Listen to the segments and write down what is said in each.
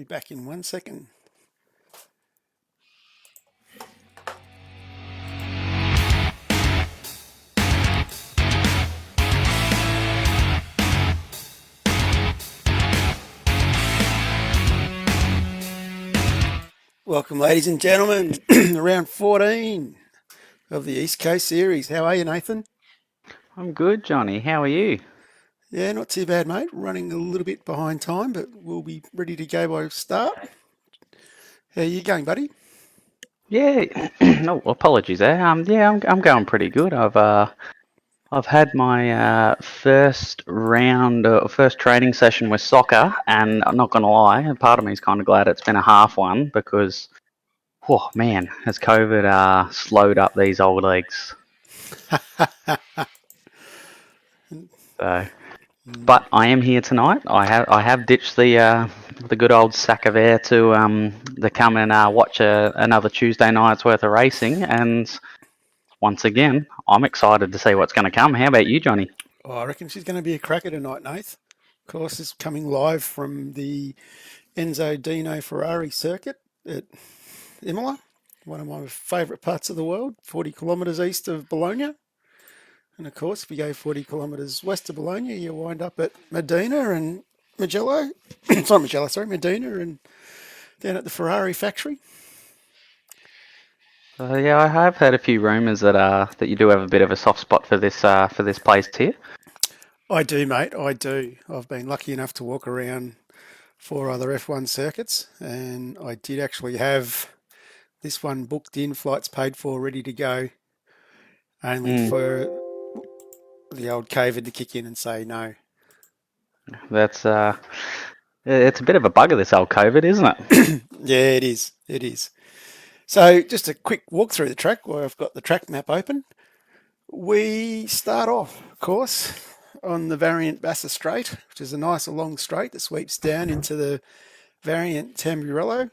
Be back in 1 second. Welcome, ladies and gentlemen, round 14 of the East Coast Series. How are you, Nathan? I'm good, Johnny. How are you? Yeah, not too bad, mate. Running a little bit behind time, but we'll be ready to go by start. How are you going, buddy? Yeah, no apologies there. Yeah, I'm going pretty good. I've had my first training session with soccer, and I'm not gonna lie, part of me is kind of glad it's been a half one because, oh man, has COVID slowed up these old legs. So, but I am here tonight. I have ditched the good old sack of air to come and watch another Tuesday night's worth of racing, and once again, I'm excited to see what's going to come. How about you, Johnny? Oh, I reckon she's going to be a cracker tonight, Nath. Of course, it's coming live from the Enzo Dino Ferrari circuit at Imola, one of my favourite parts of the world, 40 kilometres east of Bologna. And of course, if you go 40 kilometres west of Bologna, you wind up at Medina and Magello. It's not Magello, sorry, Medina, and down at the Ferrari factory. Yeah, I have heard a few rumours that you do have a bit of a soft spot for this place here. I do, mate, I do. I've been lucky enough to walk around 4 other F1 circuits, and I did actually have this one booked in, flights paid for, ready to go, only Mm, for the old COVID to kick in and say no. that's it's a bit of a bugger, this old COVID, isn't it? Yeah, it is. It is. So, just a quick walk through the track where I've got the track map open. We start off, of course, on the variant Bathurst Straight, which is a nice long straight that sweeps down into the variant Tamburello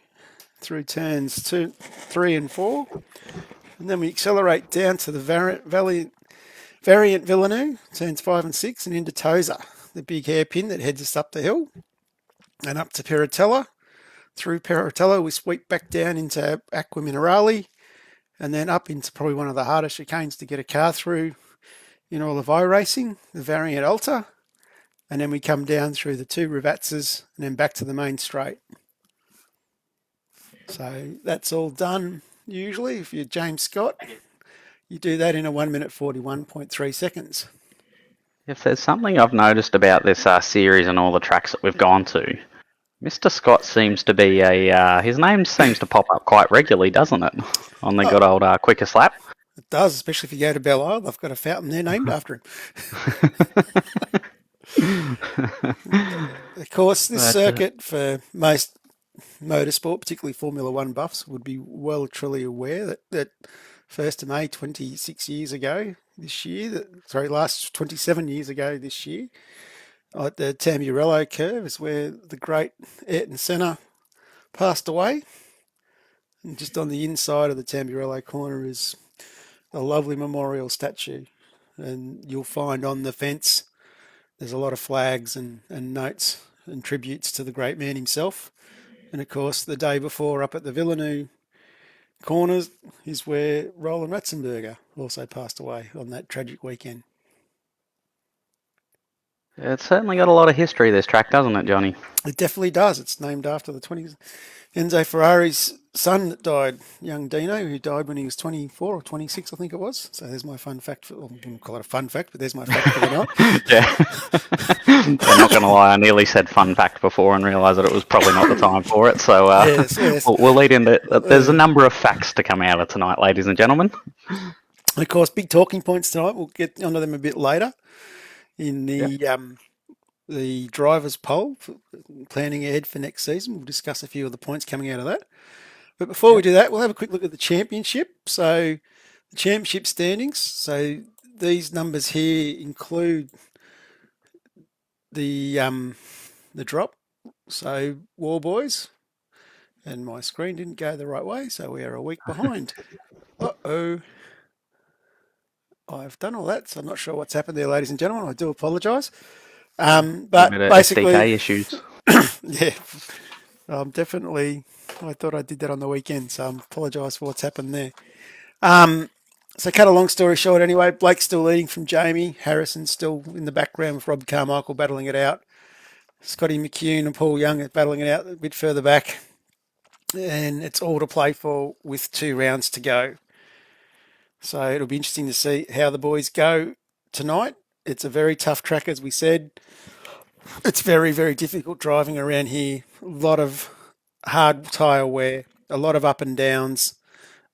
through turns 2, 3, and 4. And then we accelerate down to the variant Villeneuve, turns 5 and 6, and into Tosa, the big hairpin that heads us up the hill, and up to Peratella. Through Peratella, we sweep back down into Aqua Minerale, and then up into probably one of the hardest chicanes to get a car through in all of iRacing, the variant Alta, and then we come down through the two Ravazzas and then back to the main straight. So that's all done usually. If you're James Scott, you do that in a 1 minute 41.3 seconds. If there's something I've noticed about this series and all the tracks that we've gone to, Mr. Scott seems to be his name seems to pop up quite regularly, doesn't it? On the good Oh, old quickest lap. it does, especially if you go to Belle Isle. They've got a fountain there named after him. Of course, this But circuit for most motorsport, particularly Formula One buffs, would be well truly aware that 1st of May 26 years ago this year, last 27 years ago this year, at the Tamburello curve is where the great Ayrton Senna passed away. And just on the inside of the Tamburello corner is a lovely memorial statue. And you'll find on the fence there's a lot of flags and notes and tributes to the great man himself. And of course, the day before, up at the Villeneuve corners, is where Roland Ratzenberger also passed away on that tragic weekend. it's certainly got a lot of history, this track, doesn't it, Johnny? It definitely does. It's named after the Enzo Ferrari's son that died, young Dino, who died when he was 24 or 26, I think it was. So there's my fun fact. I wouldn't call it a fun fact, but there's my fact for the night. Yeah. I'm not going to lie, I nearly said fun fact before and realised that it was probably not the time for it. So Yes. we'll lead into. There's a number of facts to come out of tonight, ladies and gentlemen. And of course, big talking points tonight. We'll get onto them a bit later in Yep. the drivers' poll, planning ahead for next season. We'll discuss a few of the points coming out of that. But before we do that, we'll have a quick look at the championship. So the championship standings. So these numbers here include the drop. So War Boys, and my screen didn't go the right way, so we are a week behind. Uh-oh. I've done all that, so I'm not sure what's happened there, ladies and gentlemen. I do apologise. A But bit of basically, SDK issues. yeah, Definitely, I thought I did that on the weekend, so I apologise for what's happened there. So cut a long story short anyway, Blake's still leading from Jamie. Harrison's still in the background with Rob Carmichael battling it out. Scotty McCune and Paul Young are battling it out a bit further back. And it's all to play for with 2 rounds to go. So it'll be interesting to see how the boys go tonight. It's a very tough track, as we said. It's very, very difficult driving around here. A lot of hard tyre wear, a lot of up and downs,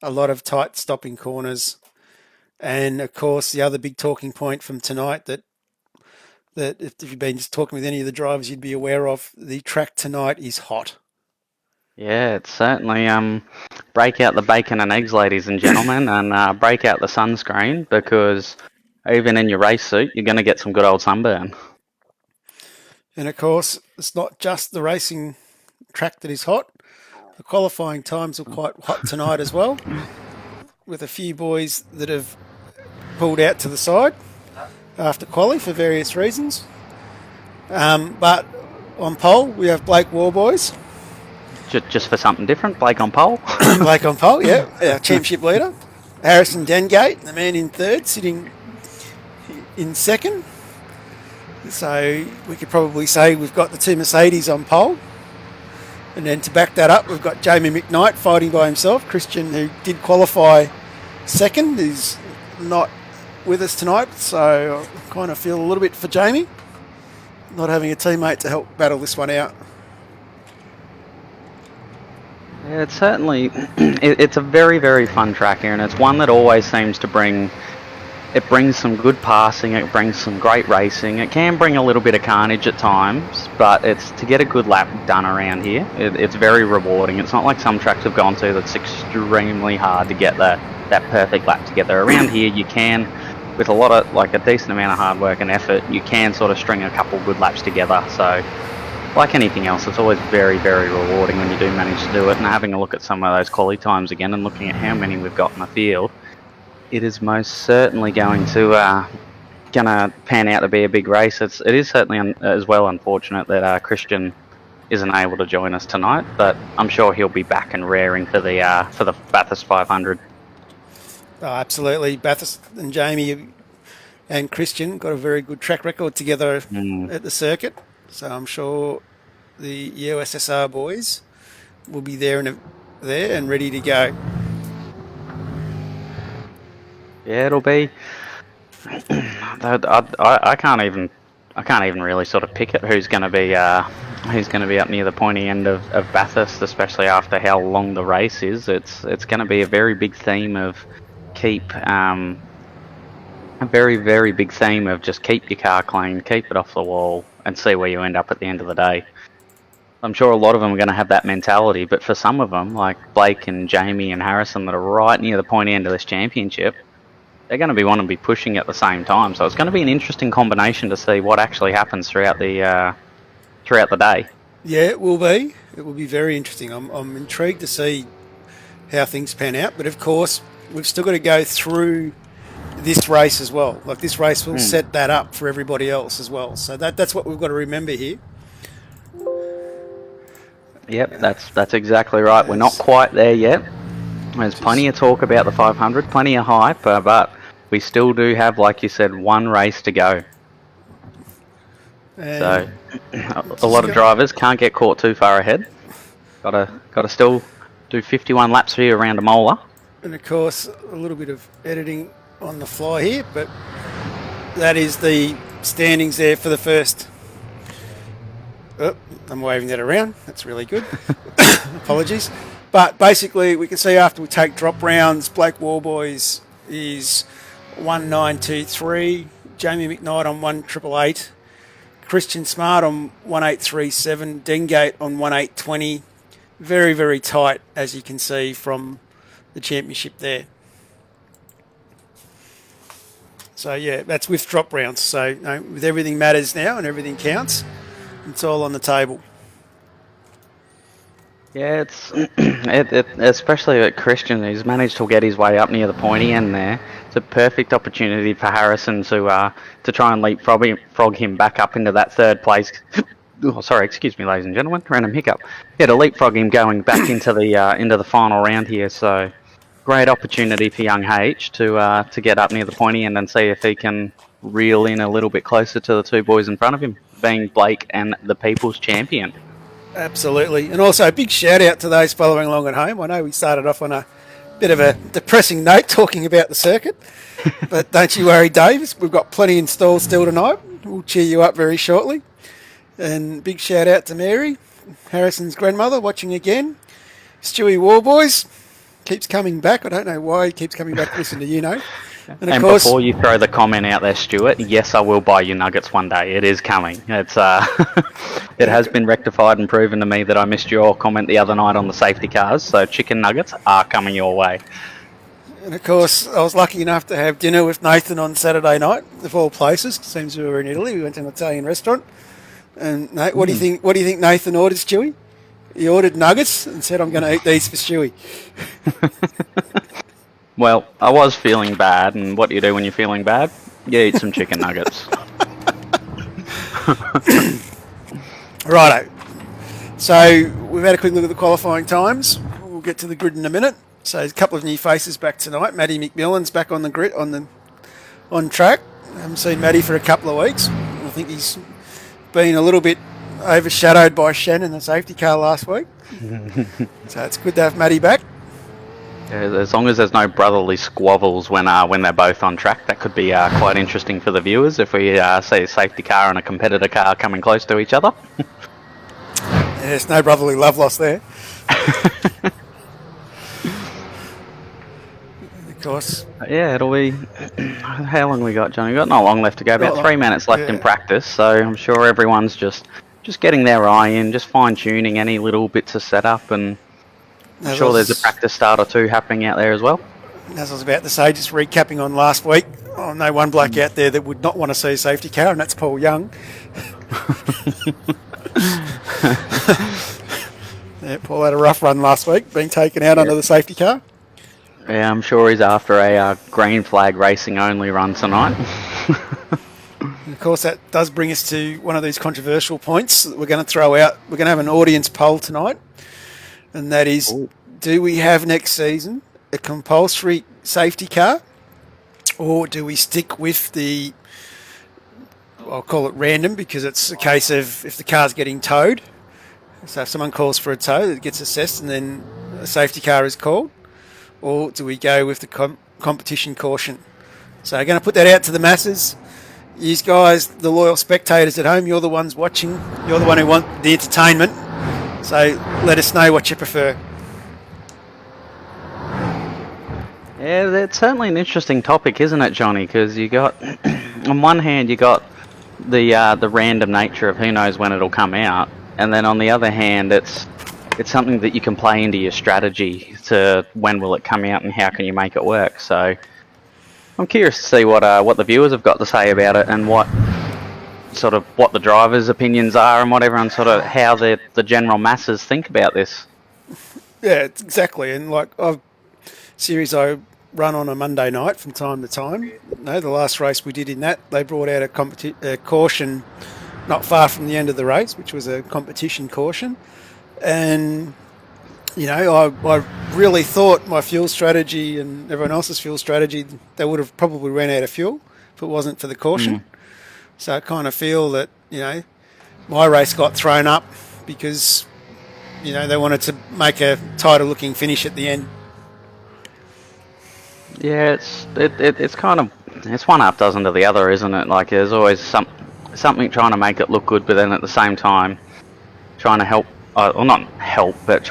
a lot of tight stopping corners. And of course, the other big talking point from tonight that if you've been just talking with any of the drivers, you'd be aware of, the track tonight is hot. Yeah, it's certainly break out the bacon and eggs, ladies and gentlemen, and break out the sunscreen, because even in your race suit, you're going to get some good old sunburn. And of course, it's not just the racing track that is hot. The qualifying times are quite hot tonight as well, with a few boys that have pulled out to the side after quali for various reasons. But on pole, we have Blake Warboys. Just for something different, Blake on pole. Blake on pole, yeah, our championship leader. Harrison Dengate, the man in third, sitting in second. So we could probably say we've got the 2 Mercedes on pole. And then to back that up, we've got Jamie McKnight fighting by himself. Christian, who did qualify second, is not with us tonight. So I kind of feel a little bit for Jamie, not having a teammate to help battle this one out. Yeah, it's certainly, it's a very, very fun track here, and it's one that always seems to brings some good passing, it brings some great racing, it can bring a little bit of carnage at times, but it's to get a good lap done around here, it's very rewarding. It's not like some tracks I've gone to that's extremely hard to get that perfect lap together. Around here you can, with a decent amount of hard work and effort, you can sort of string a couple good laps together. So like anything else, it's always very, very rewarding when you do manage to do it. And having a look at some of those quali times again and looking at how many we've got in the field, it is most certainly going to pan out to be a big race. It is certainly as well unfortunate that Christian isn't able to join us tonight, but I'm sure he'll be back and raring for the Bathurst 500. Oh, absolutely. Bathurst and Jamie and Christian got a very good track record together at the circuit. So I'm sure the USSR boys will be there and ready to go. Yeah, it'll be. I can't even really sort of pick it who's going to be up near the pointy end of Bathurst, especially after how long the race is. It's going to be a very big theme of a very, very big theme of just keep your car clean, keep it off the wall, and see where you end up at the end of the day. I'm sure a lot of them are going to have that mentality, but for some of them, like Blake and Jamie and Harrison, that are right near the pointy end of this championship, they're going to want to be pushing at the same time. So it's going to be an interesting combination to see what actually happens throughout the day. Yeah, it will be. It will be very interesting. I'm intrigued to see how things pan out. But of course, we've still got to go through this race as well. Like, this race will set that up for everybody else as well. So that's what we've got to remember here. Yep, that's exactly right. We're not quite there yet. There's plenty of talk about the 500, plenty of hype, but we still do have, like you said, one race to go. So a lot of drivers can't get caught too far ahead. Got to still do 51 laps here around Imola. And of course, a little bit of editing on the fly here, but that is the standings there for the first. Oh, I'm waving that around. That's really good. Apologies. But basically, we can see after we take drop rounds, Blake Warboys is 1923, Jamie McKnight on 1888, Christian Smart on 1837, Dengate on 1820. Very, very tight, as you can see from the championship there. So yeah, that's with drop rounds. So with everything matters now and everything counts, it's all on the table. Yeah, it's especially at Christian, who's managed to get his way up near the pointy end there. It's a perfect opportunity for Harrison to try and leapfrog him back up into that third place Oh, sorry, excuse me, ladies and gentlemen, random hiccup. Yeah, to leapfrog him going back into the final round here. So great opportunity for young H to get up near the pointy end and see if he can reel in a little bit closer to the two boys in front of him, being Blake and the People's Champion. Absolutely. And also a big shout out to those following along at home. I know we started off on a bit of a depressing note talking about the circuit, but don't you worry, Dave. We've got plenty installed still tonight. We'll cheer you up very shortly. And big shout out to Mary, Harrison's grandmother, watching again. Stewie Warboys keeps coming back. I don't know why he keeps coming back to listen to you know. And of course, before you throw the comment out there, Stuart, yes, I will buy you nuggets one day. It is coming. It's it has been rectified and proven to me that I missed your comment the other night on the safety cars. So chicken nuggets are coming your way. And of course, I was lucky enough to have dinner with Nathan on Saturday night, of all places. It seems we were in Italy. We went to an Italian restaurant. And Nate, what do you think? What do you think Nathan ordered, Stewie? He ordered nuggets and said, "I'm going to eat these for Stewie." Well, I was feeling bad, and what do you do when you're feeling bad? You eat some chicken nuggets. Righto. So we've had a quick look at the qualifying times. We'll get to the grid in a minute. So there's a couple of new faces back tonight. Maddie Mcmillan's back on the grid on track. I haven't seen Maddie for a couple of weeks. I think he's been a little bit overshadowed by Shen in the safety car last week. So it's good to have Maddie back. Yeah, as long as there's no brotherly squabbles when they're both on track, that could be quite interesting for the viewers if we see a safety car and a competitor car coming close to each other. There's no brotherly love lost there. Of course. Yeah, it'll be... How long we got, Johnny? We've got not long left to go. About 3 minutes left in practice, so I'm sure everyone's just getting their eye in, just fine-tuning any little bits of setup, and I'm sure there's a practice start or two happening out there as well. As I was about to say, just recapping on last week, I know one bloke out there that would not want to see a safety car, and that's Paul Young. Yeah, Paul had a rough run last week, being taken out under the safety car. Yeah, I'm sure he's after a green flag racing only run tonight. And of course, that does bring us to one of these controversial points that we're going to throw out. We're going to have an audience poll tonight, and that is, do we have next season a compulsory safety car, or do we stick with the, I'll call it random, because it's a case of if the car's getting towed, so if someone calls for a tow, it gets assessed and then a safety car is called, or do we go with the competition caution? So I'm going to put that out to the masses. You guys, the loyal spectators at home, you're the ones watching, you're the one who want the entertainment, so let us know what you prefer. Yeah, that's certainly an interesting topic, isn't it, Johnny? Because you got, on one hand, you got the random nature of who knows when it'll come out, and then on the other hand, it's something that you can play into your strategy to when will it come out and how can you make it work. So I'm curious to see what the viewers have got to say about it, and what the drivers' opinions are, and what everyone how the general masses think about this. Yeah, exactly. And like series I run on a Monday night from time to time. The last race we did in that, they brought out a caution not far from the end of the race, which was a competition caution. And, I really thought my fuel strategy and everyone else's fuel strategy, they would have probably ran out of fuel if it wasn't for the caution. So I kind of feel that, my race got thrown up because, they wanted to make a tighter looking finish at the end. Yeah, it's kind of, it's one half dozen to the other, isn't it? Like there's always something trying to make it look good, but then at the same time trying to help, or not help, but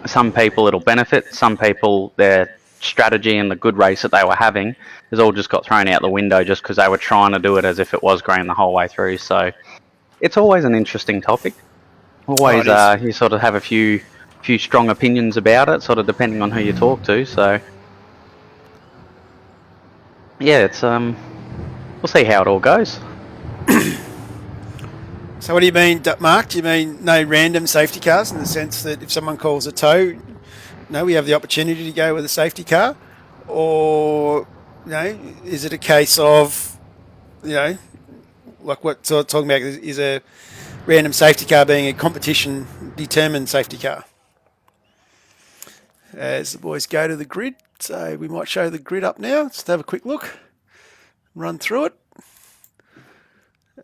some people it'll benefit, some people their strategy and the good race that they were having has all just got thrown out the window just because they were trying to do it as if it was green the whole way through. So it's always an interesting topic. Always, you sort of have a few strong opinions about it, sort of depending on who you talk to. So yeah, it's we'll see how it all goes. So what do you mean, Mark? Do you mean no random safety cars in the sense that if someone calls a tow, we have the opportunity to go with a safety car? Or, is it a case of, like what sort of talking about is a random safety car being a competition determined safety car. As the boys go to the grid, so we might show the grid up now. Just have a quick look, run through it.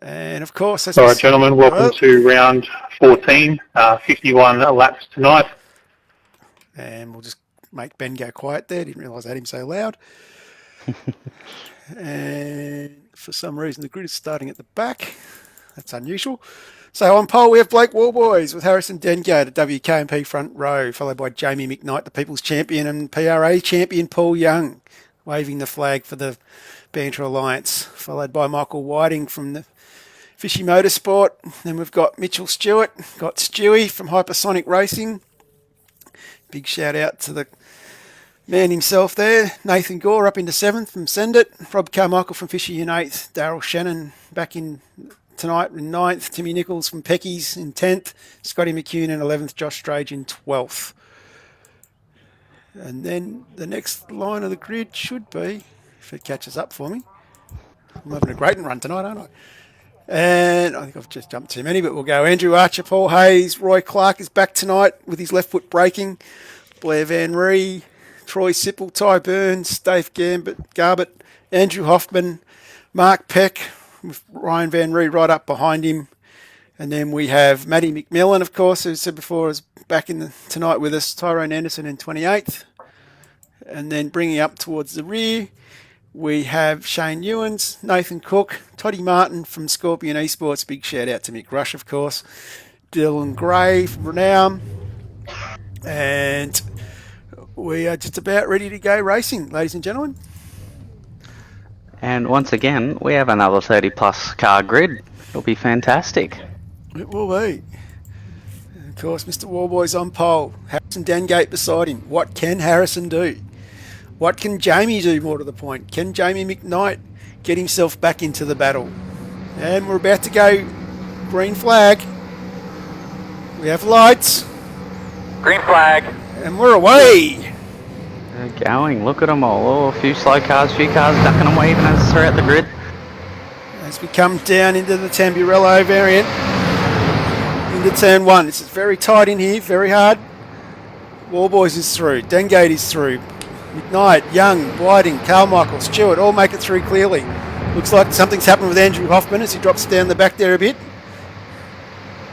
And of course, all right, gentlemen, welcome to round 14, 51 laps tonight. And we'll just make Ben go quiet there. Didn't realise I had him so loud. And for some reason, the grid is starting at the back. That's unusual. So on pole, we have Blake Warboys with Harrison Dengate at WK&P front row, followed by Jamie McKnight, the People's Champion, and PRA Champion Paul Young, waving the flag for the Banter Alliance, followed by Michael Whiting from the Fishy Motorsport. Then we've got Mitchell Stewart, got Stewie from Hypersonic Racing. Big shout out to the man himself there. Nathan Gore up into 7th from Send It. Rob Carmichael from Fishy in 8th. Daryl Shannon back in tonight in 9th. Timmy Nichols from Pecky's in 10th. Scotty McCune in 11th. Josh Strage in 12th. And then the next line of the grid should be, if it catches up for me. I'm having a great run tonight, aren't I? And I think I've just jumped too many, but we'll go Andrew Archer, Paul Hayes, Roy Clark is back tonight with his left foot braking. Blair Van Ree, Troy Sipple, Ty Burns, Dave Garbett, Andrew Hoffman, Mark Peck, with Ryan Van Ree right up behind him. And then we have Maddie Mcmillan, of course, who I said before is back tonight with us, Tyrone Anderson in 28th. And then bringing up towards the rear, we have Shane Ewens, Nathan Cook, Toddy Martin from Scorpion Esports. Big shout out to Mick Rush, of course. Dylan Gray from Renown. And we are just about ready to go racing, ladies and gentlemen. And once again, we have another 30-plus car grid. It'll be fantastic. It will be. And of course, Mr. Warboy's on pole. Harrison Dengate beside him. What can Harrison do? What can Jamie do, more to the point? Can Jamie McKnight get himself back into the battle? And we're about to go green flag. We have lights. Green flag. And we're away. They're going. Look at them all. Oh, a few slow cars, few cars ducking and weaving us throughout the grid. As we come down into the Tamburello variant, into turn 1. This is very tight in here, very hard. Warboys is through. Dengate is through. McKnight, Young, Whiting, Carmichael, Stewart all make it through clearly. Looks like something's happened with Andrew Hoffman as he drops down the back there a bit.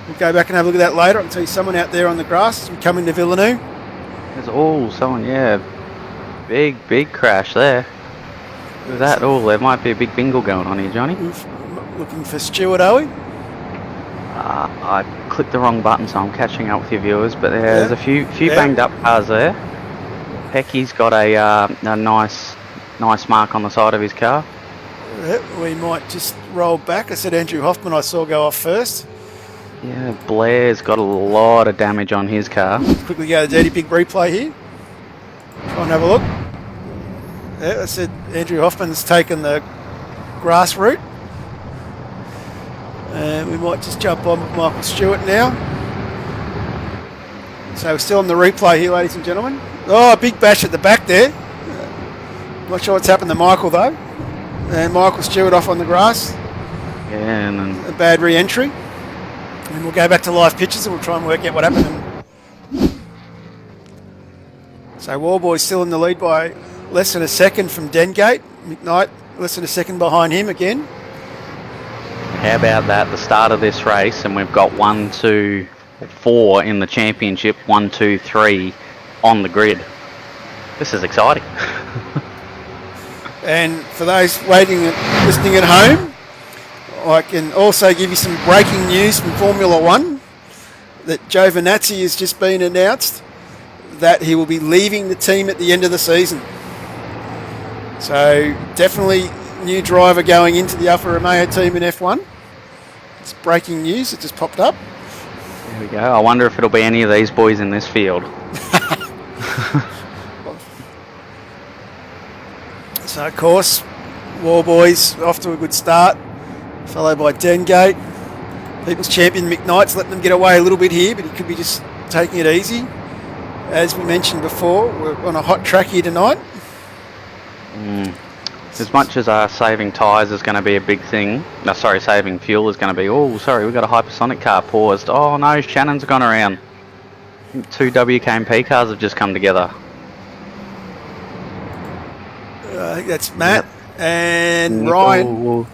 We'll go back and have a look at that later. I can see someone out there on the grass as we come into Villeneuve. There's someone, yeah. Big crash there. Look at that. Oh, there might be a big bingle going on here, Johnny. Looking for Stewart, are we? I clicked the wrong button, so I'm catching up with your viewers, but there's a few banged up cars there. Pecky's got a nice mark on the side of his car. Yeah, we might just roll back. I said Andrew Hoffman I saw go off first. Yeah, Blair's got a lot of damage on his car. Quickly go to the dirty big replay here. Try and have a look. Yeah, I said Andrew Hoffman's taken the grass route. And we might just jump on with Michael Stewart now. So we're still on the replay here, ladies and gentlemen. Oh, a big bash at the back there. Not sure what's happened to Michael though. And Michael Stewart off on the grass. Yeah, and then a bad re-entry. And we'll go back to live pictures and we'll try and work out what happened. So Warboy's still in the lead by less than a second from Dengate. McKnight less than a second behind him again. How about that? The start of this race, and we've got 1, 2, 4 in the championship. 1, 2, 3 on the grid. This is exciting. And for those waiting and listening at home, I can also give you some breaking news from Formula One that Giovinazzi has just been announced that he will be leaving the team at the end of the season. So definitely new driver going into the Alfa Romeo team in F1. It's breaking news. It just popped up. There we go. I wonder if it'll be any of these boys in this field. So, of course, Warboys off to a good start, followed by Dengate. People's Champion McKnight's letting them get away a little bit here, but he could be just taking it easy. As we mentioned before, we're on a hot track here tonight. As much as saving tyres is going to be a big thing, no, sorry, saving fuel is going to be, oh, sorry, we've got a hypersonic car paused. Oh, no, Shannon's gone around. I think 2 WK&P cars have just come together. I think that's Matt and Ryan. Oh,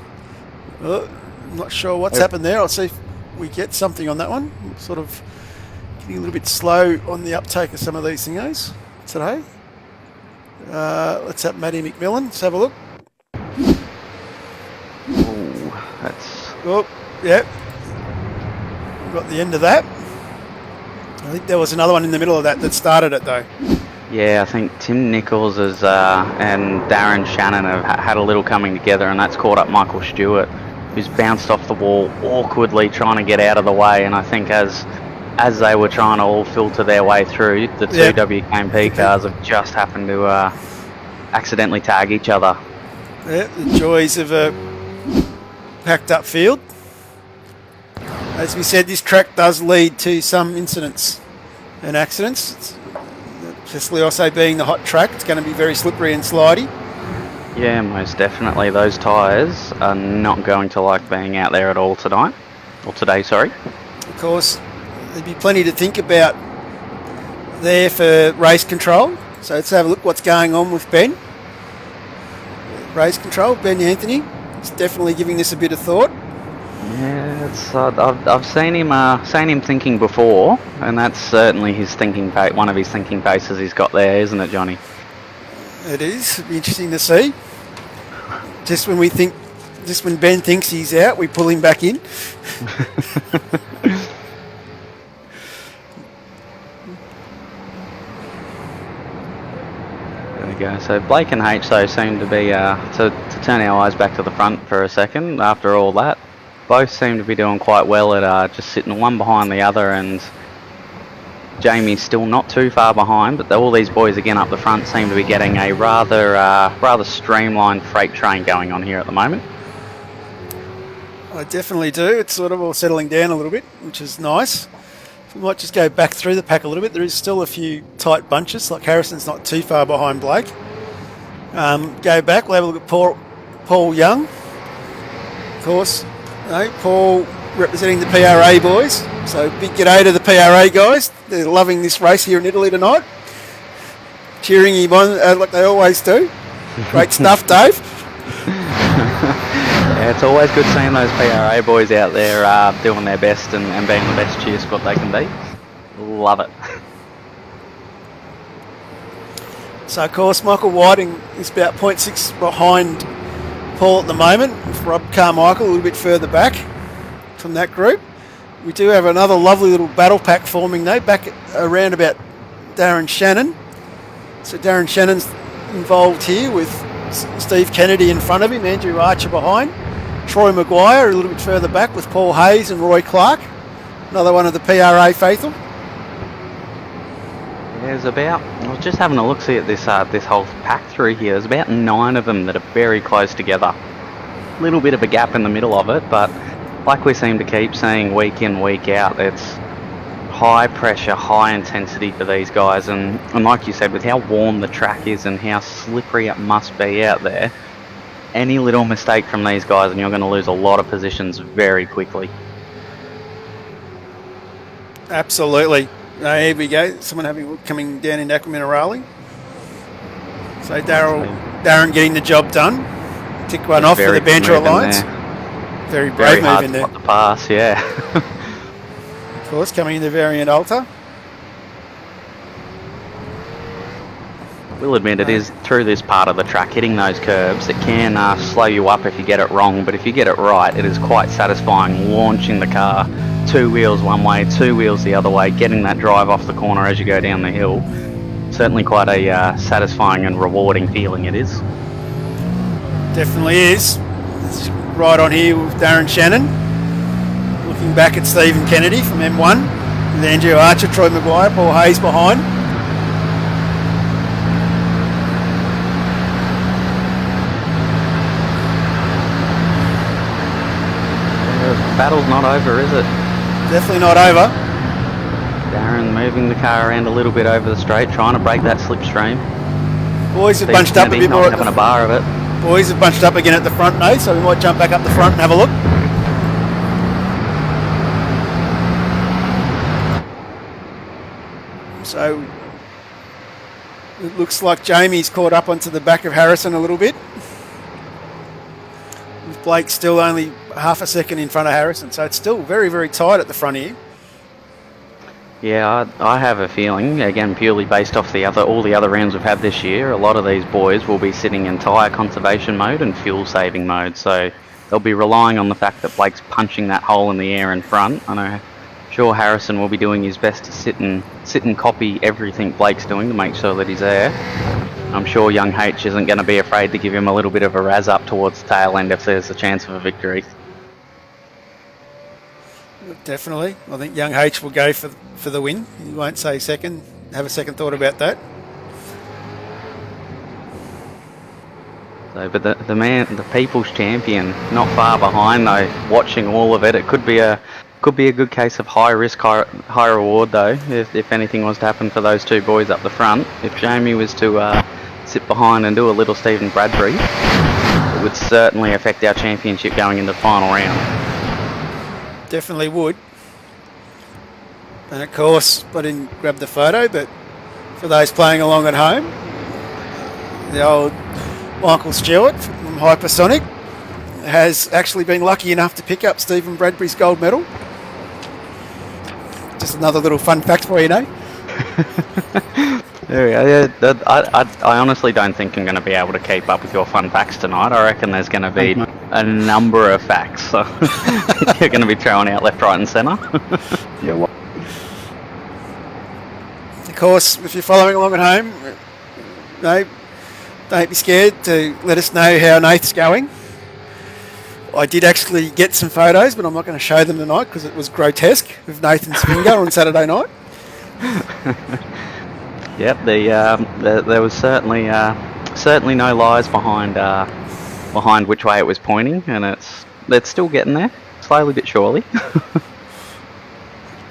Oh, I'm not sure what's happened there. I'll see if we get something on that one. Sort of getting a little bit slow on the uptake of some of these thingos today. Let's have Maddie Mcmillan. Let's have a look. oh, that's... Oh, yep. Got the end of that. I think there was another one in the middle of that started it though. Yeah, I think Tim Nichols and Darren Shannon have had a little coming together, and that's caught up Michael Stewart, who's bounced off the wall awkwardly trying to get out of the way. And I think as they were trying to all filter their way through, the two WK&P cars have just happened to accidentally tag each other. Yeah, the joys of a packed up field. As we said, this track does lead to some incidents and accidents. Especially also being the hot track, it's going to be very slippery and slidey. Yeah, most definitely. Those tyres are not going to like being out there at all tonight. Or today, sorry. Of course, there'd be plenty to think about there for race control. So let's have a look what's going on with Ben. Race control, Ben Anthony. He's definitely giving this a bit of thought. Yeah, it's, I've seen him thinking before, and that's certainly his thinking one of his thinking paces he's got there, isn't it, Johnny? It is. It'd be interesting to see. Just when Ben thinks he's out, we pull him back in. There we go. So Blake and H though seem to be to turn our eyes back to the front for a second after all that. Both seem to be doing quite well at just sitting one behind the other, and Jamie's still not too far behind, but all these boys again up the front seem to be getting a rather streamlined freight train going on here at the moment. I definitely do. It's sort of all settling down a little bit, which is nice. We might just go back through the pack a little bit. There is still a few tight bunches, like Harrison's not too far behind Blake. Go back, we'll have a look at Paul Young. Of course, no, Paul representing the PRA boys. So big g'day to the PRA guys. They're loving this race here in Italy tonight. Cheering him on like they always do. Great stuff, Dave. Yeah, it's always good seeing those PRA boys out there doing their best and being the best cheer squad they can be. Love it. So, of course, Michael Whiting is about 0.6 behind Paul at the moment, with Rob Carmichael a little bit further back from that group. We do have another lovely little battle pack forming though, back around about Darren Shannon. So Darren Shannon's involved here with Steve Kennedy in front of him, Andrew Archer behind, Troy Maguire a little bit further back with Paul Hayes and Roy Clark, another one of the PRA faithful. There's about, I was just having a look-see at this whole pack through here. There's about 9 of them that are very close together. A little bit of a gap in the middle of it, but like we seem to keep seeing week in, week out, it's high pressure, high intensity for these guys. And like you said, with how warm the track is and how slippery it must be out there, any little mistake from these guys and you're going to lose a lot of positions very quickly. Absolutely. Here we go. Someone coming down in Aquaminarale. So Darren getting the job done. Tick one off for the Banter Alliance. Very brave move in there. The pass, yeah. Of course, coming in the Variant Alta. We'll admit it is through this part of the track, hitting those curbs, it can slow you up if you get it wrong, but if you get it right, it is quite satisfying launching the car 2 wheels one way, 2 wheels the other way, getting that drive off the corner as you go down the hill. Certainly quite a satisfying and rewarding feeling it is. Definitely is. It's right on here with Darren Shannon. Looking back at Stephen Kennedy from M1. With Andrew Archer, Troy Maguire, Paul Hayes behind. The battle's not over, is it? Definitely not over. Darren moving the car around a little bit over the straight, trying to break that slipstream. Boys have bunched up a bit more. Having a bar of it. boys have bunched up again at the front now, so we might jump back up the front and have a look. So it looks like Jamie's caught up onto the back of Harrison a little bit. With Blake still only half a second in front of Harrison, so it's still very, very tight at the front here. Yeah, I have a feeling, again, purely based off all the other rounds we've had this year, a lot of these boys will be sitting in tyre conservation mode and fuel saving mode, so they'll be relying on the fact that Blake's punching that hole in the air in front. I'm sure Harrison will be doing his best to sit and copy everything Blake's doing to make sure that he's there. I'm sure young H isn't going to be afraid to give him a little bit of a razz up towards the tail end if there's a chance of a victory. Definitely. I think young H will go for the win. He won't say second. Have a second thought about that. So, but the people's champion, not far behind though. Watching all of it, it could be a good case of high risk, high reward though. If anything was to happen for those two boys up the front, if Jamie was to sit behind and do a little Stephen Bradbury, it would certainly affect our championship going into the final round. Definitely would. And of course, I didn't grab the photo, but for those playing along at home, the old Michael Stewart from Hypersonic has actually been lucky enough to pick up Stephen Bradbury's gold medal. Just another little fun fact for you, know. There we go. Yeah, I honestly don't think I'm going to be able to keep up with your fun facts tonight. I reckon there's going to be a number of facts. So you're going to be throwing out left, right and centre. Yeah, well, Of course, if you're following along at home, no, don't be scared to let us know how Nath's going. I did actually get some photos, but I'm not going to show them tonight because it was grotesque with Nathan's finger on Saturday night. Yep, there was certainly no lies behind which way it was pointing, and it's still getting there, slowly but surely.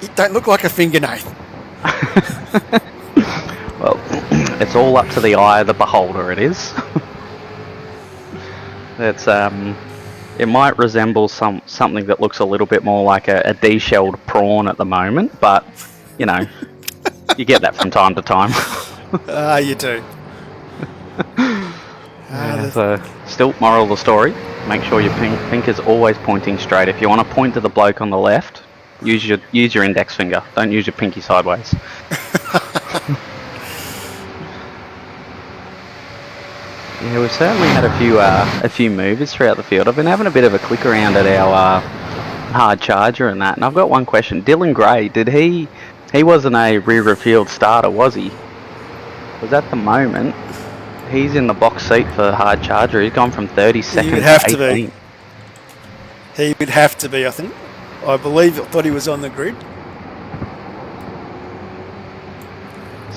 It don't look like a finger, Nath. Well, it's all up to the eye of the beholder. It is. It might resemble something that looks a little bit more like a de-shelled prawn at the moment, but you know. You get that from time to time. You do. So, still, moral of the story, make sure your finger's always pointing straight. If you want to point to the bloke on the left, use your index finger. Don't use your pinky sideways. Yeah, we've certainly had a few movers throughout the field. I've been having a bit of a click around at our hard charger and that, and I've got one question. Dylan Gray, he wasn't a rear of field starter, was he? Because at the moment, he's in the box seat for hard charger. He's gone from 32nd He would have to to 18th. be. He would have to be, I think. I thought he was on the grid.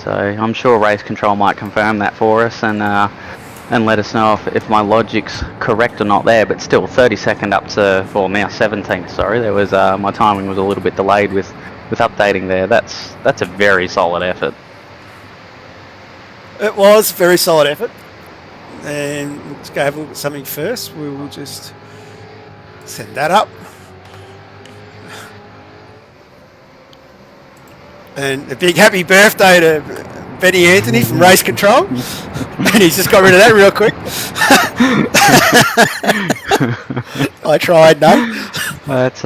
So I'm sure Race Control might confirm that for us and let us know if my logic's correct or not there. But still, 32nd up to, well, now 17th. Sorry, there was my timing was a little bit delayed with updating there. That's a very solid effort. It was a very solid effort. And let's go have a look at something first. We will just send that up. And a big happy birthday to Benny Anthony from Race Control. And he's just got rid of that real quick. I tried, no. That's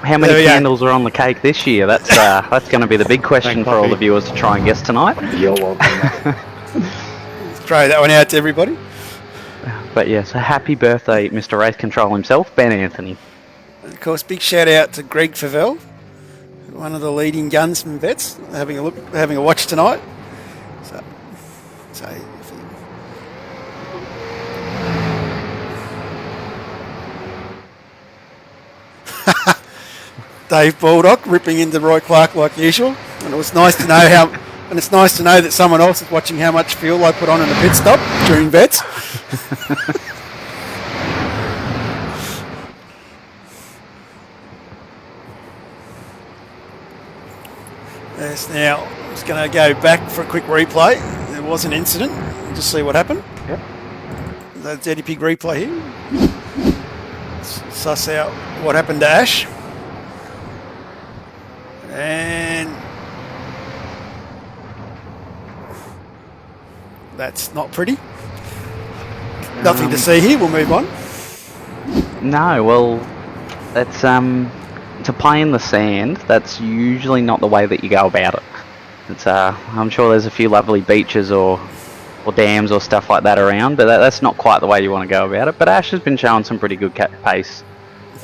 how many candles are on the cake this year? That's going to be the big question for all the viewers to try and guess tonight. you're welcome. Throw that one out to everybody. But yes, a happy birthday, Mr. Race Control himself, Ben Anthony. And of course, big shout out to Greg Favell, one of the leading gunsman vets, having a watch tonight. So Dave Baldock ripping into Roy Clark like usual, and it was nice to know that someone else is watching how much fuel I put on in a pit stop during vets. Yes, now I'm just going to go back for a quick replay. There was an incident just see what happened. Yep. The Dirty Pig replay here. Let's suss out what happened to Ash. And that's not pretty. Nothing to see here. We'll move on. No, well, that's to play in the sand. That's usually not the way that you go about it. It's I'm sure there's a few lovely beaches or dams or stuff like that around, but that's not quite the way you want to go about it. But Ash has been showing some pretty good pace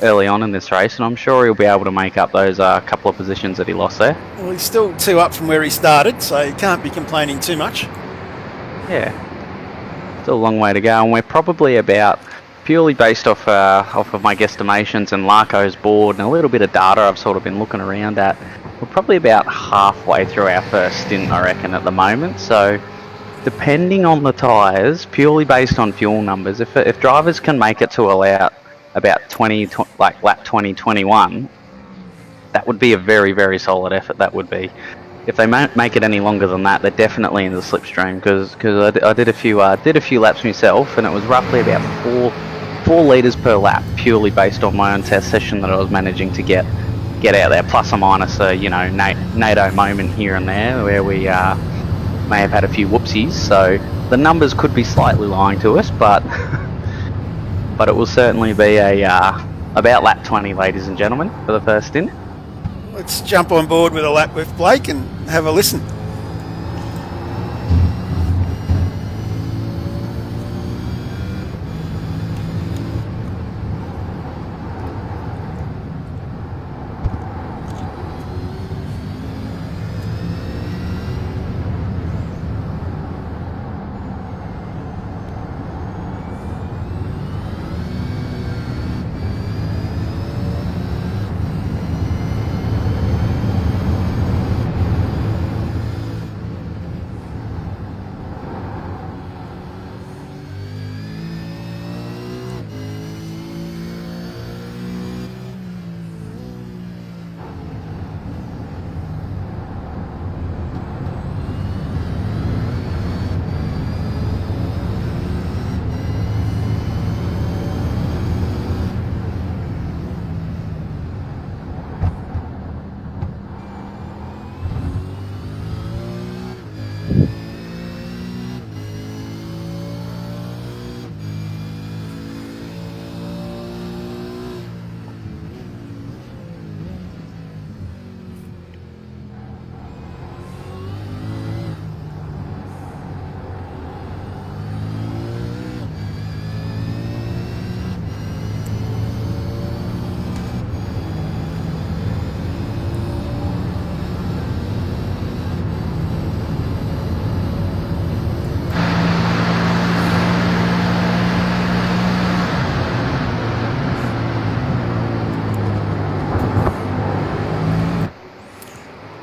early on in this race, and I'm sure he'll be able to make up those couple of positions that he lost there. Well, he's still 2 up from where he started, so he can't be complaining too much. Yeah, still a long way to go, and we're probably about, purely based off of my guesstimations and Larko's board and a little bit of data I've sort of been looking around at, we're probably about halfway through our first stint, I reckon, at the moment. So depending on the tyres, purely based on fuel numbers, if drivers can make it to allow about 20, like lap 20, 21, that would be a very, very solid effort, that would be. If they make it any longer than that, they're definitely in the slipstream, because I did a few laps myself, and it was roughly about 4 litres per lap, purely based on my own test session that I was managing to get out there, plus or minus a NATO moment here and there where we may have had a few whoopsies. So the numbers could be slightly lying to us, but but it will certainly be about lap 20, ladies and gentlemen, for the first stint. Let's jump on board with a lap with Blake and have a listen.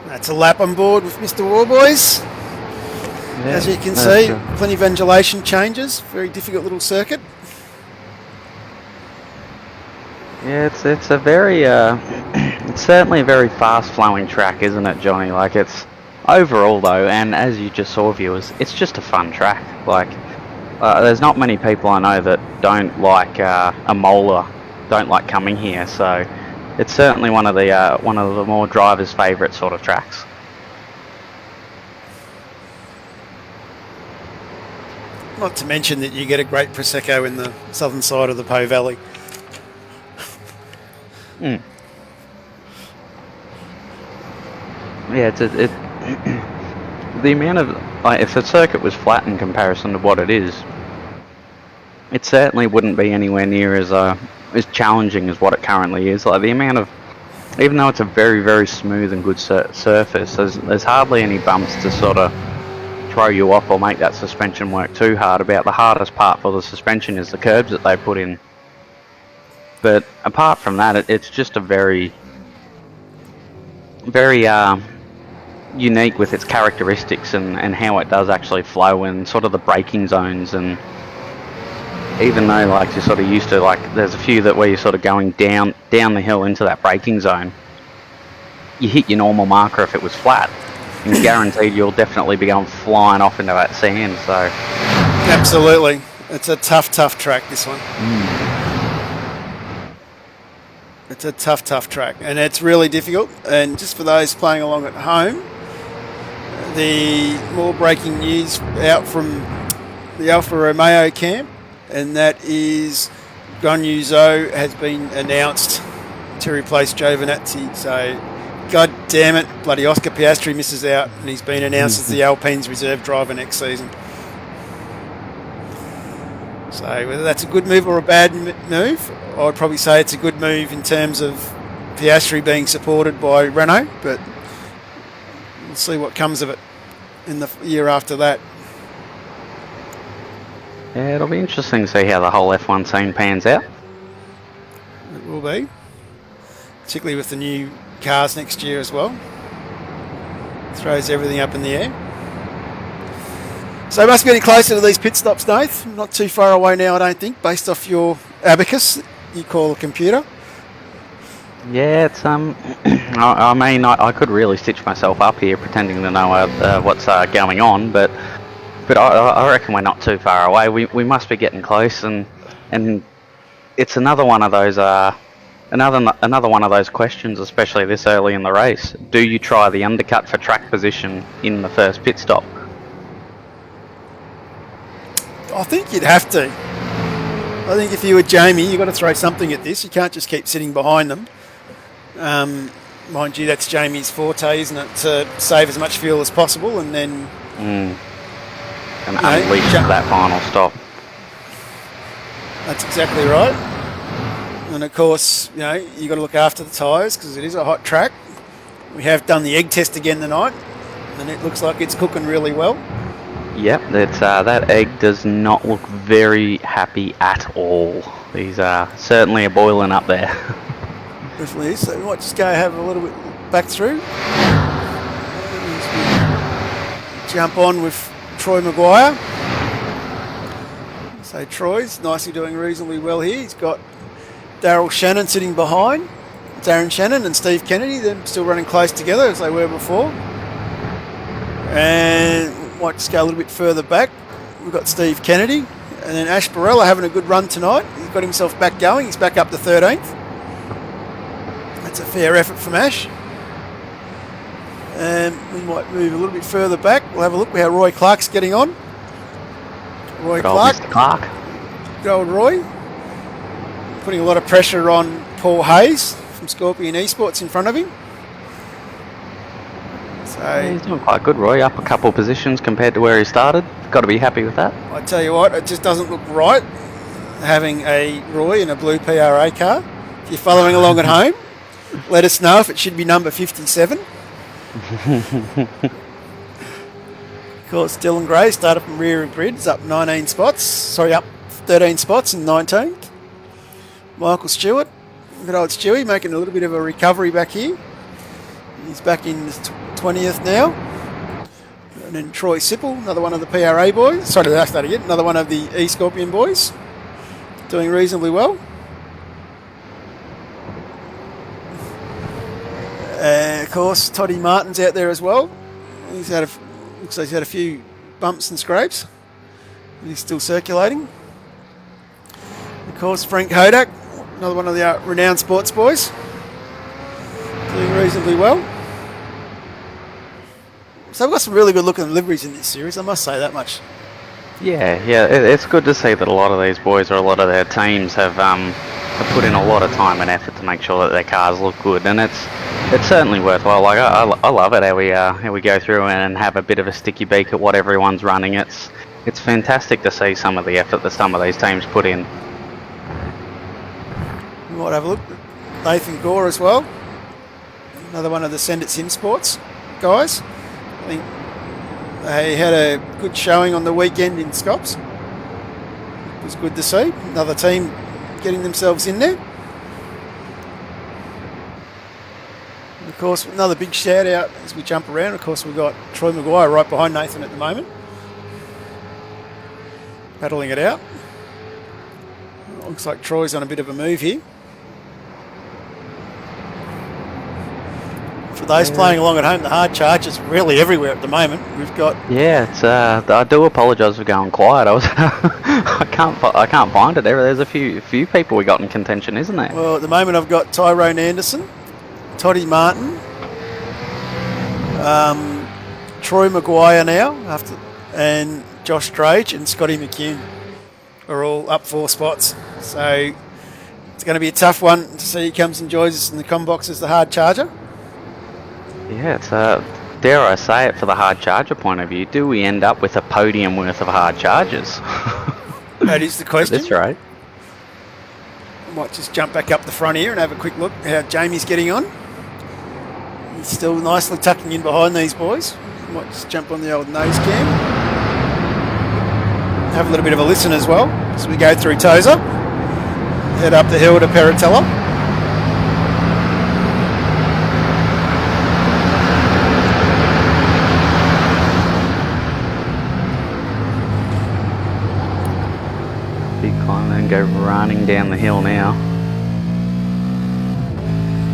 That's a lap on board with Mr. Warboys. Yeah, as you can see, plenty of undulation changes. Very difficult little circuit. Yeah, it's a very it's certainly a very fast flowing track, isn't it, Johnny? Like, it's overall though, and as you just saw, viewers, it's just a fun track. Like, there's not many people I know that don't like Imola, don't like coming here. So it's certainly one of the more drivers' favourite sort of tracks. Not to mention that you get a great Prosecco in the southern side of the Po Valley. Mm. Yeah, the amount of, if the circuit was flat in comparison to what it is, it certainly wouldn't be anywhere near as challenging as what it currently is. Like, the amount of, even though it's a very, very smooth and good surface, there's hardly any bumps to sort of throw you off or make that suspension work too hard. About the hardest part for the suspension is the curbs that they put in. But apart from that, it's just a very, very unique with its characteristics and how it does actually flow, and sort of the braking zones. And even though, like, you're sort of used to, like, there's a few that where you're sort of going down the hill into that braking zone, you hit your normal marker if it was flat, and guaranteed you'll definitely be going flying off into that sand. So Absolutely. It's a tough track, this one. It's a tough track, and it's really difficult. And just for those playing along at home, the more breaking news out from the Alfa Romeo camp, and that is Guanyuzo has been announced to replace Giovinazzi. So, god damn it, bloody Oscar Piastri misses out, and he's been announced as the Alpine's reserve driver next season. So whether that's a good move or a bad move, I'd probably say it's a good move in terms of Piastri being supported by Renault, but we'll see what comes of it in the year after that. Yeah, it'll be interesting to see how the whole F1 scene pans out. It will be, particularly with the new cars next year as well. Throws everything up in the air. So must be getting closer to these pit stops, Nath. Not too far away now, I don't think, based off your abacus you call a computer. Yeah, it's I mean, I could really stitch myself up here pretending to know what's going on, but I reckon we're not too far away. We must be getting close, and it's another one of those another one of those questions, especially this early in the race. Do you try the undercut for track position in the first pit stop? I think you'd have to. I think if you were Jamie, you've got to throw something at this. You can't just keep sitting behind them. Mind you, that's Jamie's forte, isn't it? To save as much fuel as possible and then... And unleash that final stop. That's exactly right. And of course, you've got to look after the tyres because it is a hot track. We have done the egg test again tonight and it looks like it's cooking really well. Yep, that egg does not look very happy at all. These are certainly boiling up there. Definitely is. So we might just go have a little bit back through. Jump on with Troy Maguire. So Troy's nicely doing reasonably well here. He's got Darryl Shannon sitting behind. Darren Shannon and Steve Kennedy, they're still running close together as they were before. And might just go a little bit further back. We've got Steve Kennedy and then Ash Barella having a good run tonight. He's got himself back going. He's back up to 13th. That's a fair effort from Ash. And we might move a little bit further back. We'll have a look at how Roy Clark's getting on. Roy Clark. Mr. Clark. Good old Roy. Putting a lot of pressure on Paul Hayes from Scorpion Esports in front of him. So He's doing quite good, Roy. Up a couple positions compared to where he started. Got to be happy with that. I tell you what, it just doesn't look right having a Roy in a blue PRA car. If you're following along at home, let us know if it should be number 57. Of course, Dylan Gray started from rear of grid. It's up 13 spots in 19th. Michael Stewart, good old Stewie, making a little bit of a recovery back here. He's back in 20th now. And then Troy Sipple, another one of the PRA boys. Sorry, that's that again. Another one of the E-Scorpion boys. Doing reasonably well. Of course, Toddy Martin's out there as well. Looks like he's had a few bumps and scrapes. He's still circulating. Of course, Frank Hodak, another one of the renowned sports boys. Doing reasonably well. So we've got some really good looking liveries in this series, I must say that much. Yeah, it's good to see that a lot of these boys or a lot of their teams have put in a lot of time and effort to make sure that their cars look good, and it's certainly worthwhile. Like I love it how we go through and have a bit of a sticky beak at what everyone's running. It's fantastic to see some of the effort that some of these teams put in. We might have a look at Nathan Gore as well. Another one of the Send It Sim Sports guys. I think they had a good showing on the weekend in Scops. It was good to see. Another team getting themselves in there. And of course, another big shout out as we jump around. Of course, we've got Troy Maguire right behind Nathan at the moment. Battling it out. Looks like Troy's on a bit of a move here. For Dave's playing along at home. The hard charge is really everywhere at the moment. We've got It's I do apologise for going quiet. I was I can't find it. There's a few people we got in contention, isn't there? well at the moment I've got Tyrone Anderson, Toddy Martin, Troy Maguire now and Josh Drage and Scotty McCune are all up 4 spots. So it's going to be a tough one to see who comes and joins us in the combox as the hard charger. Yeah, it's dare I say it, for the hard charger point of view, do we end up with a podium worth of hard chargers? That is the question. That's right. I might just jump back up the front here and have a quick look how Jamie's getting on. He's still nicely tucking in behind these boys. Might just jump on the old nose cam. Have a little bit of a listen as well as we go through Tozer. Head up the hill to Peratella. Big climb and go running down the hill now.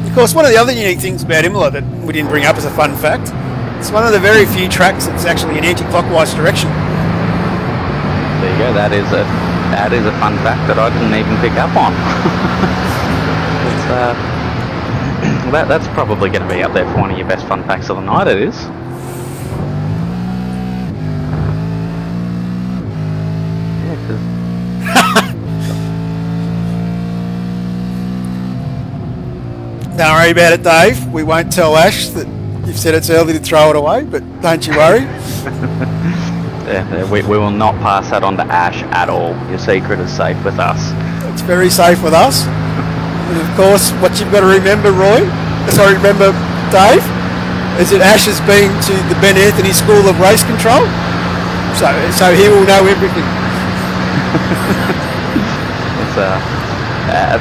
Of course, one of the other unique things about Imola that we didn't bring up as a fun fact, it's one of the very few tracks that's actually an anti-clockwise direction. There you go. That is a fun fact that I didn't even pick up on. That's probably going to be up there for one of your best fun facts of the night. It is. Yeah, 'cause Don't worry about it, Dave. We won't tell Ash that you've said it's early to throw it away, but don't you worry. Yeah, we will not pass that on to Ash at all. Your secret is safe with us. It's very safe with us. And of course, what you've got to remember, Dave, is that Ash has been to the Ben Anthony School of Race Control, so he will know everything.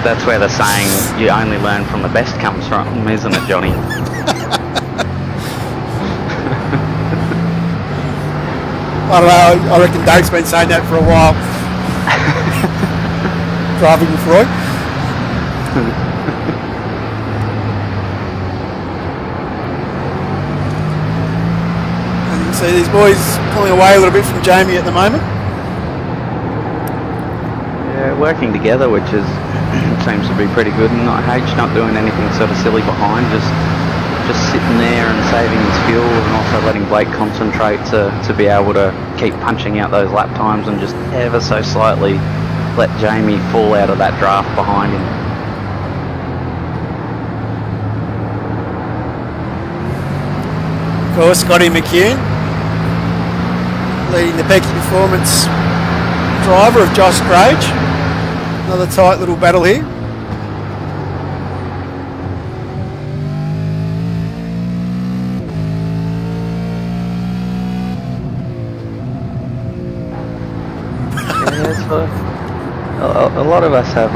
That's where the saying "you only learn from the best" comes from, isn't it, Johnny? I don't know. I reckon Dave's been saying that for a while. Driving with Roy. And you can see these boys pulling away a little bit from Jamie at the moment. Yeah, working together, which seems to be pretty good. And H not doing anything sort of silly behind, just sitting there and saving his fuel, and also letting Blake concentrate to be able to keep punching out those lap times and just ever so slightly let Jamie fall out of that draft behind him. Of course, Scotty McCune leading the peaky performance driver of Josh Drage. Another tight little battle here. A lot of us have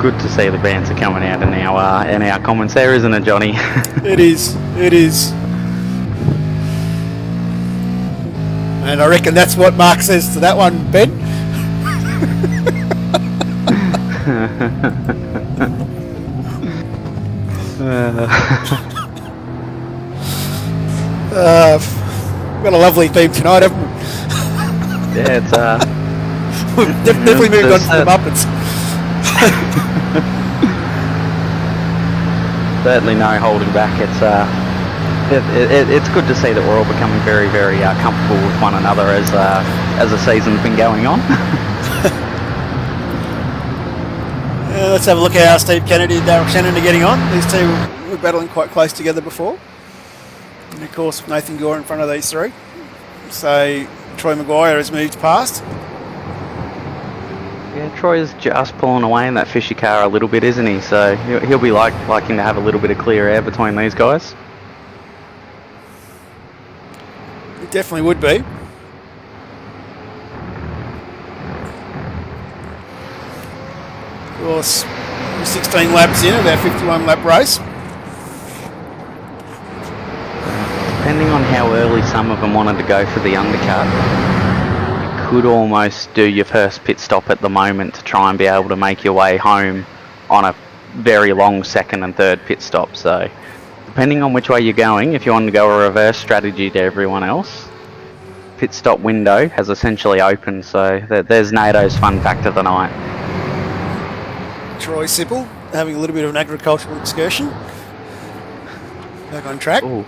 good to see the bands are coming out in our comments there, isn't it, Johnny? It is. And I reckon that's what Mark says to that one, Ben. We've got a lovely theme tonight, haven't we? Yeah, it's We've definitely moved on to the Muppets. Certainly no holding back. It's good to see that we're all becoming very, very comfortable with one another as the season's been going on. Let's have a look at how Steve Kennedy and Darryl Shannon are getting on. These two were battling quite close together before. And of course, Nathan Gore in front of these three. So Troy Maguire has moved past. Yeah, Troy's just pulling away in that fishy car a little bit, isn't he? So he'll be liking to have a little bit of clear air between these guys. It definitely would be. Of course, 16 laps in of our 51 lap race. Depending on how early some of them wanted to go for the undercut, you could almost do your first pit stop at the moment to try and be able to make your way home on a very long second and third pit stop. So depending on which way you're going, if you want to go a reverse strategy to everyone else, pit stop window has essentially opened. So there's NATO's fun fact of the night. Troy Sipple having a little bit of an agricultural excursion. Back on track. Ooh.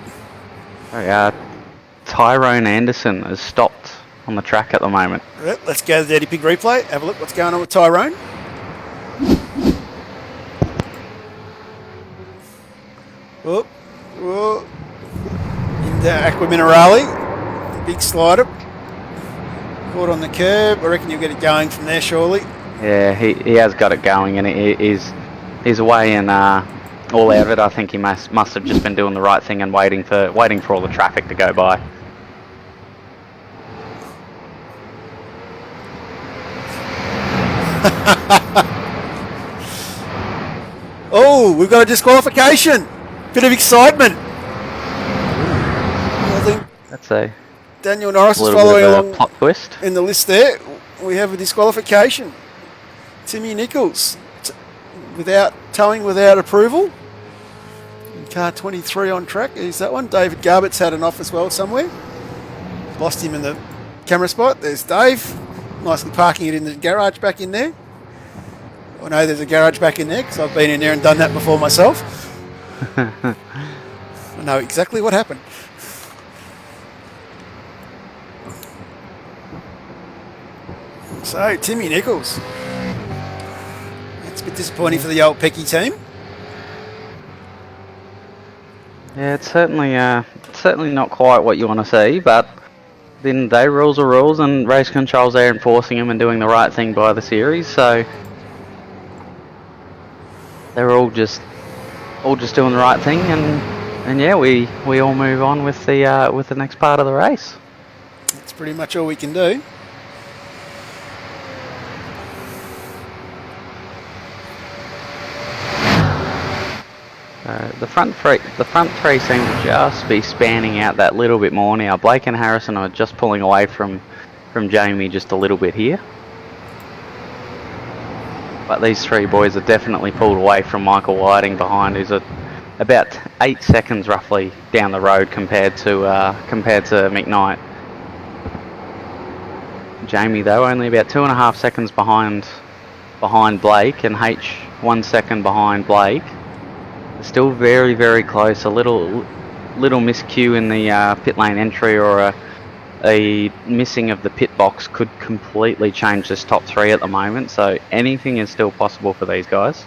Tyrone Anderson has stopped on the track at the moment. Right, let's go to the Dirty Pig replay. Have a look what's going on with Tyrone. Whoop, whoop. Into Aqua Minerale. Big slider. Caught on the curb. I reckon you'll get it going from there, surely. Yeah, he has got it going, and he's away in all out of it. I think he must have just been doing the right thing and waiting for all the traffic to go by. Oh, we've got a disqualification. Bit of excitement. I think That's a Daniel Norris is little following bit of a along plot twist. in the list there. We have a disqualification. Timmy Nichols, without towing, without approval. Car 23 on track. Is that one? David Garbutt's had an off as well somewhere. Lost him in the camera spot. There's Dave. Nicely parking it in the garage back in there. I know there's a garage back in there because I've been in there and done that before myself. I know exactly what happened. So, Timmy Nichols. It's a bit disappointing for the old Pecky team. Yeah, it's certainly not quite what you want to see, but then they rules are rules, and race control's there enforcing them and doing the right thing by the series. So they're all just doing the right thing, and yeah, we all move on with the next part of the race. That's pretty much all we can do. The front three seem to just be spanning out that little bit more now. Blake and Harrison are just pulling away from Jamie just a little bit here. But these three boys are definitely pulled away from Michael Whiting behind, who's about 8 seconds roughly down the road compared to McKnight. Jamie though only about 2.5 seconds behind Blake, and H 1 second behind Blake. Still very, very close. A little miscue in the pit lane entry or a missing of the pit box could completely change this top three at the moment. So anything is still possible for these guys.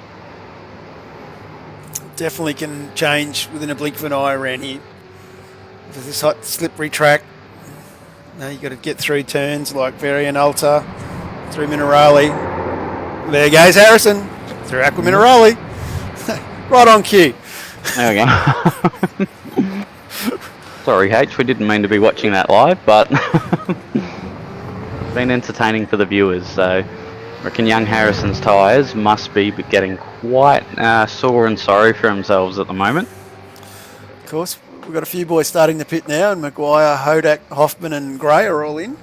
Definitely can change within a blink of an eye around here. With this hot, slippery track, now you've got to get through turns like Varian Alta, through Minerale. There goes Harrison, through Aqua Minerale. Right on cue. There we go. Sorry, H, we didn't mean to be watching that live, but been entertaining for the viewers. So I reckon young Harrison's tyres must be getting quite sore and sorry for themselves at the moment. Of course, we've got a few boys starting the pit now, and Maguire, Hodak, Hoffman and Gray are all in.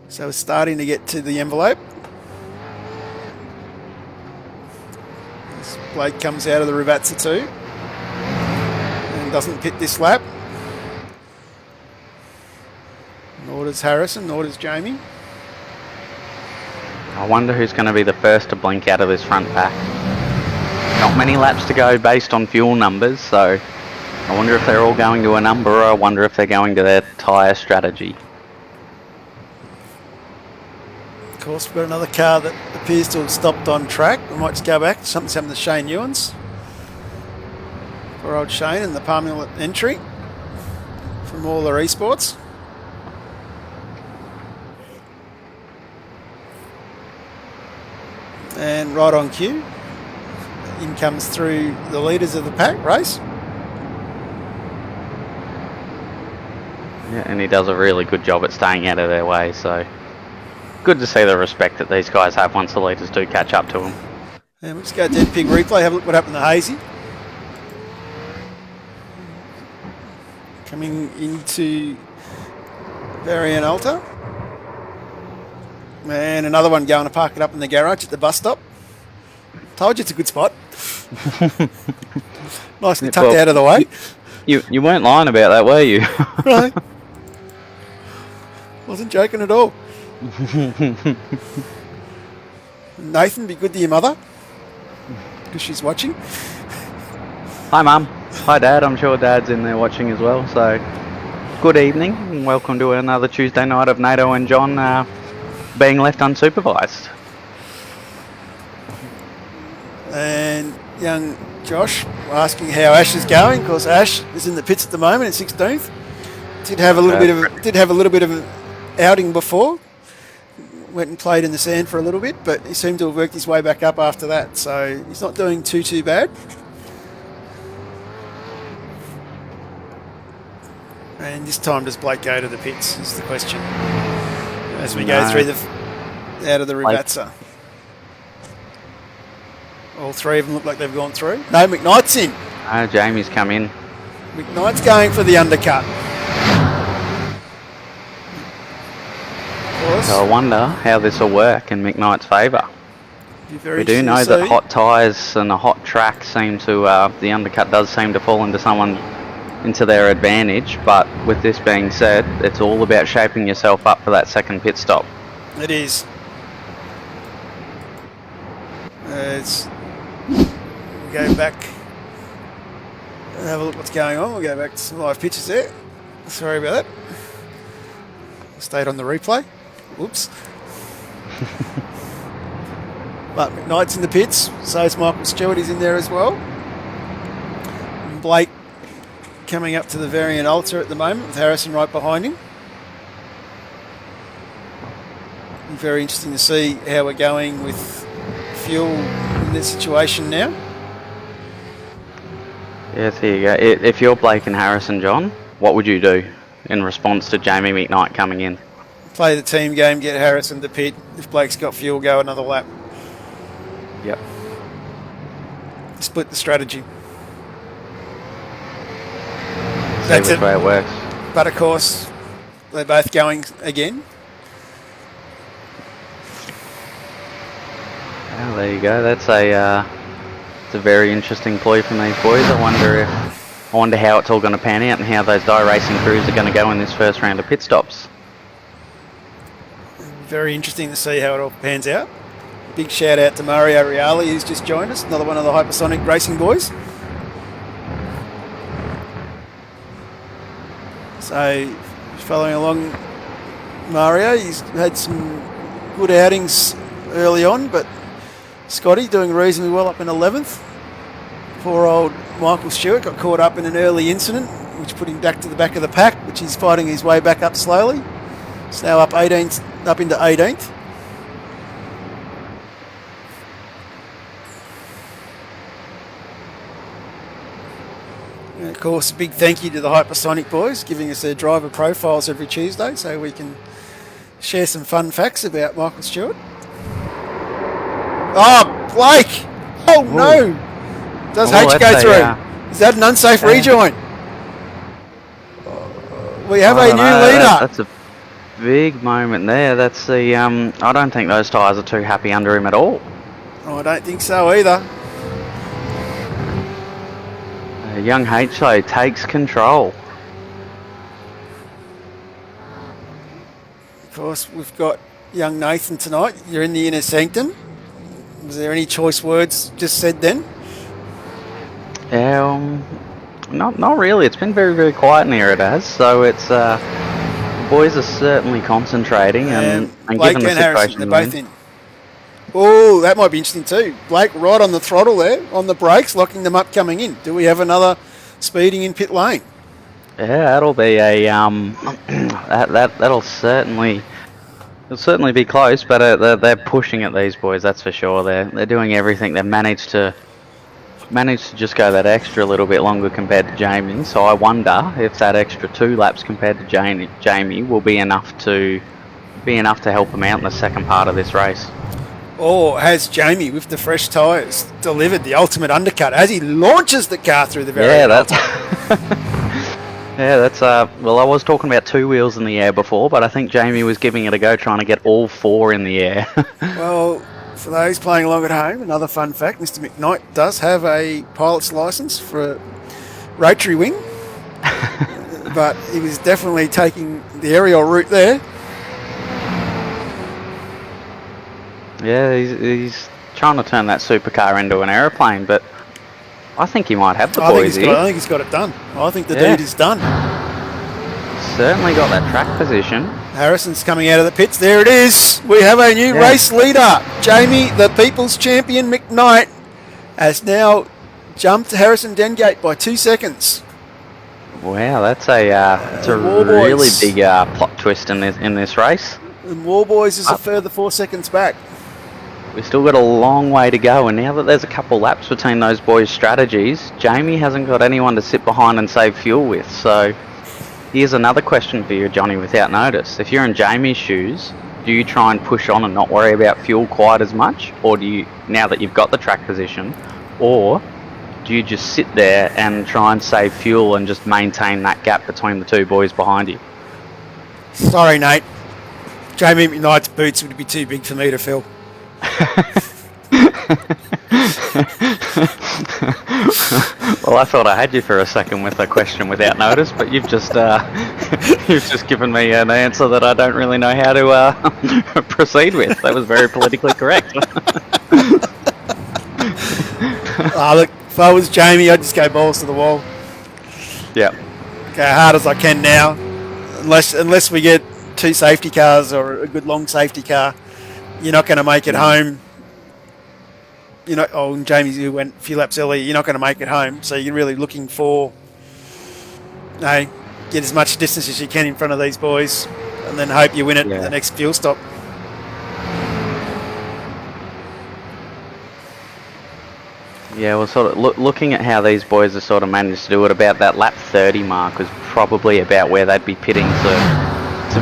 So we're starting to get to the envelope. Blake comes out of the Ravazza 2 and doesn't pit this lap. Nor does Harrison, nor does Jamie. I wonder who's going to be the first to blink out of this front pack. Not many laps to go based on fuel numbers, so I wonder if they're all going to a number, or I wonder if they're going to their tyre strategy. Of course, we've got another car that appears to have stopped on track. We might just go back. Something's happened to Shane Ewans. Poor old Shane in the Palmer entry from All Esports. And right on cue, in comes through the leaders of the pack race. Yeah, and he does a really good job at staying out of their way, so good to see the respect that these guys have once the leaders do catch up to them. And let's go Dead Pig replay, have a look what happened to Hazy. Coming into Varian Alta. And another one going to park it up in the garage at the bus stop. Told you it's a good spot. Nicely tucked out of the way. You weren't lying about that, were you? Right. Wasn't joking at all. Nathan, be good to your mother. Because she's watching. Hi, Mum. Hi, Dad. I'm sure Dad's in there watching as well. So, good evening and welcome to another Tuesday night of Nato and John being left unsupervised. And young Josh asking how Ash is going. Of course, Ash is in the pits at the moment in 16th. Did have a little bit of an outing before. Went and played in the sand for a little bit, but he seemed to have worked his way back up after that. So he's not doing too bad. And this time, does Blake go to the pits? Is the question. As we go through out of the Rivatsa. All three of them look like they've gone through. No, McKnight's in. Jamie's come in. McKnight's going for the undercut. So I wonder how this will work in McKnight's favour. We do know that hot tyres and a hot track seem to, the undercut does seem to fall into their advantage, but with this being said, it's all about shaping yourself up for that second pit stop. It is. We'll go back and have a look what's going on. We'll go back to some live pictures there. Sorry about that. Stayed on the replay. Whoops. But McKnight's in the pits, so is Michael Stewart, is in there as well. And Blake coming up to the variant Ultra at the moment with Harrison right behind him. Very interesting to see how we're going with fuel in this situation now. Yes, here you go. If you're Blake and Harrison, John, what would you do in response to Jamie McKnight coming in? Play the team game, get Harrison to pit. If Blake's got fuel, go another lap. Yep. Split the strategy. That's which way it works. But of course, they're both going again. Well, there you go. That's it's a very interesting ploy from these boys. I wonder how it's all going to pan out and how those racing crews are going to go in this first round of pit stops. Very interesting to see how it all pans out. Big shout out to Mario Reali, who's just joined us, another one of the Hypersonic Racing boys. So, following along Mario, he's had some good outings early on, but Scotty doing reasonably well up in 11th. Poor old Michael Stewart got caught up in an early incident, which put him back to the back of the pack, which he's fighting his way back up slowly. It's now up 18th, up into 18th. And of course, a big thank you to the Hypersonic boys, giving us their driver profiles every Tuesday so we can share some fun facts about Michael Stewart. Oh, Blake! Oh, no! Does H go through? Is that an unsafe rejoin? We have a new leader. That's a big moment there. That's the. I don't think those tyres are too happy under him at all. Oh, I don't think so either. Young H though takes control. Of course, we've got young Nathan tonight. You're in the inner sanctum. Was there any choice words just said then? Not really. It's been very quiet in here, it has. So it's boys are certainly concentrating and Blake given the and Harrison, situation they're both in. Oh, that might be interesting too. Blake right on the throttle there, on the brakes, locking them up coming in. Do we have another speeding in pit lane? Yeah, that'll be a that'll certainly. It'll certainly be close, but they're pushing at these boys. That's for sure. They're doing everything. They've managed to just go that extra little bit longer compared to Jamie. So I wonder if that extra 2 laps compared to Jamie will be enough to help him out in the second part of this race. Or has Jamie, with the fresh tyres, delivered the ultimate undercut as he launches the car through the very Yeah, that's well, I was talking about 2 wheels in the air before, but I think Jamie was giving it a go trying to get all 4 in the air. Well, for those playing along at home, another fun fact, Mr. McKnight does have a pilot's licence for a rotary wing, but he was definitely taking the aerial route there. Yeah, he's trying to turn that supercar into an aeroplane, but I think he might have the boys here. I think he's got it done. I think the deed is done. Certainly got that track position. Harrison's coming out of the pits. There it is. We have a new race leader. Jamie, the People's Champion McKnight, has now jumped Harrison Dengate by 2 seconds. Wow, that's a really big plot twist in this race. And Warboys is a further 4 seconds back. We've still got a long way to go, and now that there's a couple laps between those boys' strategies, Jamie hasn't got anyone to sit behind and save fuel with. So here's another question for you, Johnny, without notice. If you're in Jamie's shoes, do you try and push on and not worry about fuel quite as much? Or do you, now that you've got the track position, or do you just sit there and try and save fuel and just maintain that gap between the 2 boys behind you? Sorry, Nate. Jamie McKnight's boots would be too big for me to fill. Well, I thought I had you for a second with a question without notice, but you've just given me an answer that I don't really know how to proceed with. That was very politically correct. Look, if I was Jamie, I'd just go balls to the wall. Yeah. Go hard as I can now, unless we get 2 safety cars or a good long safety car. You're not going to make it home. And Jamie, who went a few laps earlier, you're not going to make it home. So you're really looking for, get as much distance as you can in front of these boys, and then hope you win it at the next fuel stop. Yeah, well, sort of looking at how these boys have sort of managed to do it, about that lap 30 mark was probably about where they'd be pitting to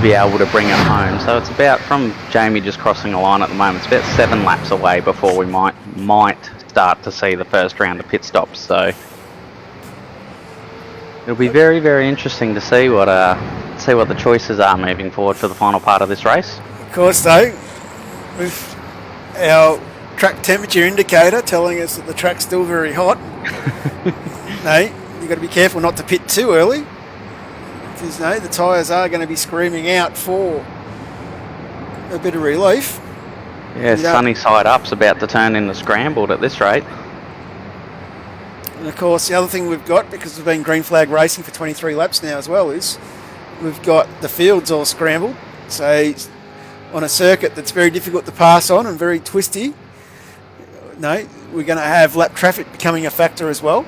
be able to bring it home. So it's about, from Jamie just crossing the line at the moment, it's about 7 laps away before we might start to see the first round of pit stops. So it'll be very, very interesting to see what the choices are moving forward for the final part of this race. Of course, though, with our track temperature indicator telling us that the track's still very hot, you've got to be careful not to pit too early. Because the tyres are going to be screaming out for a bit of relief. Yeah, sunny side up's about to turn into scrambled at this rate. And of course, the other thing we've got, because we've been green flag racing for 23 laps now as well, is we've got the fields all scrambled. So on a circuit that's very difficult to pass on and very twisty, we're going to have lap traffic becoming a factor as well.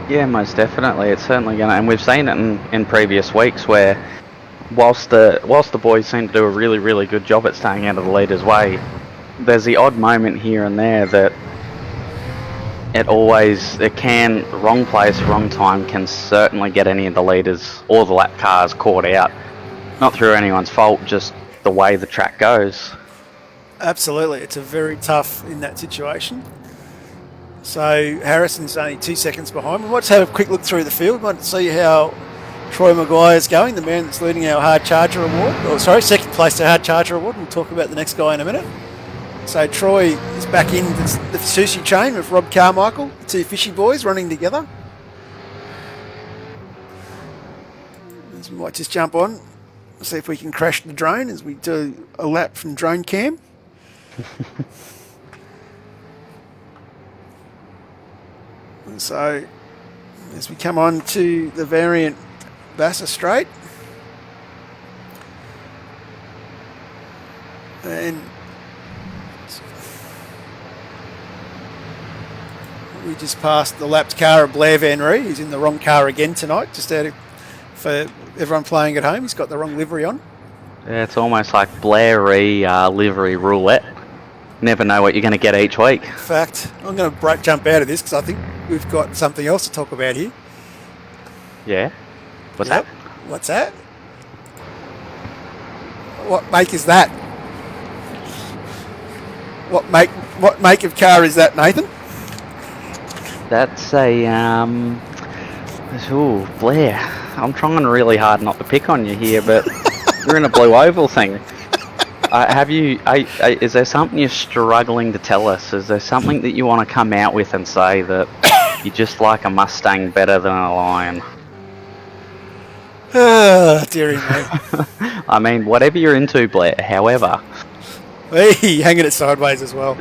Yeah, most definitely. It's certainly going to, and we've seen it in previous weeks where whilst the boys seem to do a really, really good job at staying out of the leader's way, there's the odd moment here and there that wrong place, wrong time can certainly get any of the leaders or the lap cars caught out. Not through anyone's fault, just the way the track goes. Absolutely. It's a very tough in that situation. So Harrison's only 2 seconds behind. Let's have a quick look through the field. We want to see how Troy Maguire's going, the man that's leading our Hard Charger Award. Second place to Hard Charger Award. We'll talk about the next guy in a minute. So Troy is back in the sushi chain with Rob Carmichael, the 2 fishy boys running together. We might just jump on, see if we can crash the drone as we do a lap from drone cam. So, as we come on to the variant Bathurst Straight, and we just passed the lapped car of Blair Van Ree. He's in the wrong car again tonight, for everyone playing at home. He's got the wrong livery on. Yeah, it's almost like Blair Ree livery roulette. Never know what you're going to get each week. In fact, I'm going to jump out of this because I think we've got something else to talk about here. Yeah? What's that? What's that? What make is that? What make of car is that, Nathan? That's a Blair. I'm trying really hard not to pick on you here, but you're in a blue oval thing. Is there something you're struggling to tell us? Is there something that you want to come out with and say that you just like a Mustang better than a Lion? Dearie me. I mean, whatever you're into, Blair. However, Hey, hanging it sideways as well.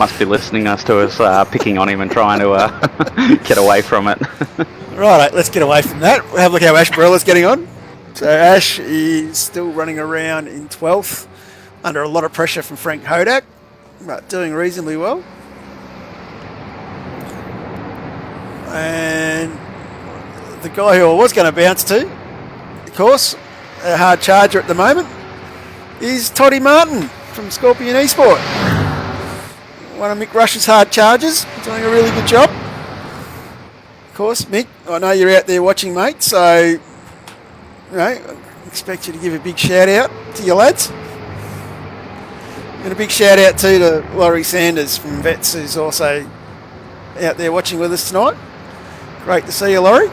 must be listening to us picking on him and trying to get away from it. Right, let's get away from that. We'll have a look how Ash Barella's getting on. So Ash is still running around in 12th, under a lot of pressure from Frank Hodak, but doing reasonably well. And the guy who I was going to bounce to, of course, a hard charger at the moment, is Toddy Martin from Scorpion Esport. One of Mick Rush's hard chargers, doing a really good job. Of course, Mick, I know you're out there watching, mate, so I expect you to give a big shout out to your lads. And a big shout out too to Laurie Sanders from Vets, who's also out there watching with us tonight. Great to see you, Laurie.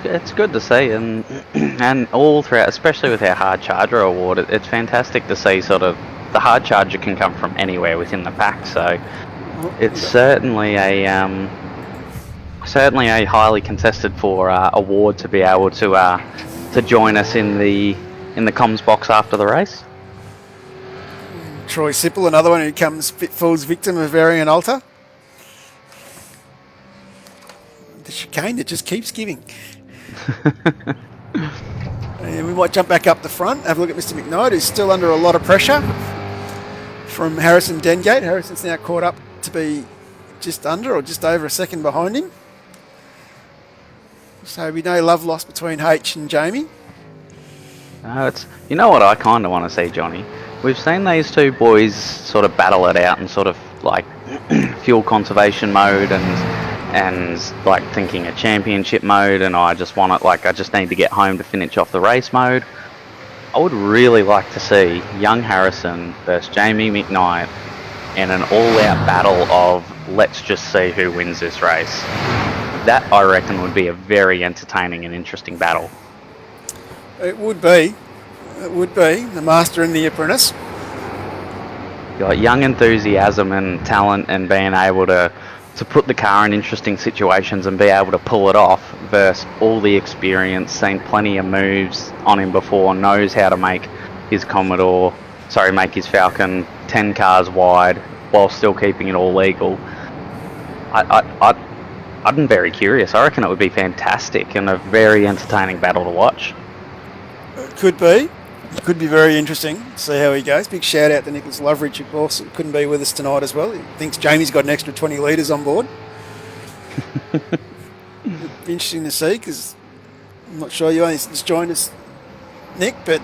It's good to see, and all throughout, especially with our hard charger award, it's fantastic to see sort of the hard charger can come from anywhere within the pack. So it's certainly a highly contested for award to be able to join us in the comms box after the race. Troy Sipple, another one who falls victim of variant alter. The chicane that just keeps giving. And we might jump back up the front, have a look at Mr. McKnight, who's still under a lot of pressure from Harrison Dengate. Harrison's now caught up to be just under or just over a second behind him. So we no love lost between H and Jamie. You know what I kind of want to see, Johnny? We've seen these two boys sort of battle it out in sort of like fuel conservation mode and like thinking a championship mode, and I just need to get home to finish off the race mode. I would really like to see young Harrison versus Jamie McKnight in an all-out battle of let's just see who wins this race. That, I reckon, would be a very entertaining and interesting battle. It would be. It would be. The master and the apprentice. You got young enthusiasm and talent and being able to put the car in interesting situations and be able to pull it off versus all the experience, seen plenty of moves on him before, knows how to make his his Falcon 10 cars wide while still keeping it all legal. I'm very curious. I reckon it would be fantastic and a very entertaining battle to watch. It could be. It could be very interesting to see how he goes. Big shout out to Nicholas Loveridge, who also couldn't be with us tonight as well. He thinks Jamie's got an extra 20 litres on board. It'd be interesting to see, because I'm not sure you only just joined us, Nick, but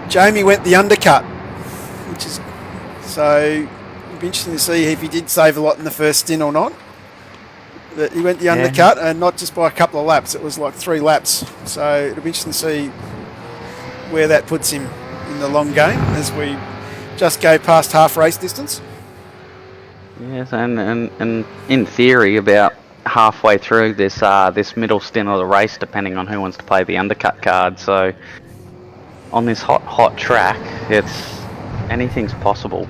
Jamie went the undercut, so it'd be interesting to see if he did save a lot in the first stint or not. But he went the undercut, and not just by a couple of laps, it was like 3 laps. So it'll be interesting to see where that puts him in the long game as we just go past half race distance. Yes, and in theory, about halfway through this middle stint of the race, depending on who wants to play the undercut card. So on this hot track, anything's possible.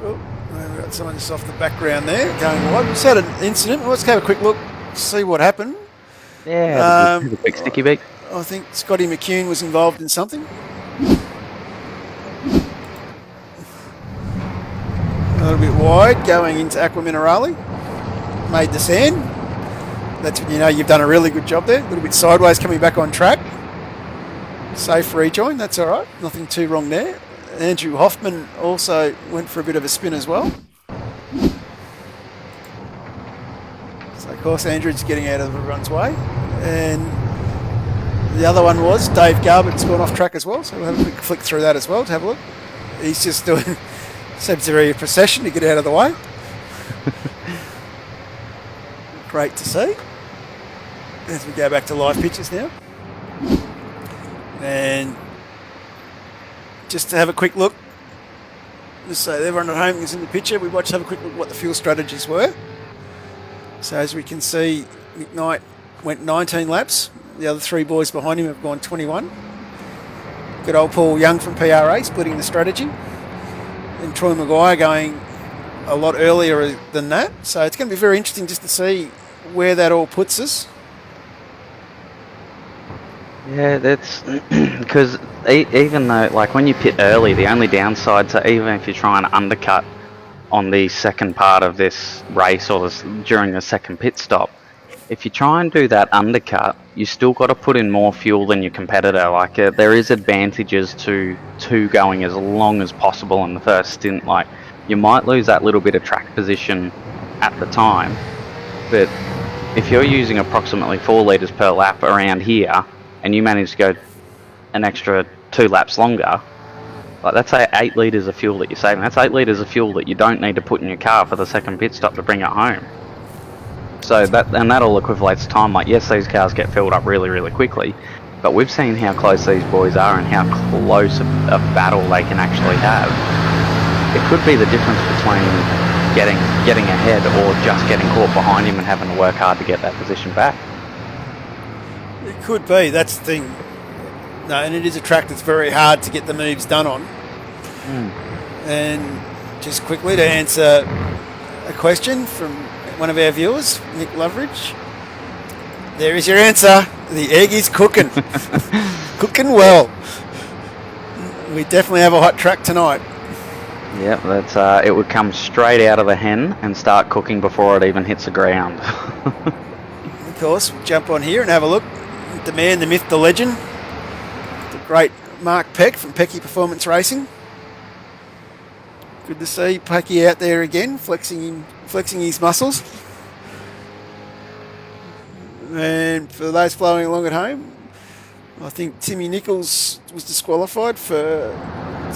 Oh, we've got someone just off the background there going wide. We just had an incident. Let's have a quick look, see what happened. Yeah, a big sticky beak. I think Scotty McCune was involved in something. A little bit wide going into Aqua Minerale. Made the sand. That's when you know you've done a really good job there. A little bit sideways coming back on track. Safe rejoin, that's all right. Nothing too wrong there. Andrew Hoffman also went for a bit of a spin as well. So of course Andrew's getting out of everyone's way. And the other one was Dave Garbutt's gone off track as well, so we'll have a quick flick through that as well to have a look. He's just doing a procession to get out of the way. Great to see. As we go back to live pictures now. And just to have a quick look just so everyone at home is in the picture, we watched have a quick look at what the fuel strategies were. So as we can see, McKnight went 19 laps. The other three boys behind him have gone 21. Good old Paul Young from PRA splitting the strategy. And Troy Maguire going a lot earlier than that. So it's going to be very interesting just to see where that all puts us. Yeah, that's because even though, like, when you pit early, the only downside to even if you try and undercut on the second part of this race or during the second pit stop, if you try and do that undercut, you still got to put in more fuel than your competitor. Like, there is advantages to going as long as possible in the first stint. Like, you might lose that little bit of track position at the time, but if you're using approximately 4 litres per lap around here, and you manage to go an extra 2 laps longer, like, that's 8 litres of fuel that you're saving. That's 8 litres of fuel that you don't need to put in your car for the second pit stop to bring it home. So that all equivalates time. Like, yes, these cars get filled up really, really quickly, but we've seen how close these boys are and how close a battle they can actually have. It could be the difference between getting ahead or just getting caught behind him and having to work hard to get that position back. It could be, that's the thing. No, and it is a track that's very hard to get the moves done on. And just quickly to answer a question from one of our viewers, Nick Loveridge, there is your answer. The egg is cooking. Cooking well. We definitely have a hot track tonight. Yep, that's it would come straight out of the hen and start cooking before it even hits the ground. Of course, we'll jump on here and have a look. The man, the myth, the legend, the great Mark Peck from Pecky Performance Racing. Good to see Pecky out there again, flexing his muscles. And for those following along at home, I think Timmy Nichols was disqualified for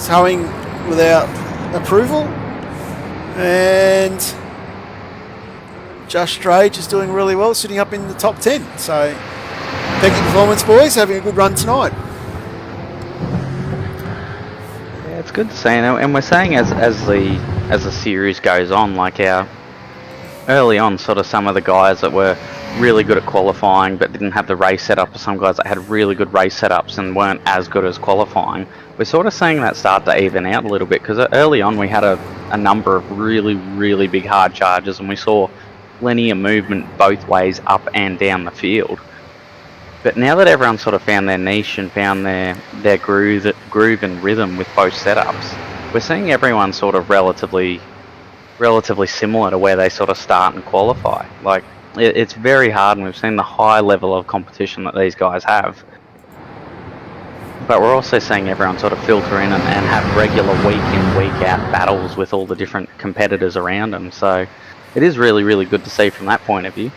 towing without approval. And Josh Strage is doing really well, sitting up in the top 10. So Pecky Performance boys having a good run tonight. Yeah, it's good to see, and we're saying as the series goes on, like, our early on, sort of some of the guys that were really good at qualifying but didn't have the race setup, or some guys that had really good race setups and weren't as good as qualifying, we're sort of seeing that start to even out a little bit, because early on we had a number of really, really big hard charges, and we saw plenty of movement both ways up and down the field. But now that everyone's sort of found their niche and found their groove and rhythm with both setups, we're seeing everyone sort of relatively similar to where they sort of start and qualify. Like, it's very hard, and we've seen the high level of competition that these guys have. But we're also seeing everyone sort of filter in and have regular week in, week out battles with all the different competitors around them. So it is really, really good to see from that point of view.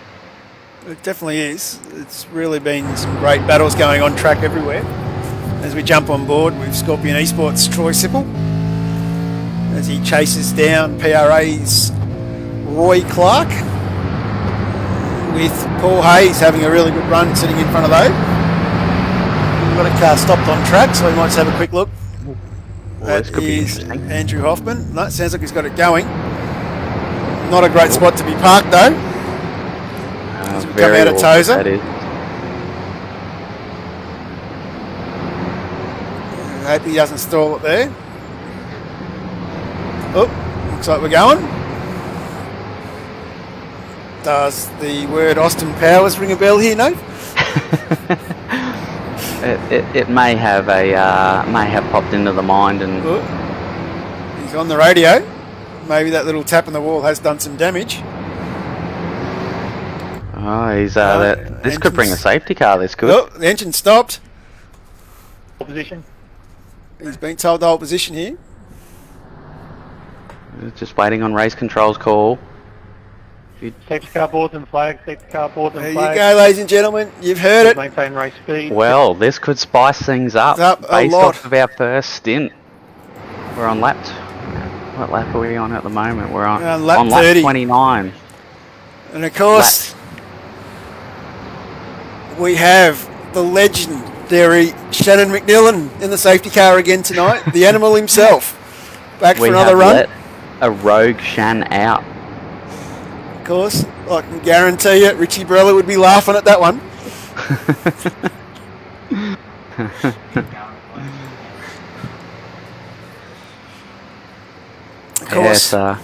It definitely is. It's really been some great battles going on track everywhere. As we jump on board with Scorpion Esports' Troy Sipple, as he chases down PRA's Roy Clark, with Paul Hayes having a really good run sitting in front of those. We've got a car stopped on track, so we might just have a quick look. Well, this could be is interesting. Andrew Hoffman. That sounds like he's got it going. Not a great spot to be parked though. As we come out of Tozer. That is. I hope he doesn't stall it there. Oh, looks like we're going. Does the word Austin Powers ring a bell here, Nate? It may have popped into the mind, and He's on the radio. Maybe that little tap on the wall has done some damage. he's this could bring a safety car. This could. Oh, the engine stopped. Position. He's been told the whole position here. Just waiting on race control's call. Safety car boards and flags. Safety car boards and There flags. you go, ladies and gentlemen. You've heard it. Maintain race speed. Well, this could spice things up. It's up a based lot. off of our first stint. We're on lap. What lap are we on at the moment? We're on lap 30. 29. And of course, we have the legendary Shannon McMillan in the safety car again tonight. The animal himself. back for We another have run. let a rogue Shan out. Of course, I can guarantee you, Richie Barella would be laughing at that one. Of course. Yes,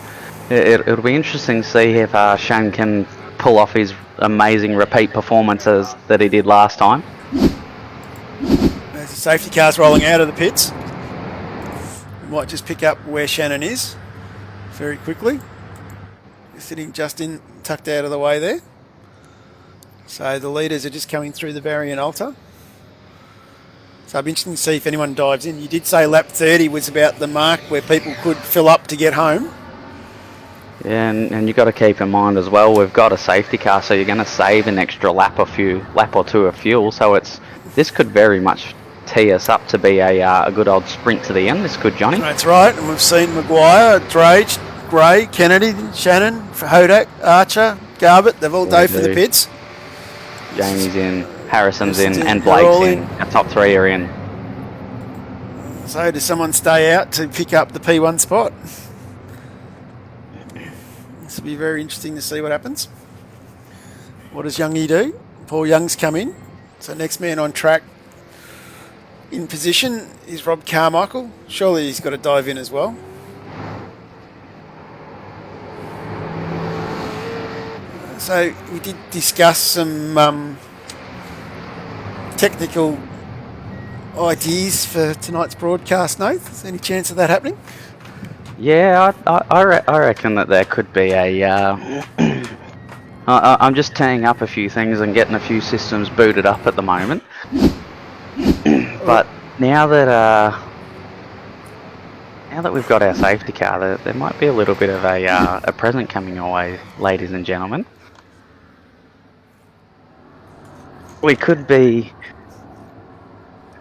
it'll be interesting to see if Shan can pull off his amazing repeat performances that he did last time. There's the safety cars rolling out of the pits. We might just pick up where Shannon is very quickly. He's sitting just in, tucked out of the way there. So the leaders are just coming through the Variant Alta. So it'll be interesting to see if anyone dives in. You did say lap 30 was about the mark where people could fill up to get home. Yeah, and you've got to keep in mind as well, we've got a safety car, so you're going to save an extra lap or two of fuel. So this could very much tee us up to be a good old sprint to the end. This could, Johnny. That's right, and we've seen Maguire, Drage, Gray, Kennedy, Shannon, Hodak, Archer, Garbett. They've all dove for the pits. Jamie's in, Harrison's in, in, and they're Blake's all in. Our top three are in. So does someone stay out to pick up the P1 spot? This will be very interesting to see what happens. What does Youngie do? Paul Young's come in. So next man on track in position is Rob Carmichael. Surely he's got to dive in as well. So we did discuss some technical ideas for tonight's broadcast, Nath. Is there any chance of that happening? Yeah, I reckon that there could be a... I'm just teeing up a few things and getting a few systems booted up at the moment. But now that we've got our safety car, there might be a little bit of a present coming your way, ladies and gentlemen. We could be...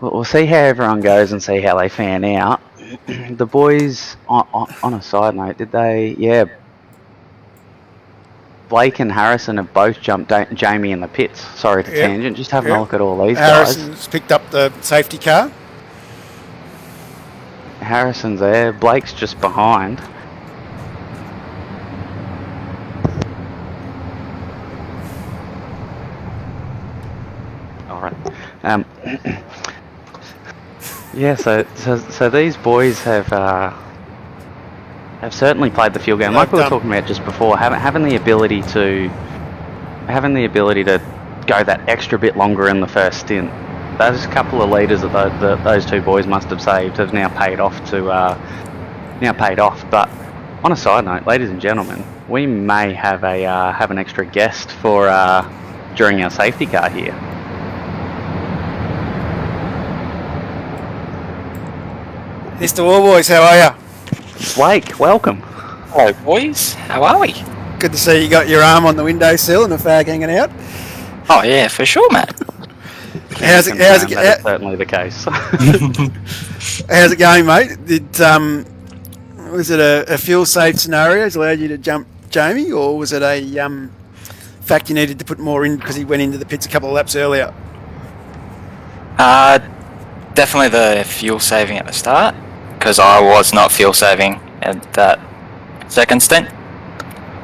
We'll see how everyone goes and see how they fan out. The boys, on a side note, did they... Yeah. Blake and Harrison have both jumped Jamie in the pits. Sorry to tangent, just having a look at all these guys. Harrison's picked up the safety car. Harrison's there, Blake's just behind. Alright. Yeah, so these boys have certainly played the field game, like we were talking about just before. Having the ability to go that extra bit longer in the first stint. Those couple of leaders that those two boys must have saved have now paid off. But on a side note, ladies and gentlemen, we may have an extra guest for during our safety car here. Mr. Warboys, how are you? Blake, welcome. Hello, boys. How are we? Good to see you got your arm on the windowsill and the fag hanging out. Oh yeah, for sure, Matt. How's it That's certainly the case. How's it going, mate? Was it a fuel safe scenario that allowed you to jump Jamie, or was it a fact you needed to put more in because he went into the pits a couple of laps earlier? Definitely the fuel saving at the start, because I was not fuel saving at that second stint.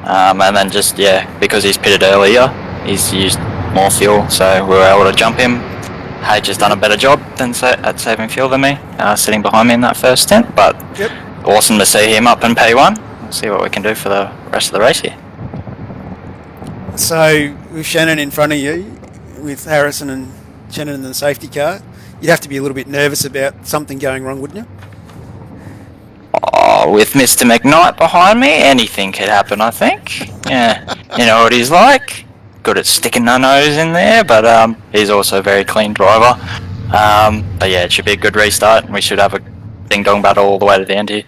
And then just, because he's pitted earlier, he's used more fuel, so we were able to jump him. Hage has done a better job at saving fuel than me, sitting behind me in that first stint, but awesome to see him up in P1. We'll see what we can do for the rest of the race here. So, with Shannon in front of you, with Harrison and Shannon in the safety car, you'd have to be a little bit nervous about something going wrong, wouldn't you? Oh, with Mr. McKnight behind me, anything could happen, I think. Yeah, you know what he's like. Good at sticking our nose in there, but he's also a very clean driver. But yeah, it should be a good restart, and we should have a ding-dong battle all the way to the end here.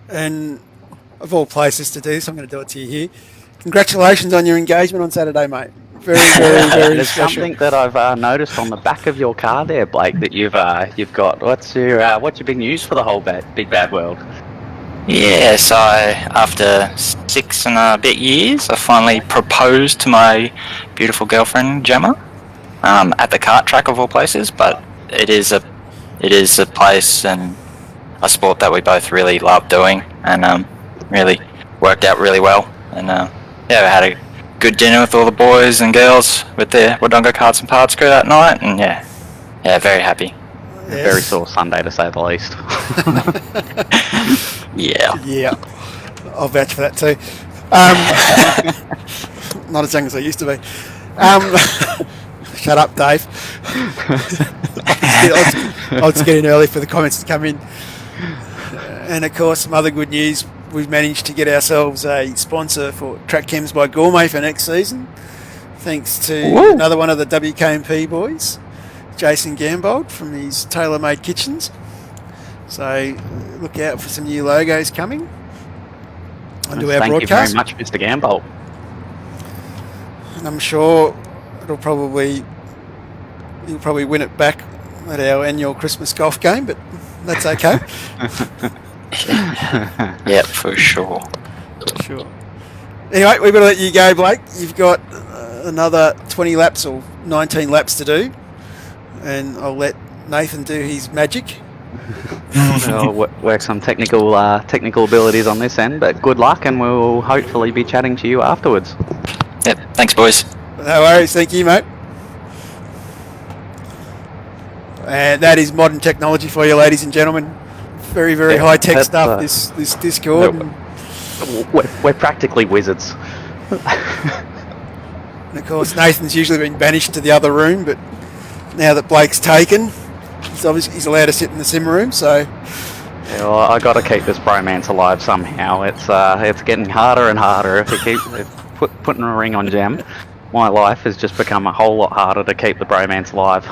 And of all places to do this, I'm going to do it to you here. Congratulations on your engagement on Saturday, mate. Very, very, very There's special. something that I've noticed on the back of your car there, Blake, that you've got. What's your big news for the whole big bad world? Yeah, so after 6 and a bit years, I finally proposed to my beautiful girlfriend Gemma at the kart track of all places. But it is a place, and a sport that we both really love doing, and really worked out really well. And we had a good dinner with all the boys and girls with the Wodonga Carts and Parts crew that night, and very happy. Yes. Very sore Sunday, to say the least. Yeah, I'll vouch for that too. Not as young as I used to be. Shut up, Dave. I'll just get in early for the comments to come in. And of course, some other good news. We've managed to get ourselves a sponsor for Track Chems by Gourmet for next season. Thanks to another one of the WK&P boys, Jason Gambold from his Tailor-Made Kitchens. So look out for some new logos coming onto our Thank broadcast. you very much, Mr. Gambold. And I'm sure you'll probably win it back at our annual Christmas golf game, but that's okay. Yeah, for sure. Sure. Anyway, we've got to let you go, Blake. You've got another 20 laps or 19 laps to do, and I'll let Nathan do his magic. We'll work some technical abilities on this end, but good luck, and we'll hopefully be chatting to you afterwards. Yep, thanks, boys. No worries, thank you, mate. And that is modern technology for you, ladies and gentlemen. Very, very high-tech stuff, this Discord. We're practically wizards. And of course, Nathan's usually been banished to the other room, but now that Blake's taken, he's allowed to sit in the sim room, so... Yeah, well, I got to keep this bromance alive somehow. It's getting harder and harder. If we keep putting a ring on Gem, my life has just become a whole lot harder to keep the bromance alive.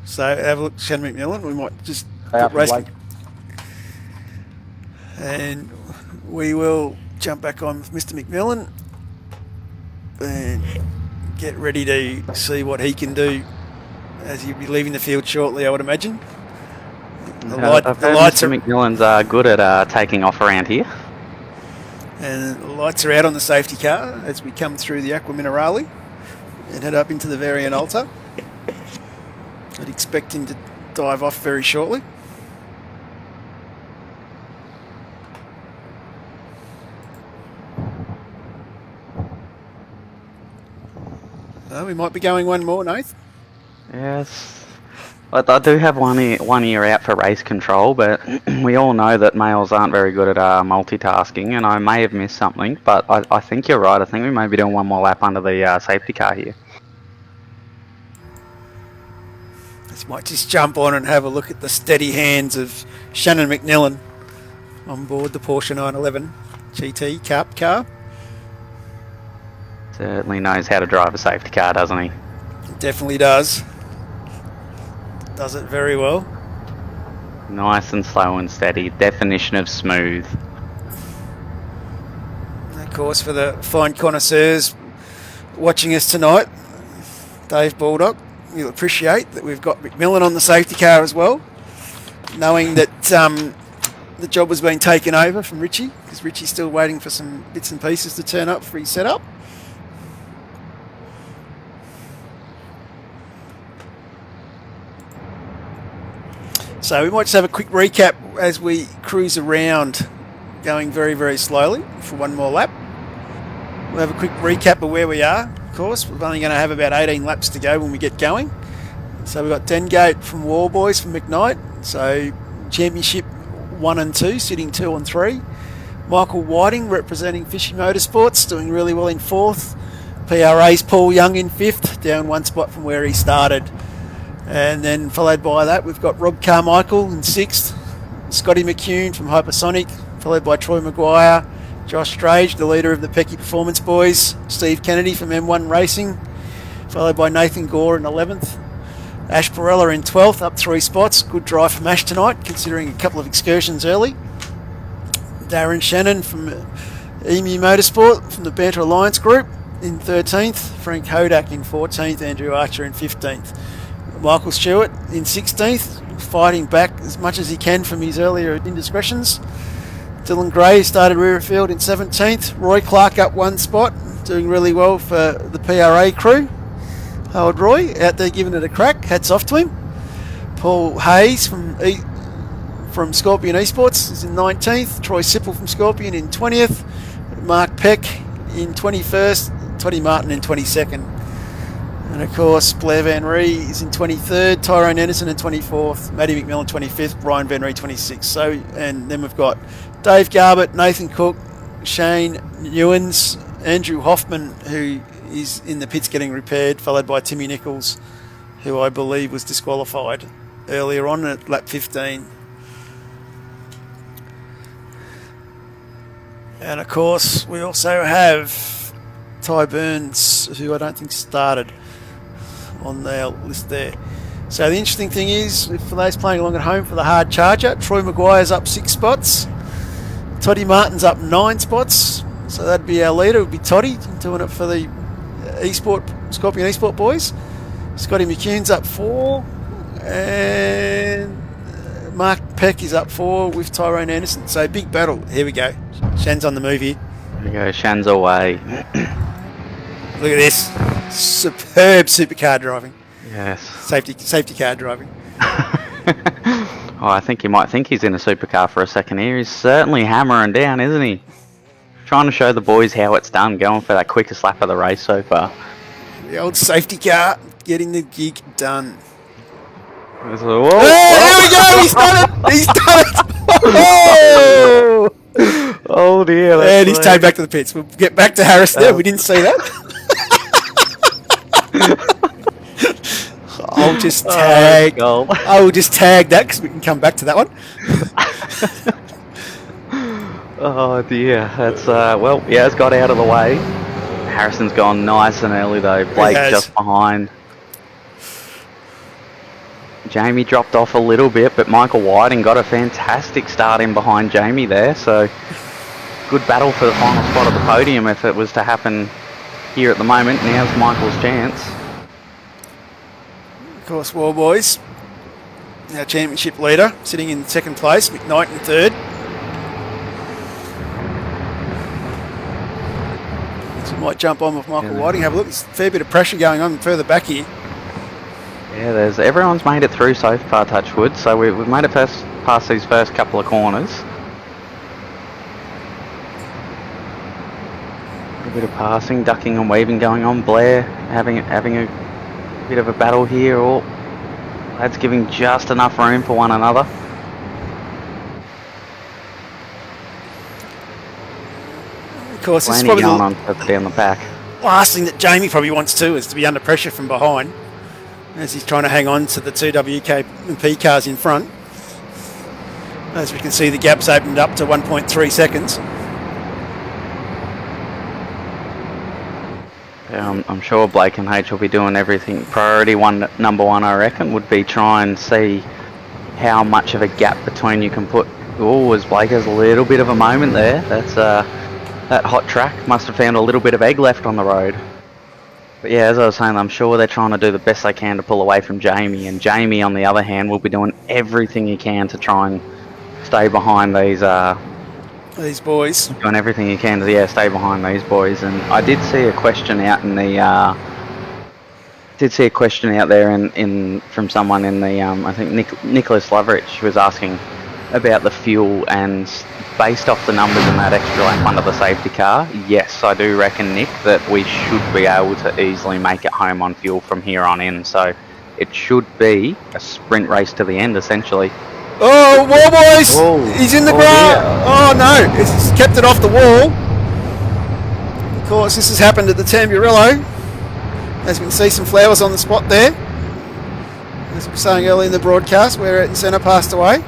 So have a look at Shannon McMillan. We might just put racing. And we will jump back on with Mr. McMillan and get ready to see what he can do as he'll be leaving the field shortly, I would imagine. The lights Mr. McMillan's good at taking off around here. And the lights are out on the safety car as we come through the Aqua Minerale and head up into the Variant Alta. I'd expect him to dive off very shortly. We might be going one more, Nath. Yes. I do have one ear out for race control, but we all know that males aren't very good at multitasking, and I may have missed something, but I think you're right. I think we may be doing one more lap under the safety car here. Let's might just jump on and have a look at the steady hands of Shannon McMillan on board the Porsche 911 GT Cup car. Certainly knows how to drive a safety car, doesn't he? It definitely does. Does it very well. Nice and slow and steady. Definition of smooth. And of course, for the fine connoisseurs watching us tonight, Dave Baldock, you'll appreciate that we've got McMillan on the safety car as well, knowing that the job was being taken over from Richie, because Richie's still waiting for some bits and pieces to turn up for his setup. So we might just have a quick recap as we cruise around, going very, very slowly for one more lap. We'll have a quick recap of where we are. Of course, we're only going to have about 18 laps to go when we get going. So we've got Dengate from Warboys from McKnight. So Championship 1 and 2, sitting 2 and 3. Michael Whiting representing Fishy Motorsports, doing really well in 4th. PRA's Paul Young in 5th, down one spot from where he started. And then followed by that, we've got Rob Carmichael in 6th, Scotty McCune from Hypersonic, followed by Troy Maguire, Josh Strage, the leader of the Pecky Performance Boys, Steve Kennedy from M1 Racing, followed by Nathan Gore in 11th, Ash Perella in 12th, up 3 spots. Good drive from Ash tonight, considering a couple of excursions early. Darren Shannon from Emu Motorsport from the Banter Alliance Group in 13th, Frank Hodak in 14th, Andrew Archer in 15th. Michael Stewart in 16th, fighting back as much as he can from his earlier indiscretions. Dylan Gray started rear field in 17th. Roy Clark up 1 spot, doing really well for the PRA crew. Howard Roy out there giving it a crack. Hats off to him. Paul Hayes from Scorpion Esports is in 19th. Troy Sipple from Scorpion in 20th. Mark Peck in 21st. Toddy Martin in 22nd. And of course, Blair Van Ree is in 23rd. Tyrone Anderson in 24th. Maddie Mcmillan 25th. Brian Van Ree 26th. So, and then we've got Dave Garbett, Nathan Cook, Shane Newens, Andrew Hoffman, who is in the pits getting repaired, followed by Timmy Nichols, who I believe was disqualified earlier on at lap 15. And of course, we also have Ty Burns, who I don't think started on their list there. So the interesting thing is, for those playing along at home for the hard charger, Troy Maguire's up 6 spots. Toddy Martin's up 9 spots. So that'd be our leader, would be Toddy, doing it for the Scorpion Esport boys. Scotty McCune's up 4. And Mark Peck is up 4 with Tyrone Anderson. So big battle. Here we go. Shan's on the move here. There we go. Shan's away. Look at this. Superb supercar driving. Yes. Safety car driving. Oh, I think you might think he's in a supercar for a second here. He's certainly hammering down, isn't he? Trying to show the boys how it's done, going for that quickest lap of the race so far. The old safety car getting the gig done. Whoa, there we go! He's done it! He's done it! Oh dear. And he's taken back to the pits. We'll get back to Harris there. We didn't see that. I'll just tag. I will just tag that because we can come back to that one. Oh dear. That's well, yeah, it's got out of the way. Harrison's gone nice and early though. Blake's just behind. Jamie dropped off a little bit, but Michael Whiting got a fantastic start in behind Jamie there. So good battle for the final spot of the podium if it was to happen here at the moment. Now's Michael's chance. Of course, War Boys, our championship leader, sitting in second place, McKnight in third. So we might jump on with Michael Whiting, have a look. There's a fair bit of pressure going on further back here. Yeah, everyone's made it through so far, touchwood, so we've made it past these first couple of corners. A bit of passing, ducking and weaving going on. Blair having a bit of a battle here. All lads giving just enough room for one another. Of course, this is Plenty probably going on further down the pack. last thing that Jamie probably wants to is to be under pressure from behind as he's trying to hang on to the 2 WK&P cars in front. As we can see, the gap's opened up to 1.3 seconds. I'm sure Blake and H will be doing everything. Priority number one, I reckon, would be try and see how much of a gap between you can put. Oh, as Blake has a little bit of a moment there. That's that hot track must have found a little bit of egg left on the road. But yeah, as I was saying, I'm sure they're trying to do the best they can to pull away from Jamie. And Jamie, on the other hand, will be doing everything he can to try and stay behind these boys. Doing everything he can to stay behind these boys. And I did see a question out in the from someone in the I think Nicholas Loveridge was asking about the fuel, and based off the numbers in that extra lap under the safety car, yes, I do reckon, Nick, that we should be able to easily make it home on fuel from here on in. So it should be a sprint race to the end, essentially. Oh, War Boys! Whoa. He's in the ground! Oh no, it's kept it off the wall. Of course, this has happened at the Tamburello. As we can see, some flowers on the spot there. As we were saying earlier in the broadcast, where Ayrton Senna passed away.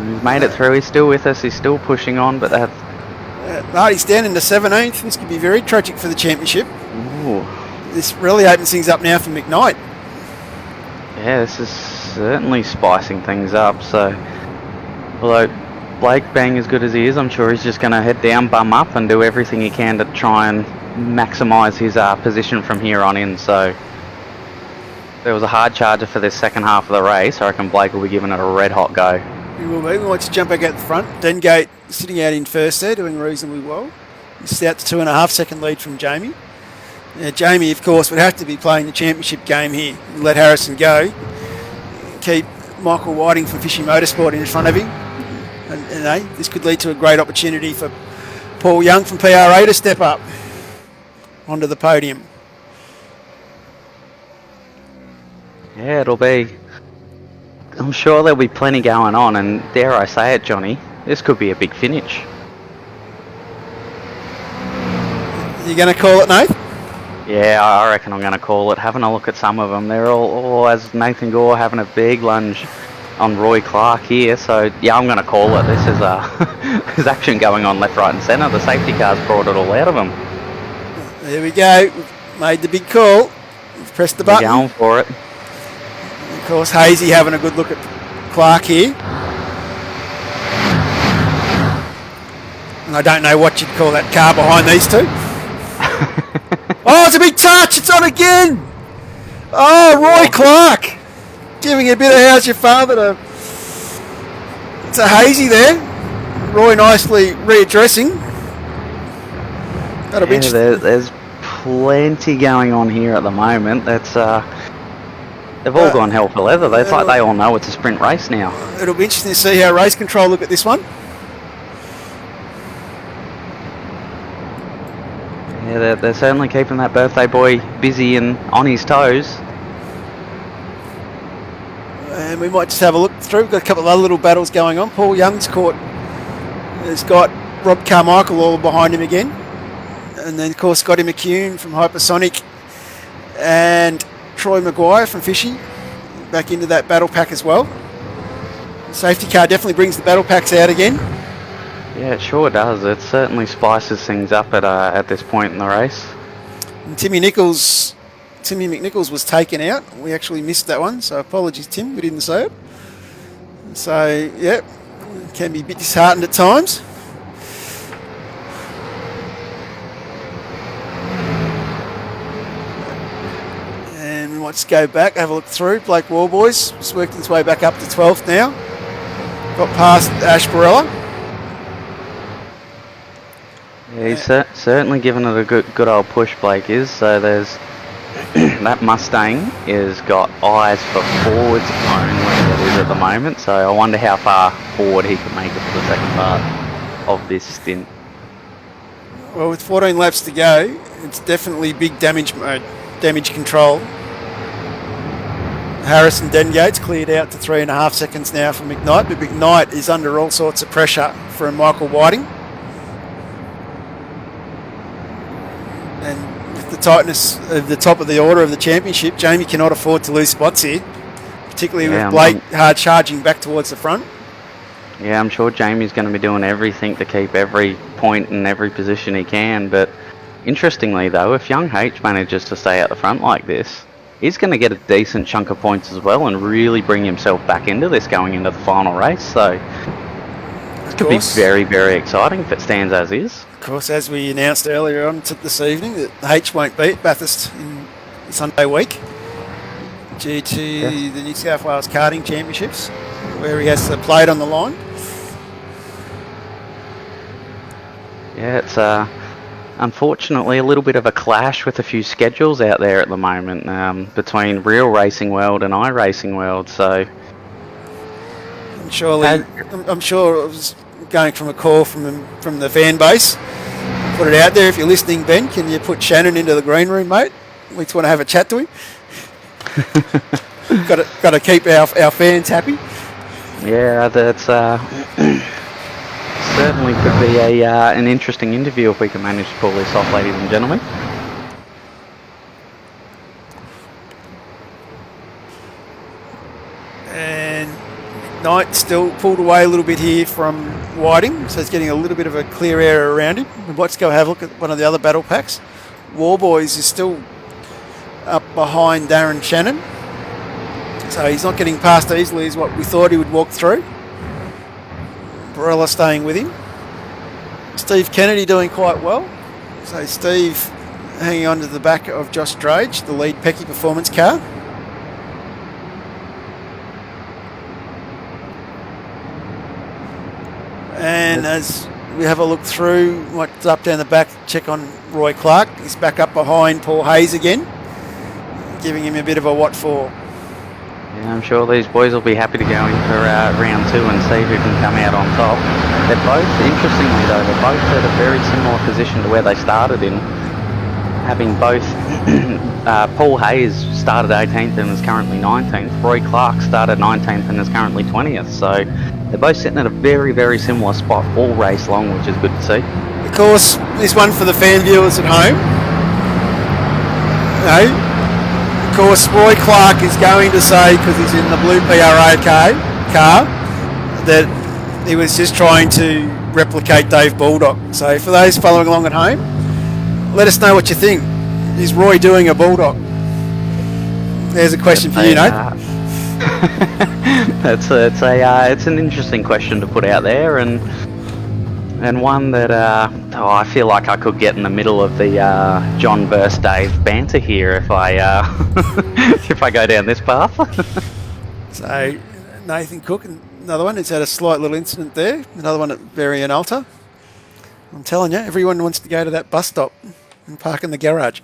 He's made it through, he's still with us, he's still pushing on, but that's... Marty's down into 17th. This could be very tragic for the championship. Ooh. This really opens things up now for McKnight. Yeah, this is certainly spicing things up. So, although Blake being as good as he is, I'm sure he's just going to head down, bum up, and do everything he can to try and maximise his position from here on in. So, there was a hard charger for this second half of the race. I reckon Blake will be giving it a red hot go. He will be. We want to jump back out the front. Dengate sitting out in first there, doing reasonably well. He's out to 2.5 second lead from Jamie. Jamie, of course, would have to be playing the championship game here. Let Harrison go. Keep Michael Whiting from Fishy Motorsport in front of him. And this could lead to a great opportunity for Paul Young from PRA to step up onto the podium. Yeah, it'll be... I'm sure there'll be plenty going on, and dare I say it, Johnny, this could be a big finish. You going to call it, Nate? Yeah, I reckon I'm going to call it. Having a look at some of them, they're all as Nathan Gore having a big lunge on Roy Clark here. So, yeah, I'm going to call it. This is there's action going on left, right and centre. The safety car's brought it all out of them. There we go. We've made the big call. We've pressed the button. We're going for it. Of course, Hazy having a good look at Clark here. And I don't know what you'd call that car behind these two. Oh, it's a big touch. It's on again. Oh, Roy Clark. Giving a bit of how's your father to... It's a Hazy there. Roy nicely readdressing. That'll be interesting. There's plenty going on here at the moment. That's they've all gone hell for leather. It's like they all know it's a sprint race now. It'll be interesting to see how race control look at this one. Yeah, they're certainly keeping that birthday boy busy and on his toes. And we might just have a look through. We've got a couple of other little battles going on. Paul Young's has got Rob Carmichael all behind him again. And then, of course, Scotty McCune from Hypersonic and Troy Maguire from Fishy back into that battle pack as well. The safety car definitely brings the battle packs out again. Yeah, it sure does. It certainly spices things up at this point in the race. And Timmy McNichols was taken out. We actually missed that one, so apologies, Tim. We didn't say it. So, yeah, can be a bit disheartened at times. And we might just go back, have a look through. Blake Warboys has worked his way back up to 12th now. Got past Ash Barella. Yeah, he's certainly given it a good old push, Blake is. So there's that Mustang has got eyes for forwards only it is at the moment. So I wonder how far forward he can make it for the second part of this stint. Well, with 14 laps to go, it's definitely big damage mode, damage control. Harrison Dengate's cleared out to 3.5 seconds now for McKnight, but McKnight is under all sorts of pressure from Michael Whiting. And with the tightness of the top of the order of the championship, Jamie cannot afford to lose spots here, particularly with Blake hard charging back towards the front. Yeah, I'm sure Jamie's going to be doing everything to keep every point in every position he can. But interestingly, though, if Young H manages to stay out the front like this, he's going to get a decent chunk of points as well and really bring himself back into this going into the final race. So this could be very, very exciting if it stands as is. Of course, as we announced earlier on this evening, that H won't be at Bathurst in Sunday week due to the New South Wales Karting Championships, where he has the plate on the line. Yeah, it's unfortunately a little bit of a clash with a few schedules out there at the moment between Real Racing World and iRacing World. So I'm sure it was going from a call from the fan base. Put it out there. If you're listening, Ben, can you put Shannon into the green room, mate? We just want to have a chat to him. got to keep our fans happy. Yeah, that's certainly could be an interesting interview if we can manage to pull this off, ladies and gentlemen. And Knight still pulled away a little bit here from Whiting, so he's getting a little bit of a clear area around him. And let's go have a look at one of the other battle packs. Warboys is still up behind Darren Shannon, so he's not getting past easily as what we thought he would walk through. Barella staying with him. Steve Kennedy doing quite well. So Steve hanging on to the back of Josh Drage, the lead Pecky Performance car. And as we have a look through what's up down the back, check on Roy Clark. He's back up behind Paul Hayes again, giving him a bit of a what for. Yeah, I'm sure these boys will be happy to go in for round 2 and see who can come out on top. They're both, interestingly though, they're both at a very similar position to where they started in, having both, Paul Hayes started 18th and is currently 19th, Roy Clark started 19th and is currently 20th, so they're both sitting at a very, very similar spot all race long, which is good to see. Of course, this one for the fan viewers at home. Of course, Roy Clark is going to say, because he's in the blue PRA car, that he was just trying to replicate Dave Baldock. So for those following along at home, let us know what you think. Is Roy doing a Baldock? There's a question for you, Nate. It's an interesting question to put out there, and one that I feel like I could get in the middle of the John versus Dave banter here if I if I go down this path. So Nathan Cook, another one. He's had a slight little incident there. Another one at Varian Alta. I'm telling you, everyone wants to go to that bus stop and park in the garage.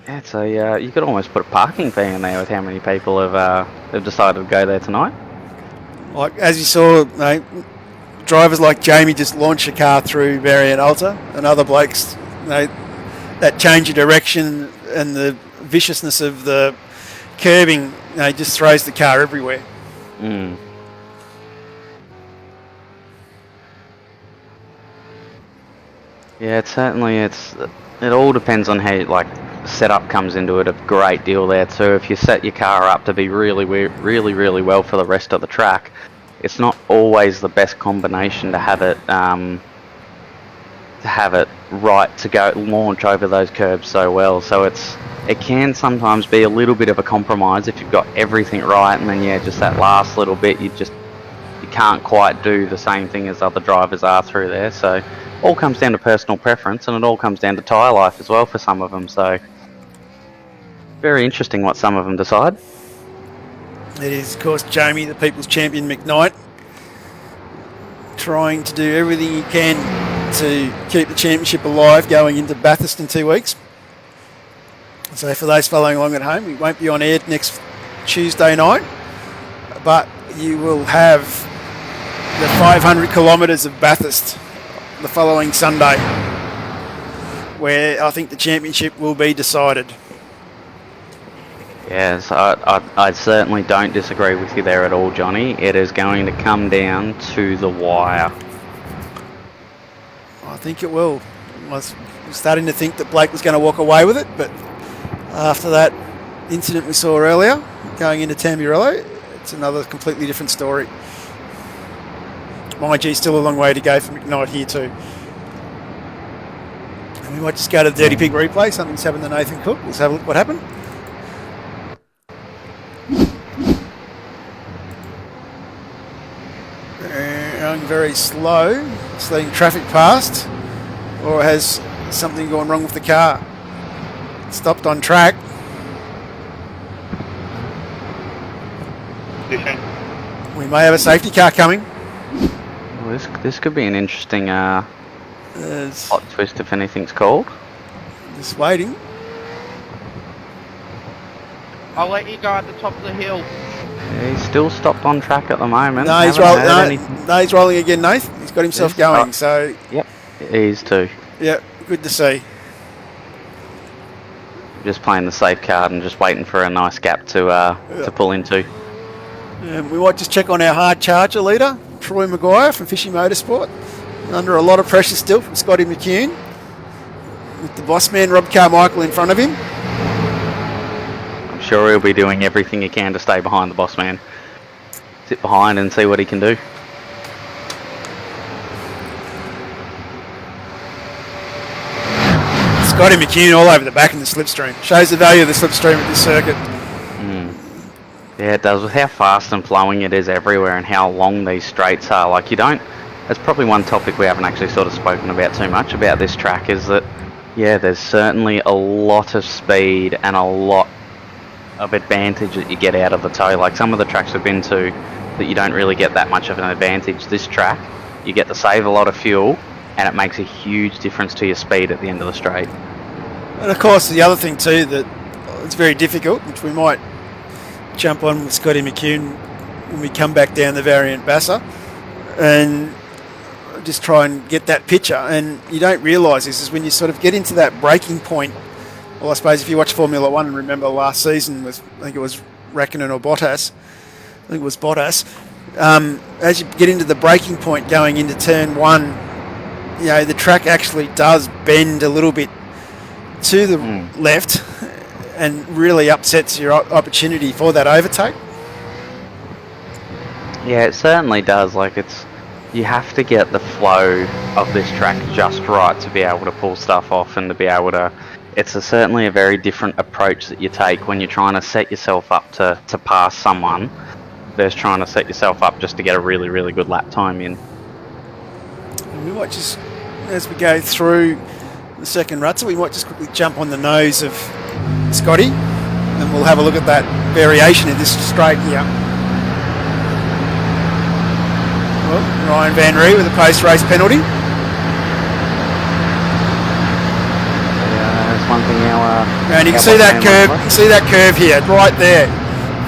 Yeah, so you could almost put a parking fee in there with how many people have decided to go there tonight. Like as you saw, mate, drivers like Jamie just launch a car through Varian Alta, and other blokes, that change of direction and the viciousness of the curbing, just throws the car everywhere. Mm. Yeah, it all depends on how setup comes into it a great deal there too. If you set your car up to be really well for the rest of the track, it's not always the best combination to have it right to go launch over those curbs so well. So it can sometimes be a little bit of a compromise if you've got everything right, and then just that last little bit you can't quite do the same thing as other drivers are through there. So all comes down to personal preference, and it all comes down to tyre life as well for some of them. So very interesting what some of them decide. It is, of course, Jamie, the People's Champion McKnight, trying to do everything he can to keep the championship alive going into Bathurst in 2 weeks. So for those following along at home, we won't be on air next Tuesday night, but you will have the 500 kilometres of Bathurst the following Sunday, where I think the championship will be decided. Yes, I certainly don't disagree with you there at all, Johnny. It is going to come down to the wire. I think it will. I was starting to think that Blake was going to walk away with it, but after that incident we saw earlier, going into Tamburello, it's another completely different story. Mind you, still a long way to go for McKnight here too. And we might just go to the Dirty Pig replay. Something's happened to Nathan Cook. Let's have a look what happened. Going very slow. It's letting traffic past. Or has something gone wrong with the car? Stopped on track. We may have a safety car coming. Well, this could be an interesting plot twist if anything's called. Just waiting. I'll let you go at the top of the hill. Yeah, he's still stopped on track at the moment. No, he's rolling. No, he's rolling again, Nath. He's got himself going. So. Yep, he's too. Yep, good to see. Just playing the safe card and just waiting for a nice gap to pull into. We might just check on our hard charger leader, Troy Maguire from Fishy Motorsport. Under a lot of pressure still from Scotty McCune, with the boss man Rob Carmichael in front of him. I'm sure he'll be doing everything he can to stay behind the boss man. Sit behind and see what he can do. Scotty McCune all over the back in the slipstream. Shows the value of the slipstream at this circuit. Yeah, it does. With how fast and flowing it is everywhere and how long these straights are. Like, that's probably one topic we haven't actually sort of spoken about too much about this track, is that, yeah, there's certainly a lot of speed and a lot of advantage that you get out of the toe. Like some of the tracks we've been to that you don't really get that much of an advantage. This track, you get to save a lot of fuel, and it makes a huge difference to your speed at the end of the straight. And of course, the other thing too that it's very difficult, which we might jump on with Scotty McCune when we come back down the variant Bassa, and just try and get that picture. And you don't realise this is when you sort of get into that breaking point. Well, I suppose if you watch Formula One and remember last season was, I think it was Räikkönen or Bottas. I think it was Bottas. As you get into the breaking point going into turn one, you know, the track actually does bend a little bit to the left and really upsets your opportunity for that overtake. Yeah, it certainly does. Like, you have to get the flow of this track just right to be able to pull stuff off and to be able to. It's certainly a very different approach that you take when you're trying to set yourself up to pass someone versus trying to set yourself up just to get a really, really good lap time in. And we might just, as we go through the second rut, so we might just quickly jump on the nose of Scotty and we'll have a look at that variation in this straight here. Well, Ryan Van Ree with a post-race penalty. One thing and you can see that curve here, right there.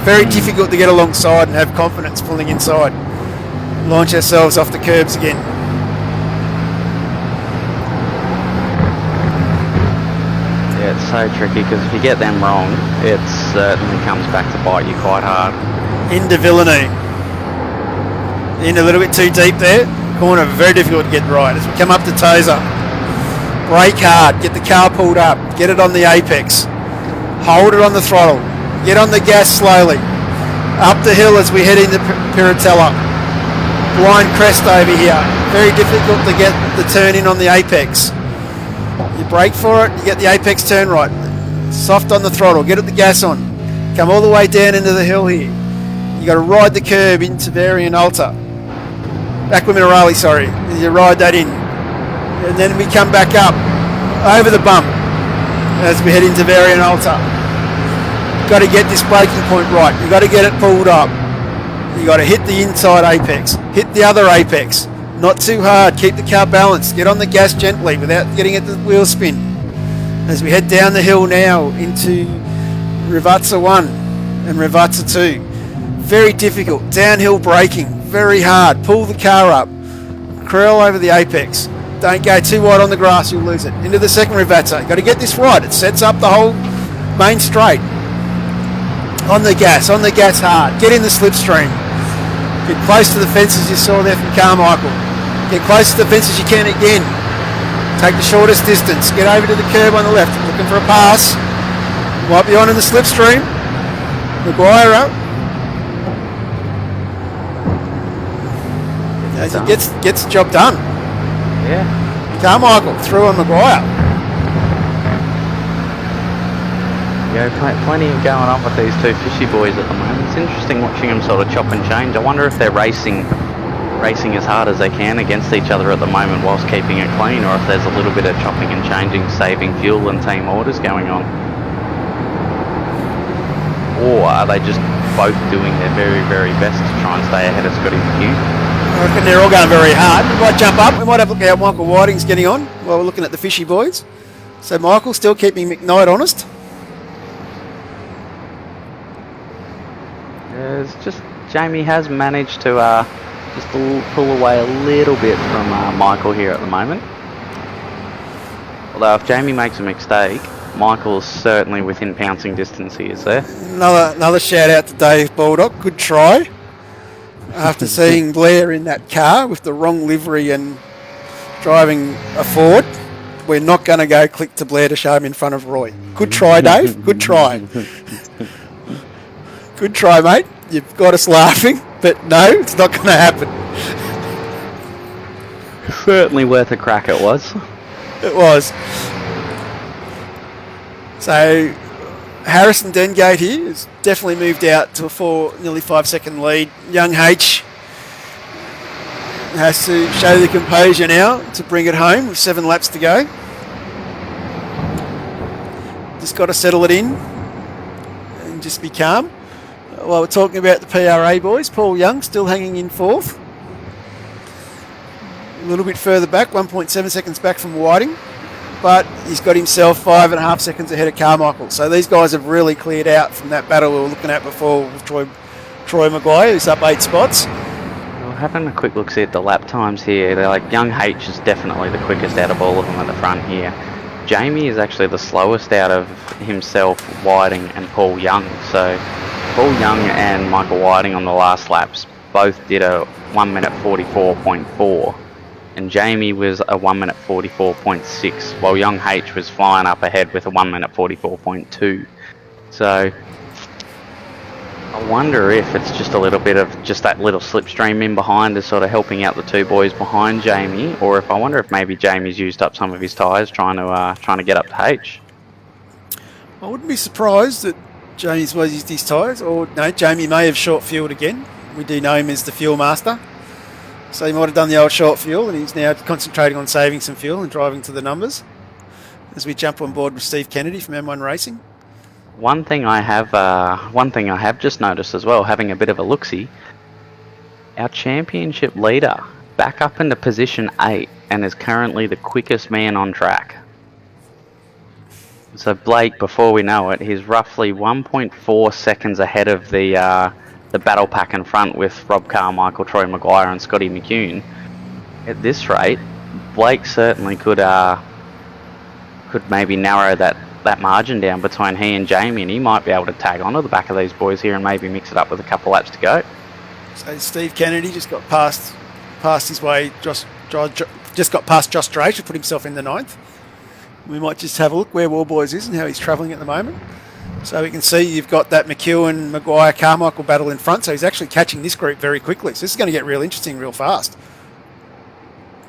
Very difficult to get alongside and have confidence pulling inside. Launch ourselves off the curbs again. Yeah, it's so tricky because if you get them wrong, it certainly comes back to bite you quite hard. Into Villeneuve. In a little bit too deep there. Corner very difficult to get right. As we come up to Tozer. Brake hard, get the car pulled up, get it on the apex, hold it on the throttle, get on the gas slowly, up the hill as we head into Piratella. Blind crest over here, very difficult to get the turn in on the apex. You brake for it, you get the apex turn right, soft on the throttle, get the gas on, come all the way down into the hill here. You got to ride the curb into Variant Alta. Aqua Minerale, sorry, you ride that in. And then we come back up over the bump as we head into Variant Alta. Got to get this braking point right. You've got to get it pulled up. You've got to hit the inside apex. Hit the other apex. Not too hard. Keep the car balanced. Get on the gas gently without getting it to the wheel spin. As we head down the hill now into Rivazza 1 and Rivazza 2. Very difficult. Downhill braking. Very hard. Pull the car up. Curl over the apex. Don't go too wide on the grass, you'll lose it. Into the second Rivazza. You've got to get this right. It sets up the whole main straight. On the gas hard. Get in the slipstream. Get close to the fences you saw there from Carmichael. Get close to the fences you can again. Take the shortest distance. Get over to the curb on the left. Looking for a pass. Might be on in the slipstream. Maguire up. As he gets the job done. Yeah. Carmichael through on Maguire. Yeah, plenty of going on with these two fishy boys at the moment. It's interesting watching them sort of chop and change. I wonder if they're racing as hard as they can against each other at the moment whilst keeping it clean, or if there's a little bit of chopping and changing, saving fuel and team orders going on. Or are they just both doing their very, very best to try and stay ahead of Scotty McCune? I reckon they're all going very hard. We might jump up. We might have a look at how Michael Whiting's getting on while we're looking at the fishy boys. So Michael still keeping McKnight honest. Yeah, it's just Jamie has managed to just pull away a little bit from Michael here at the moment. Although if Jamie makes a mistake, Michael's certainly within pouncing distance, he is there. Another shout out to Dave Baldock. Good try. After seeing Blair in that car with the wrong livery and driving a Ford, we're not going to go click to Blair to show him in front of Roy. Good try, Dave. Good try. Good try, mate. You've got us laughing, but no, it's not going to happen. Certainly worth a crack it was. It was. So Harrison Dengate here has definitely moved out to a nearly 5 second lead. Young H has to show the composure now to bring it home with 7 laps to go. Just got to settle it in and just be calm. While we're talking about the PRA boys, Paul Young still hanging in 4th. a little bit further back, 1.7 seconds back from Whiting, but he's got himself 5.5 seconds ahead of Carmichael. So these guys have really cleared out from that battle we were looking at before with Troy Maguire, who's up 8 spots. Well, having a quick look see at the lap times here, they're like Young H is definitely the quickest out of all of them at the front here. Jamie is actually the slowest out of himself, Whiting, and Paul Young. So Paul Young and Michael Whiting on the last laps both did a 1 minute 44.4, and Jamie was a 1 minute 44.6, while Young H was flying up ahead with a 1 minute 44.2. So I wonder if it's just a little bit of just that little slipstream in behind is sort of helping out the two boys behind Jamie, or if I wonder if maybe Jamie's used up some of his tyres trying to get up to H. I wouldn't be surprised that Jamie's used his tyres, or no, Jamie may have short fueled again. We do know him as the fuel master, so he might have done the old short fuel, and he's now concentrating on saving some fuel and driving to the numbers. As we jump on board with Steve Kennedy from M1 Racing. One thing I have just noticed as well, having a bit of a look-see, our championship leader back up into position 8 and is currently the quickest man on track. So Blake, before we know it, he's roughly 1.4 seconds ahead of the battle pack in front with Rob Carmichael, Troy Maguire and Scotty McCune. At this rate, Blake certainly could maybe narrow that margin down between he and Jamie, and he might be able to tag onto the back of these boys here and maybe mix it up with a couple laps to go. So Steve Kennedy just got past his way, just got past Josh Drake to put himself in the 9th. We might just have a look where Warboys is and how he's travelling at the moment. So we can see you've got that McEwen, Maguire, Carmichael battle in front, so he's actually catching this group very quickly. So this is going to get real interesting real fast.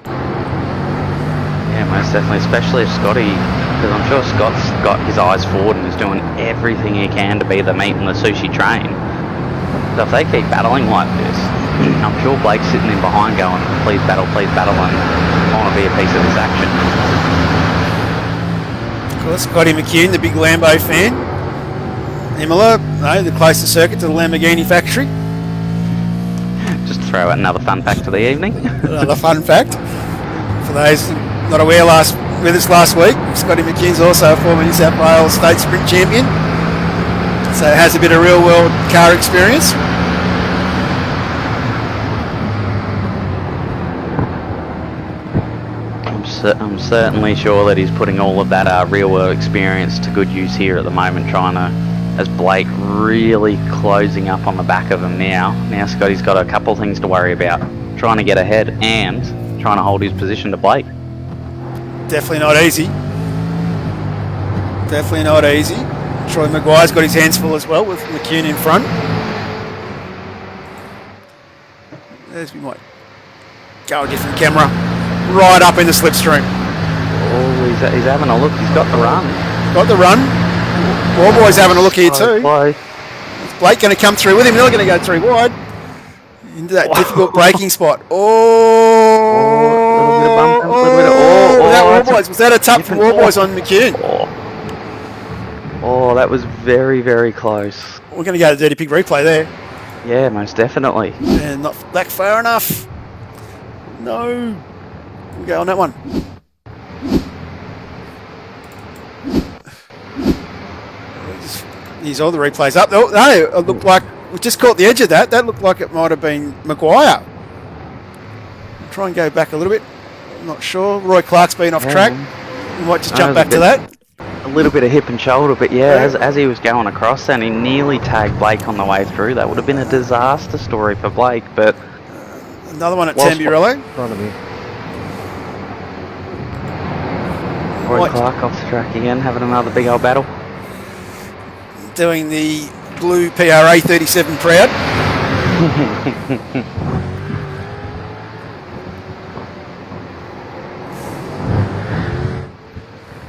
Yeah, most definitely, especially if Scotty, because I'm sure Scott's got his eyes forward and is doing everything he can to be the meat and the sushi train. So if they keep battling like this, I'm sure Blake's sitting in behind going, please battle, and I want to be a piece of this action. Of course, Scotty McCune, the big Lambo fan. Imola, no, the closest circuit to the Lamborghini factory. Just to throw out another fun fact for the evening. Another fun fact. For those not aware with us last week, Scotty McCune's also a former New South Wales State Sprint champion. So has a bit of real world car experience. I'm certainly sure that he's putting all of that real world experience to good use here at the moment, trying to, as Blake really closing up on the back of him now. Now Scotty's got a couple things to worry about, trying to get ahead and trying to hold his position to Blake. Definitely not easy. Definitely not easy. Troy Maguire's got his hands full as well with McCune in front. As we might go a different camera. Right up in the slipstream. Oh, he's having a look. He's got the run. Got the run. Warboy's having a look here too. Close. Is Blake going to come through with him? They're going to go through wide. Into that difficult braking spot. Was that a tuck from Warboys on McCune? Oh, that was very, very close. We're going to go to Dirty Pig replay there. Yeah, most definitely. And not back far enough. No. We'll go on that one. Here's all the replays up. Oh, no, it looked like we just caught the edge of that. That looked like it might have been Maguire. I'll try and go back a little bit. I'm not sure. Roy Clark's been off track. We might just jump back to that. A little bit of hip and shoulder, but yeah, as he was going across and he nearly tagged Blake on the way through. That would have been a disaster story for Blake, but... another one at Tamburello. Front of me. Roy Clark off the track again, having another big old battle. Doing the blue PRA 37 proud.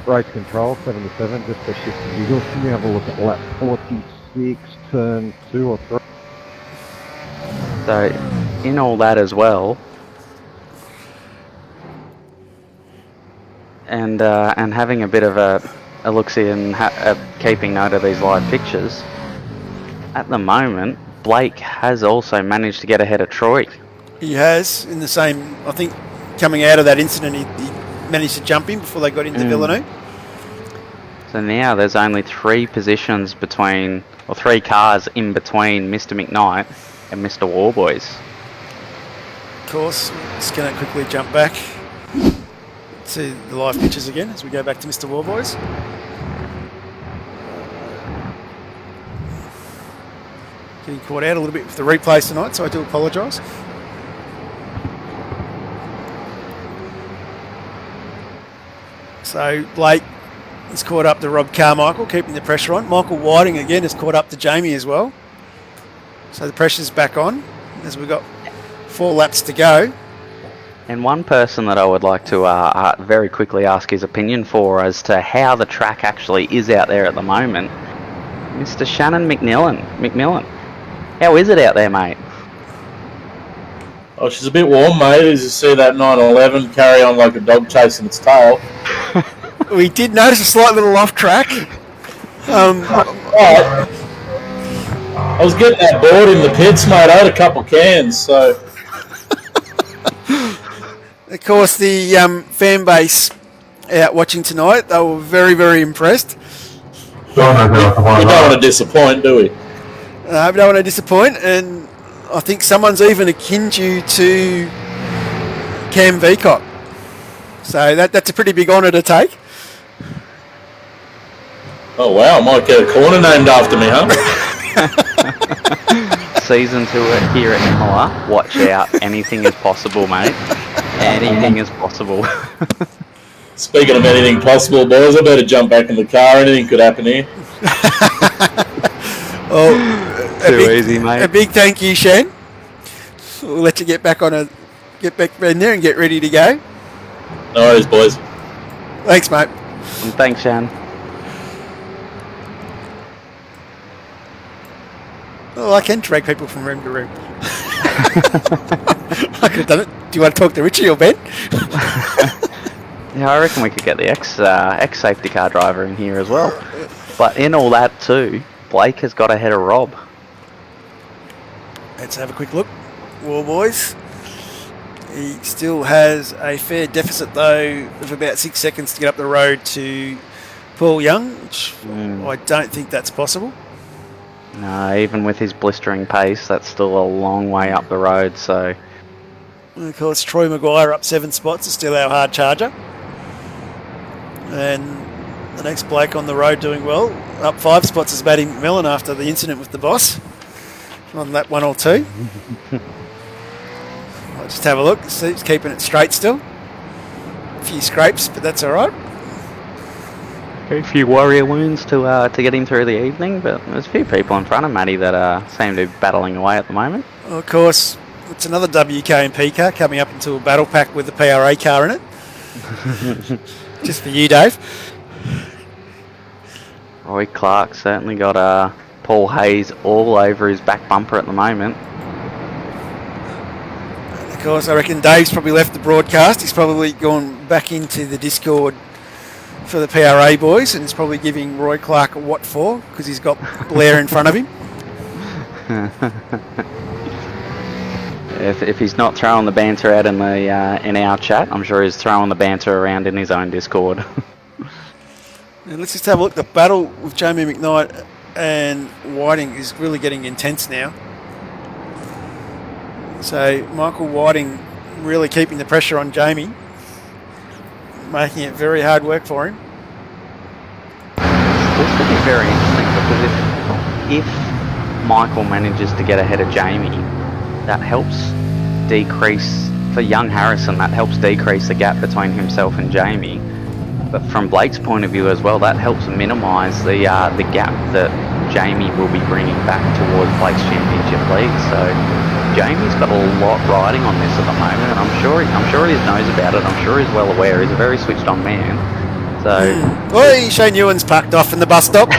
Race control, 77, just a shift to Eagles. Can you have a look at lap 46, turn 2 or 3? So, in all that as well, and having a bit of a look-see and keeping note of these live pictures, at the moment, Blake has also managed to get ahead of Troy. He has, in the same, I think coming out of that incident, he managed to jump in before they got into Villeneuve. So now there's only 3 positions between, or 3 cars in between Mr. McKnight and Mr. Warboys. Of course, just going to quickly jump back to the live pictures again as we go back to Mr. Warboys. Getting caught out a little bit with the replays tonight, so I do apologise. So Blake is caught up to Rob Carmichael, keeping the pressure on. Michael Whiting again is caught up to Jamie as well. So the pressure's back on as we've got 4 laps to go. And one person that I would like to very quickly ask his opinion for as to how the track actually is out there at the moment, Mr. Shannon McMillan. How is it out there, mate? Oh, she's a bit warm, mate. As you see that 911 carry on like a dog chasing its tail. We did notice a slight little off track. I was getting that board in the pits, mate. I had a couple cans, so... Of course, the fan base out watching tonight, they were very, very impressed. We don't want to disappoint, do we? We don't want to disappoint, and I think someone's even akin you to Cam Veacock. So that's a pretty big honour to take. Oh, wow. I might get a corner named after me, huh? Season 2 here at Imola. Watch out. Anything is possible, mate. Anything is possible. Speaking of anything possible, boys, I better jump back in the car. Anything could happen here. Easy, mate. A big thank you, Shane. We'll let you get back in there and get ready to go. No worries, boys. Thanks, mate. And thanks, Shan. Well, I can drag people from room to room. I could have done it. Do you want to talk to Richie or Ben? Yeah, I reckon we could get the ex-safety car driver in here as well. But in all that too, Blake has got ahead of Rob. Let's have a quick look. War boys. He still has a fair deficit though of about 6 seconds to get up the road to Paul Young, which I don't think that's possible. No, even with his blistering pace, that's still a long way up the road. So, and of course, Troy Maguire up 7 spots is still our hard charger. And the next Blake on the road doing well. Up 5 spots is Maddie Mcmillan after the incident with the boss on lap 1 or 2. I'll just have a look. See, he's keeping it straight still. A few scrapes, but that's all right. a few warrior wounds to get him through the evening, but there's a few people in front of Maddie that seem to be battling away at the moment. Well, of course, it's another WK&P car coming up into a battle pack with the PRA car in it. Just for you, Dave. Roy Clark certainly got Paul Hayes all over his back bumper at the moment. And of course, I reckon Dave's probably left the broadcast. He's probably gone back into the Discord for the PRA boys, and he's probably giving Roy Clark a what for, because he's got Blair in front of him. If he's not throwing the banter out in our chat, I'm sure he's throwing the banter around in his own Discord. And let's just have a look. The battle with Jamie McKnight and Whiting is really getting intense now. So Michael Whiting really keeping the pressure on Jamie, making it very hard work for him. This could be very interesting, because if Michael manages to get ahead of Jamie, that helps decrease, for young Harrison, that helps decrease the gap between himself and Jamie. But from Blake's point of view as well, that helps minimise the gap that Jamie will be bringing back towards Blake's championship lead. So Jamie's got a lot riding on this at the moment, and I'm sure he knows about it. I'm sure he's well aware. He's a very switched on man. So, Oi, Shane Ewan's parked off in the bus stop.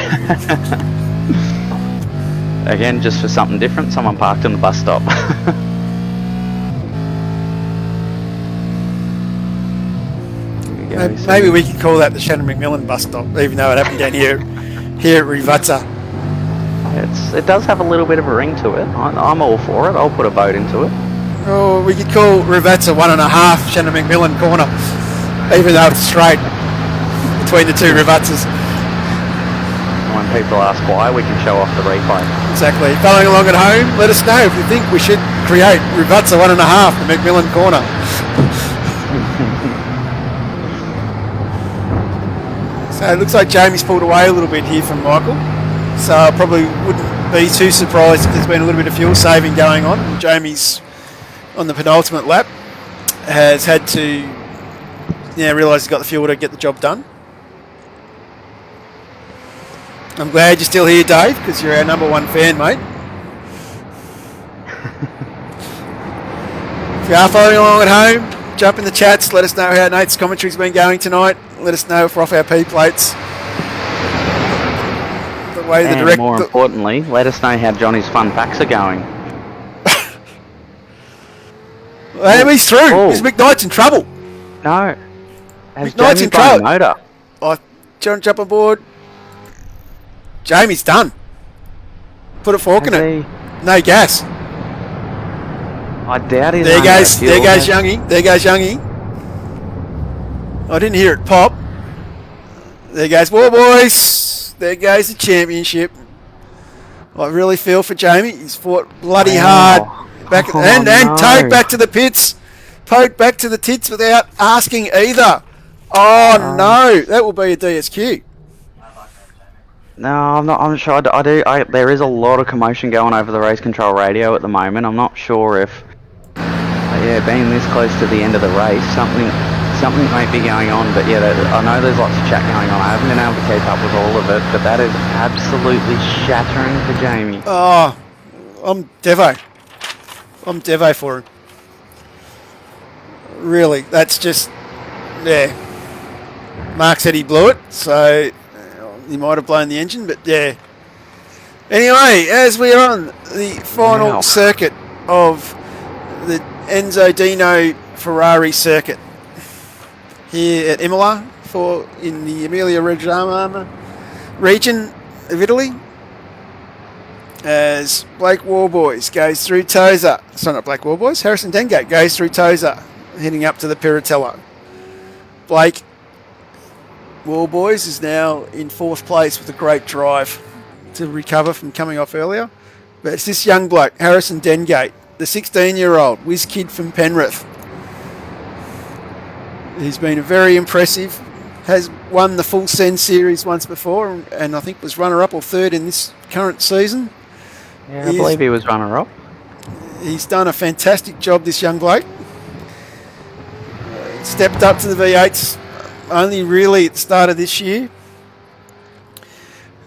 Again, just for something different, someone parked in the bus stop. Maybe we could call that the Shannon McMillan bus stop, even though it happened down here at Rivazza. It does have a little bit of a ring to it. I'm all for it. I'll put a vote into it. Oh, we could call Ravazza 1.5 Shannon Mcmillan corner, even though it's straight between the two Ravazzas. When people ask why, we can show off the replay. Exactly. Following along at home, let us know if you think we should create Ravazza 1.5, the Mcmillan corner. So it looks like Jamie's pulled away a little bit here from Michael. So I probably wouldn't be too surprised if there's been a little bit of fuel saving going on. Jamie's on the penultimate lap has had to realise he's got the fuel to get the job done. I'm glad you're still here, Dave, because you're our number one fan, mate. If you are following along at home, jump in the chats, let us know how Nate's commentary's been going tonight. Let us know if we're off our P plates. And more importantly, let us know how Johnny's fun facts are going. Well, he's through. Oh. Is McKnight's in trouble? No. Has McKnight's Jamie in trouble. motor? Oh, jump on board. Jamie's done. Put a fork in it. No gas. I doubt he's There goes Youngie. Youngie. There goes Youngie. I didn't hear it pop. There goes War Boys. There goes the championship. I really feel for Jamie. He's fought bloody hard. Back and towed back to the pits. Towed back to the tits without asking either. Oh no, that will be a DSQ. No, I'm sure. There is a lot of commotion going over the race control radio at the moment. I'm not sure if, being this close to the end of the race, something might be going on. But yeah, I know there's lots of chat going on. I haven't been able to keep up with all of it, but that is absolutely shattering for Jamie. Oh, I'm devo for him. Really, that's just, Mark said he blew it, so he might have blown the engine, but yeah. Anyway, as we are on the final circuit of the Enzo Dino Ferrari circuit here at Imola in the Emilia-Romagna region of Italy, as Blake Warboys goes through Tosa. Sorry, not Blake Warboys. Harrison Dengate goes through Tosa, heading up to the Piratello. Blake Warboys is now in 4th place with a great drive to recover from coming off earlier. But it's this young bloke, Harrison Dengate, the 16-year-old whiz kid from Penrith. He's been very impressive. Has won the full Sen series once before, and I think was runner-up or 3rd in this current season. Yeah, I believe he was runner-up. He's done a fantastic job, this young bloke. Stepped up to the V8s only really at the start of this year.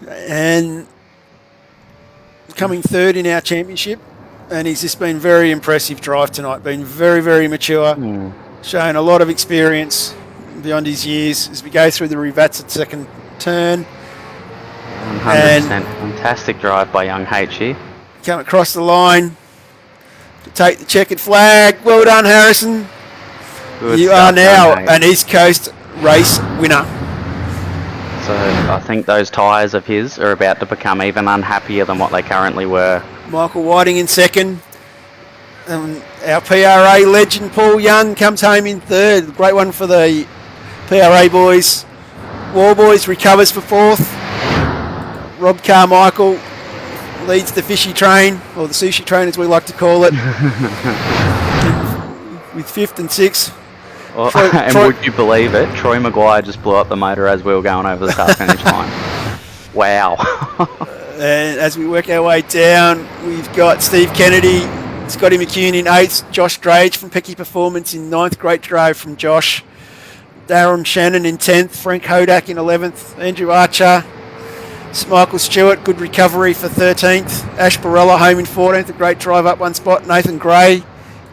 And coming 3rd in our championship. And he's just been very impressive drive tonight. Been very, very mature. Showing a lot of experience beyond his years as we go through the Ravazza second turn. 100%. Fantastic drive by young H here. Come across the line to take the checkered flag. Well done, Harrison. You are now an East Coast race winner. So I think those tyres of his are about to become even unhappier than what they currently were. Michael Whiting in 2nd. Our PRA legend Paul Young comes home in 3rd. Great one for the PRA boys. War Boys recovers for 4th. Rob Carmichael leads the fishy train, or the sushi train as we like to call it, with 5th and 6th. Well, would you believe it? Troy Maguire just blew up the motor as we were going over the start finish line. Wow. And as we work our way down, we've got Steve Kennedy, Scotty McCune in 8th, Josh Drage from Pecky Performance in 9th, great drive from Josh. Darren Shannon in 10th, Frank Hodak in 11th, Andrew Archer, Michael Stewart, good recovery for 13th, Ash Barella home in 14th, a great drive up one spot, Nathan Gray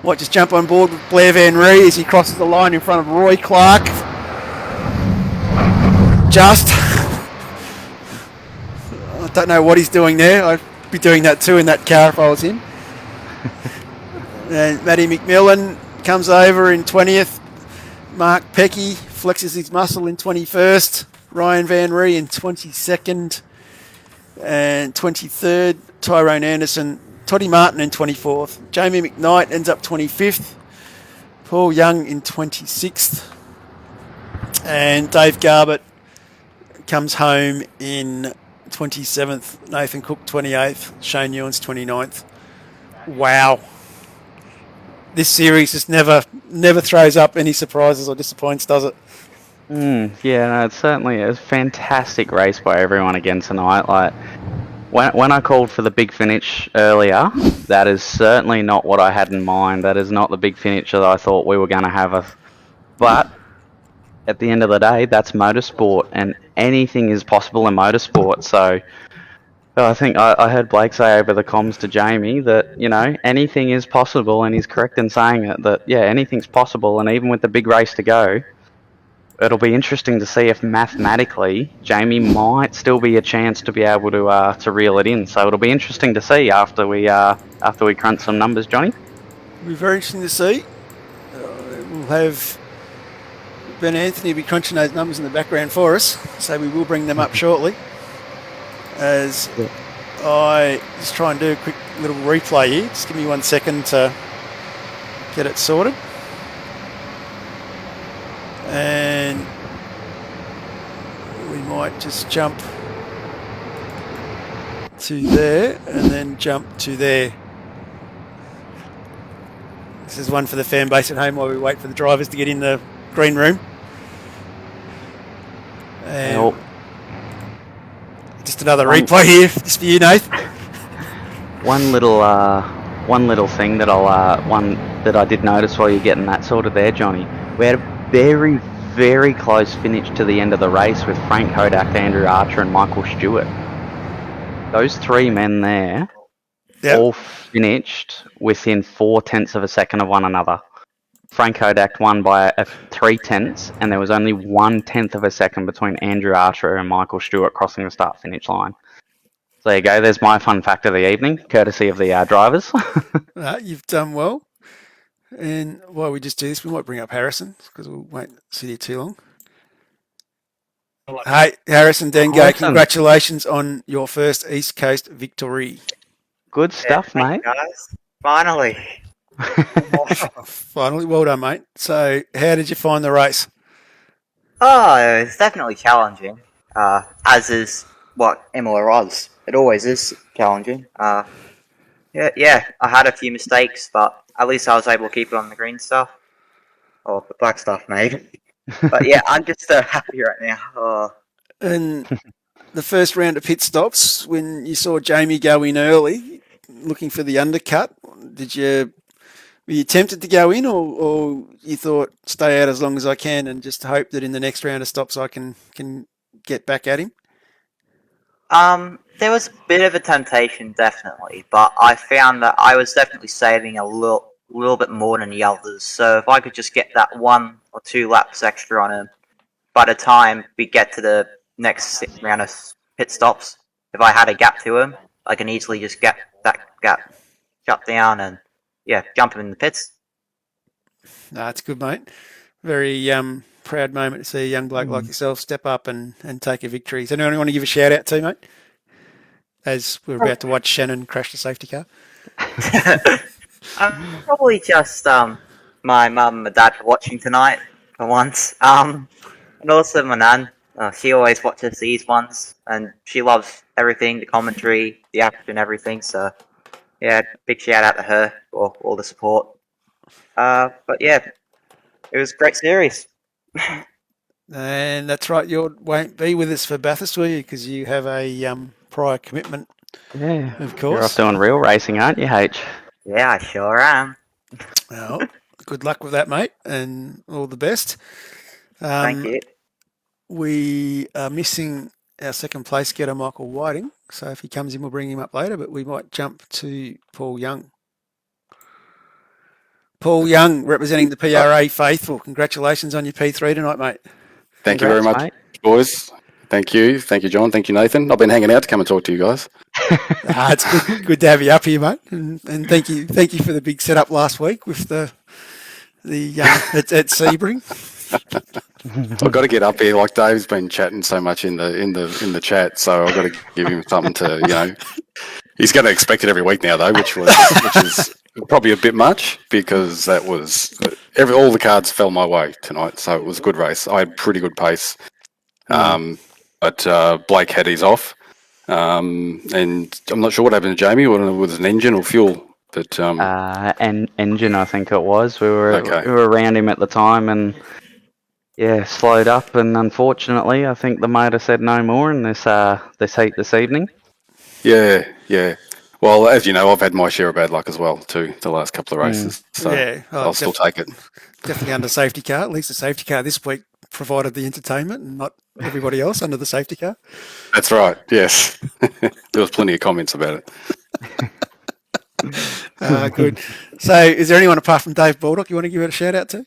might just jump on board with Blair Van Ree as he crosses the line in front of Roy Clark. Just. I don't know what he's doing there. I'd be doing that too in that car if I was him. And Maddie Mcmillan comes over in 20th. Mark Pecky flexes his muscle in 21st. Ryan Van Ree in 22nd. And 23rd, Tyrone Anderson Toddy Martin in 24th. Jamie McKnight ends up 25th. Paul Young in 26th. And Dave Garbett comes home in 27th. Nathan Cook 28th. Shane Ewan's 29th. Wow. This series just never throws up any surprises or disappoints, does it? Yeah, no, it certainly is. Fantastic race by everyone again tonight. Like when I called for the big finish earlier, that is certainly not what I had in mind. That is not the big finish that I thought we were going to have. But at the end of the day, that's motorsport, and anything is possible in motorsport. So I think I heard Blake say over the comms to Jamie that, you know, anything is possible, and he's correct in saying it, that, yeah, anything's possible, and even with the big race to go, it'll be interesting to see if mathematically Jamie might still be a chance to be able to reel it in. So it'll be interesting to see after we crunch some numbers, Johnny. It'll be very interesting to see. We'll have Ben Anthony will be crunching those numbers in the background for us, so we will bring them up shortly. As I just try and do a quick little replay here. Just give me 1 second to get it sorted. And we might just jump to there and then jump to there. This is one for the fan base at home while we wait for the drivers to get in the green room. And just another replay here, just for you, Nath. One little thing that I did notice while you're getting that sorted there, Johnny. We had a very, very close finish to the end of the race with Frank Kodak, Andrew Archer, and Michael Stewart. Those three men there all finished within 0.4 of a second of one another. Frank Kodak won by 0.3, and there was only 0.1 of a second between Andrew Archer and Michael Stewart crossing the start-finish line. So there you go. There's my fun fact of the evening, courtesy of the drivers. You've done well. And while we just do this, we might bring up Harrison, because we won't sit here too long. Hey, Harrison Dengo, congratulations on your first East Coast victory. Good stuff, mate. Guys. Finally. Finally, well done, mate. So, how did you find the race? Oh, it was definitely challenging, as is what Imola was. It always is challenging. Yeah, I had a few mistakes, but at least I was able to keep it on the green stuff. Or the black stuff, maybe. But yeah, I'm just so happy right now. Oh. And the first round of pit stops, when you saw Jamie go in early, looking for the undercut, were you tempted to go in, or you thought stay out as long as I can and just hope that in the next round of stops I can get back at him? There was a bit of a temptation, definitely, but I found that I was definitely saving a little bit more than the others. So if I could just get that 1 or 2 laps extra on him, by the time we get to the next round of pit stops, if I had a gap to him, I can easily just get that gap shut down and jump him in the pits. That's good, mate. Very proud moment to see a young bloke like yourself step up and take a victory. Does anyone want to give a shout out to, mate? As we're about to watch Shannon crash the safety car. Probably just my mum and my dad for watching tonight for once. And also my nan. She always watches these ones, and she loves everything, the commentary, the action, everything. So yeah, big shout out to her for all the support. But yeah, it was a great series. And that's right, you won't be with us for Bathurst, will you? Because you have a prior commitment. Yeah, of course. You're off doing real racing, aren't you, H? Yeah, I sure am. Well, good luck with that, mate, and all the best. Thank you. We are missing our second place getter, Michael Whiting. So if he comes in, we'll bring him up later, but we might jump to Paul Young. Paul Young, representing the PRA Faithful. Congratulations on your P3 tonight, mate. Thank you very much, mate. boys. Thank you, John. Thank you, Nathan. I've been hanging out to come and talk to you guys. It's good to have you up here, mate. And thank you for the big setup last week with the at Sebring. I've got to get up here. Like Dave's been chatting so much in the chat, so I've got to give him something to He's going to expect it every week now, though, which is probably a bit much because that was all the cards fell my way tonight, so it was a good race. I had pretty good pace, but Blake had his off, and I'm not sure what happened to Jamie. Whether it was an engine or fuel, but engine, I think it was. We were Okay. we were around him at the time, and slowed up. And unfortunately, I think the motor said no more in this heat this evening. Yeah. Well, as you know, I've had my share of bad luck as well too the last couple of races, so I'll still take it. Definitely under safety car. At least the safety car this week provided the entertainment and not everybody else under the safety car. That's right, yes. There was plenty of comments about it. Good. So is there anyone apart from Dave Baldock you want to give it a shout out to?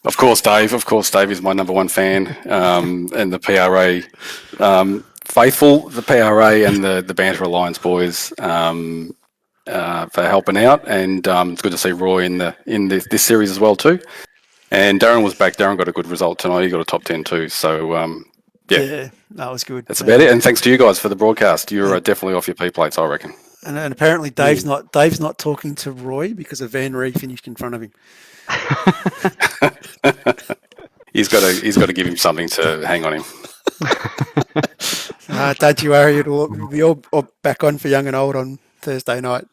Of course, Dave is my number one fan, and the PRA faithful, the PRA and the Banter Alliance boys for helping out, and it's good to see Roy in this series as well too. And Darren was back. Darren got a good result tonight. He got a top 10 too. So Yeah, that was good. That's about it. And thanks to you guys for the broadcast. You're definitely off your P plates, I reckon. And apparently Dave's not talking to Roy because of Van Ree finished in front of him. He's got to give him something to hang on him. Don't you worry, it'll be all back on for young and old on Thursday night.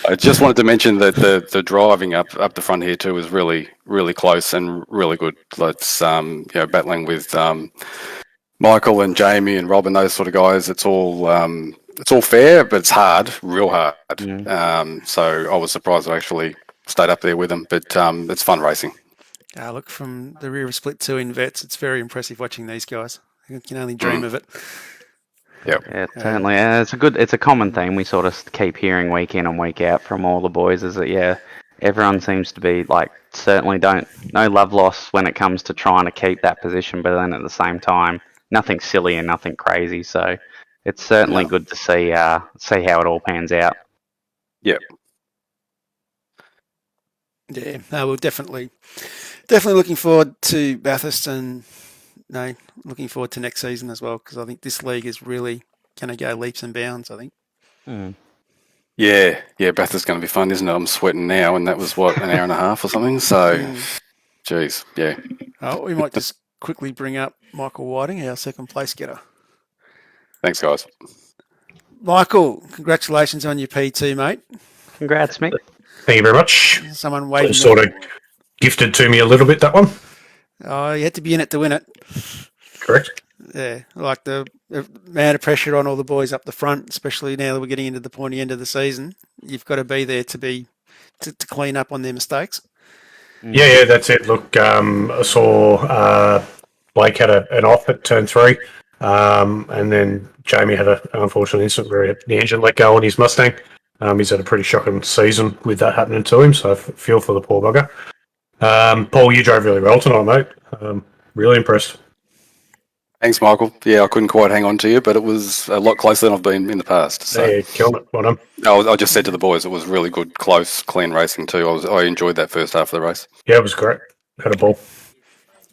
I just wanted to mention that the driving up the front here too was really, really close and really good. Let's battling with Michael and Jamie and Rob and those sort of guys. It's all fair, but it's hard, real hard. So I was surprised I actually stayed up there with them, but it's fun racing. Look, from the rear of Split 2 in Vets, it's very impressive watching these guys. You can only dream of it. Yep. Yeah, certainly. It's a common theme we sort of keep hearing week in and week out from all the boys is that, everyone seems to be like, certainly no love lost when it comes to trying to keep that position, but then at the same time, nothing silly and nothing crazy. So it's certainly good to see how it all pans out. Yep. Yeah, we're definitely looking forward to Bathurst and looking forward to next season as well, because I think this league is really going to go leaps and bounds, I think. Yeah, Bathurst is going to be fun, isn't it? I'm sweating now, and that was, an hour and a half or something? So, geez, yeah. We might just quickly bring up Michael Whiting, our second place getter. Thanks, guys. Michael, congratulations on your P2, mate. Congrats, Mick. Thank you very much. Someone waiting. Sort of gifted to me a little bit, that one. Oh, you had to be in it to win it. Correct. Yeah, like the amount of pressure on all the boys up the front, especially now that we're getting into the pointy end of the season. You've got to be there to clean up on their mistakes. Yeah, that's it. Look, I saw Blake had an off at turn 3, and then Jamie had an unfortunate incident where the engine let go on his Mustang. He's had a pretty shocking season with that happening to him, so I feel for the poor bugger. Paul, you drove really well tonight, mate. Really impressed. Thanks, Michael. Yeah, I couldn't quite hang on to you, but it was a lot closer than I've been in the past. So. Yeah, killed it. Well done. I just said to the boys, it was really good, close, clean racing too. I enjoyed that first half of the race. Yeah, it was great. Had a ball.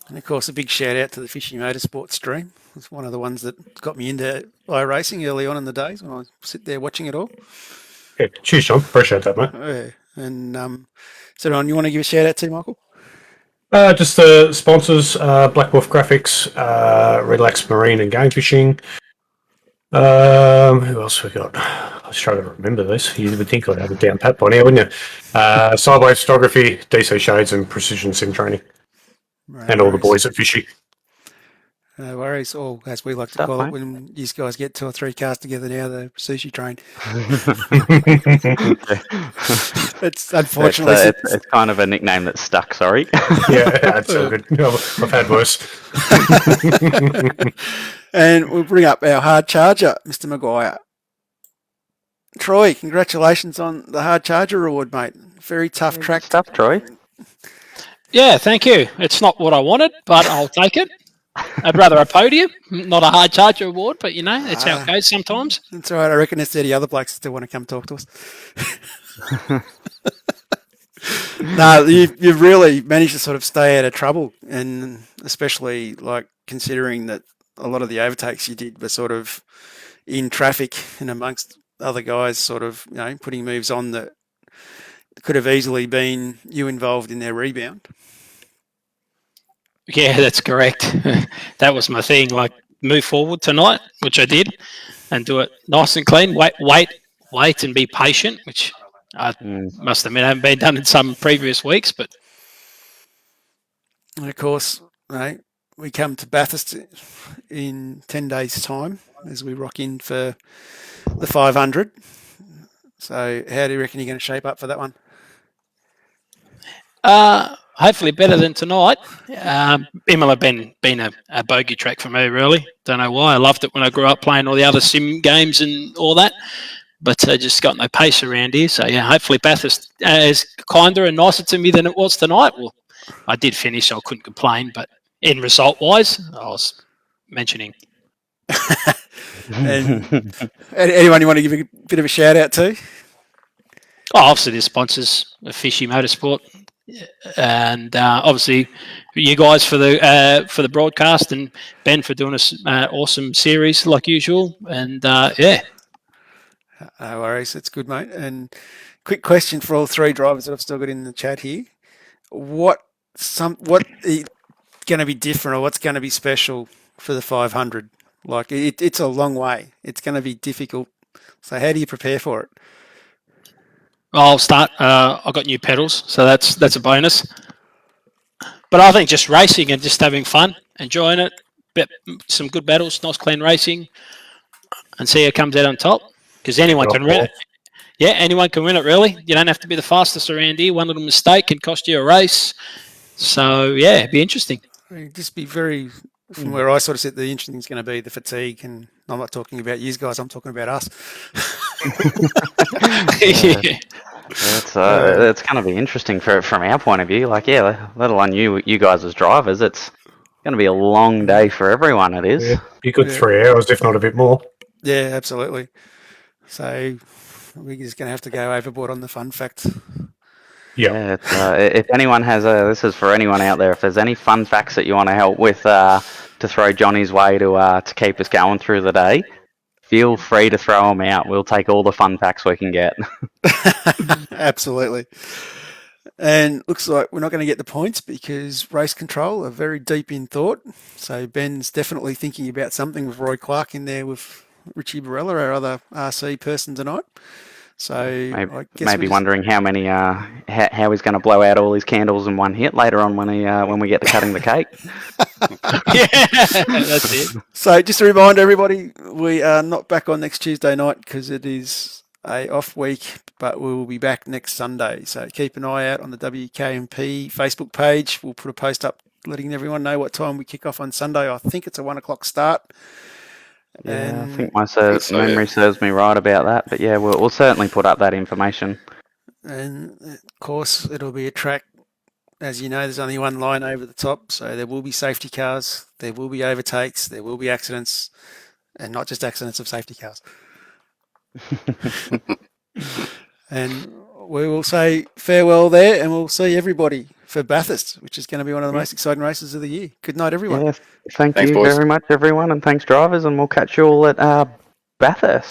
And of course, a big shout out to the Fishy Motorsport stream. It's one of the ones that got me into iRacing early on in the days when I sit there watching it all. Yeah, cheers, John. Appreciate that, mate. Yeah. And so, Ron, you want to give a shout out to Michael? Just the sponsors, Black Wolf Graphics, Relax Marine and Game Fishing. Who else we got? I struggle to remember this. You would think I'd have it down pat by now, wouldn't you? Sideways Photography, DC Shades and Precision Sim Training. And all the boys at Fishy. No worries. Or as we like to call it, when you guys get 2 or 3 cars together now, the sushi train. It's unfortunately it's kind of a nickname that's stuck. Sorry. Yeah, that's all good. I've had worse. And we'll bring up our hard charger, Mr. Maguire. Troy, congratulations on the hard charger award, mate. Very tough track stuff, Troy. Yeah, thank you. It's not what I wanted, but I'll take it. I'd rather a podium, not a hard charger award, but that's how it goes sometimes. That's all right. I reckon there's 30 other blokes that still want to come talk to us. No, you've really managed to sort of stay out of trouble, and especially like considering that a lot of the overtakes you did were sort of in traffic and amongst other guys sort of, putting moves on that could have easily been you involved in their rebound. Yeah, that's correct. That was my thing. Like, move forward tonight, which I did, and do it nice and clean. Wait, and be patient, which I must admit haven't been done in some previous weeks. But and of course, we come to Bathurst in 10 days' time as we rock in for the 500. So how do you reckon you're going to shape up for that one? hopefully better than tonight. Imola been a bogey track for me, really. Don't know why. I loved it when I grew up playing all the other sim games and all that. But just got no pace around here. So, yeah, hopefully Bathurst is kinder and nicer to me than it was tonight. Well, I did finish, so I couldn't complain. But in result-wise, I was mentioning. And anyone you want to give a bit of a shout-out to? Oh, obviously, the sponsors of Fishy Motorsport. And obviously, you guys for the broadcast, and Ben for doing this awesome series like usual. And, yeah. No worries, that's good, mate. And quick question for all three drivers that I've still got in the chat here: what is going to be different, or what's going to be special for the 500? Like it's a long way; it's going to be difficult. So how do you prepare for it? I'll start. I've got new pedals, so that's a bonus. But I think just racing and just having fun, enjoying it, some good battles, nice clean racing, and see who comes out on top. Because anyone can win it. Yeah, anyone can win it, really. You don't have to be the fastest around here. One little mistake can cost you a race. So, yeah, it'd be interesting. It'd just be very, from where I sort of sit, the interesting is going to be the fatigue. And I'm not talking about you guys, I'm talking about us. Yeah. It's going to be interesting from our point of view. Like, yeah, let alone you guys as drivers, it's going to be a long day for everyone. It is. Yeah, be good 3 hours, if not a bit more. Yeah, absolutely. So we're just going to have to go overboard on the fun facts. Yeah. If anyone has this is for anyone out there. If there's any fun facts that you want to help with to throw Johnny's way to keep us going through the day, feel free to throw them out. We'll take all the fun facts we can get. Absolutely. And looks like we're not going to get the points because race control are very deep in thought. So Ben's definitely thinking about something with Roy Clark in there with Richie Barella, our other RC person tonight. So I guess maybe wondering how many how he's going to blow out all his candles in one hit later on when we get to cutting the cake. Yeah, that's it. So just to remind everybody, we are not back on next Tuesday night because it is a off week, but we will be back next Sunday. So keep an eye out on the WK&P Facebook page. We'll put a post up letting everyone know what time we kick off on Sunday. I think it's a 1 o'clock start. Yeah, I think my memory serves me right about that. But yeah, we'll certainly put up that information. And of course, it'll be a track. As you know, there's only one line over the top, so there will be safety cars, there will be overtakes, there will be accidents, and not just accidents of safety cars. And we will say farewell there, and we'll see everybody for Bathurst, which is going to be one of the most exciting races of the year. Good night, everyone. Yeah, thanks you boys. very much, everyone, and thanks, drivers, and we'll catch you all at Bathurst.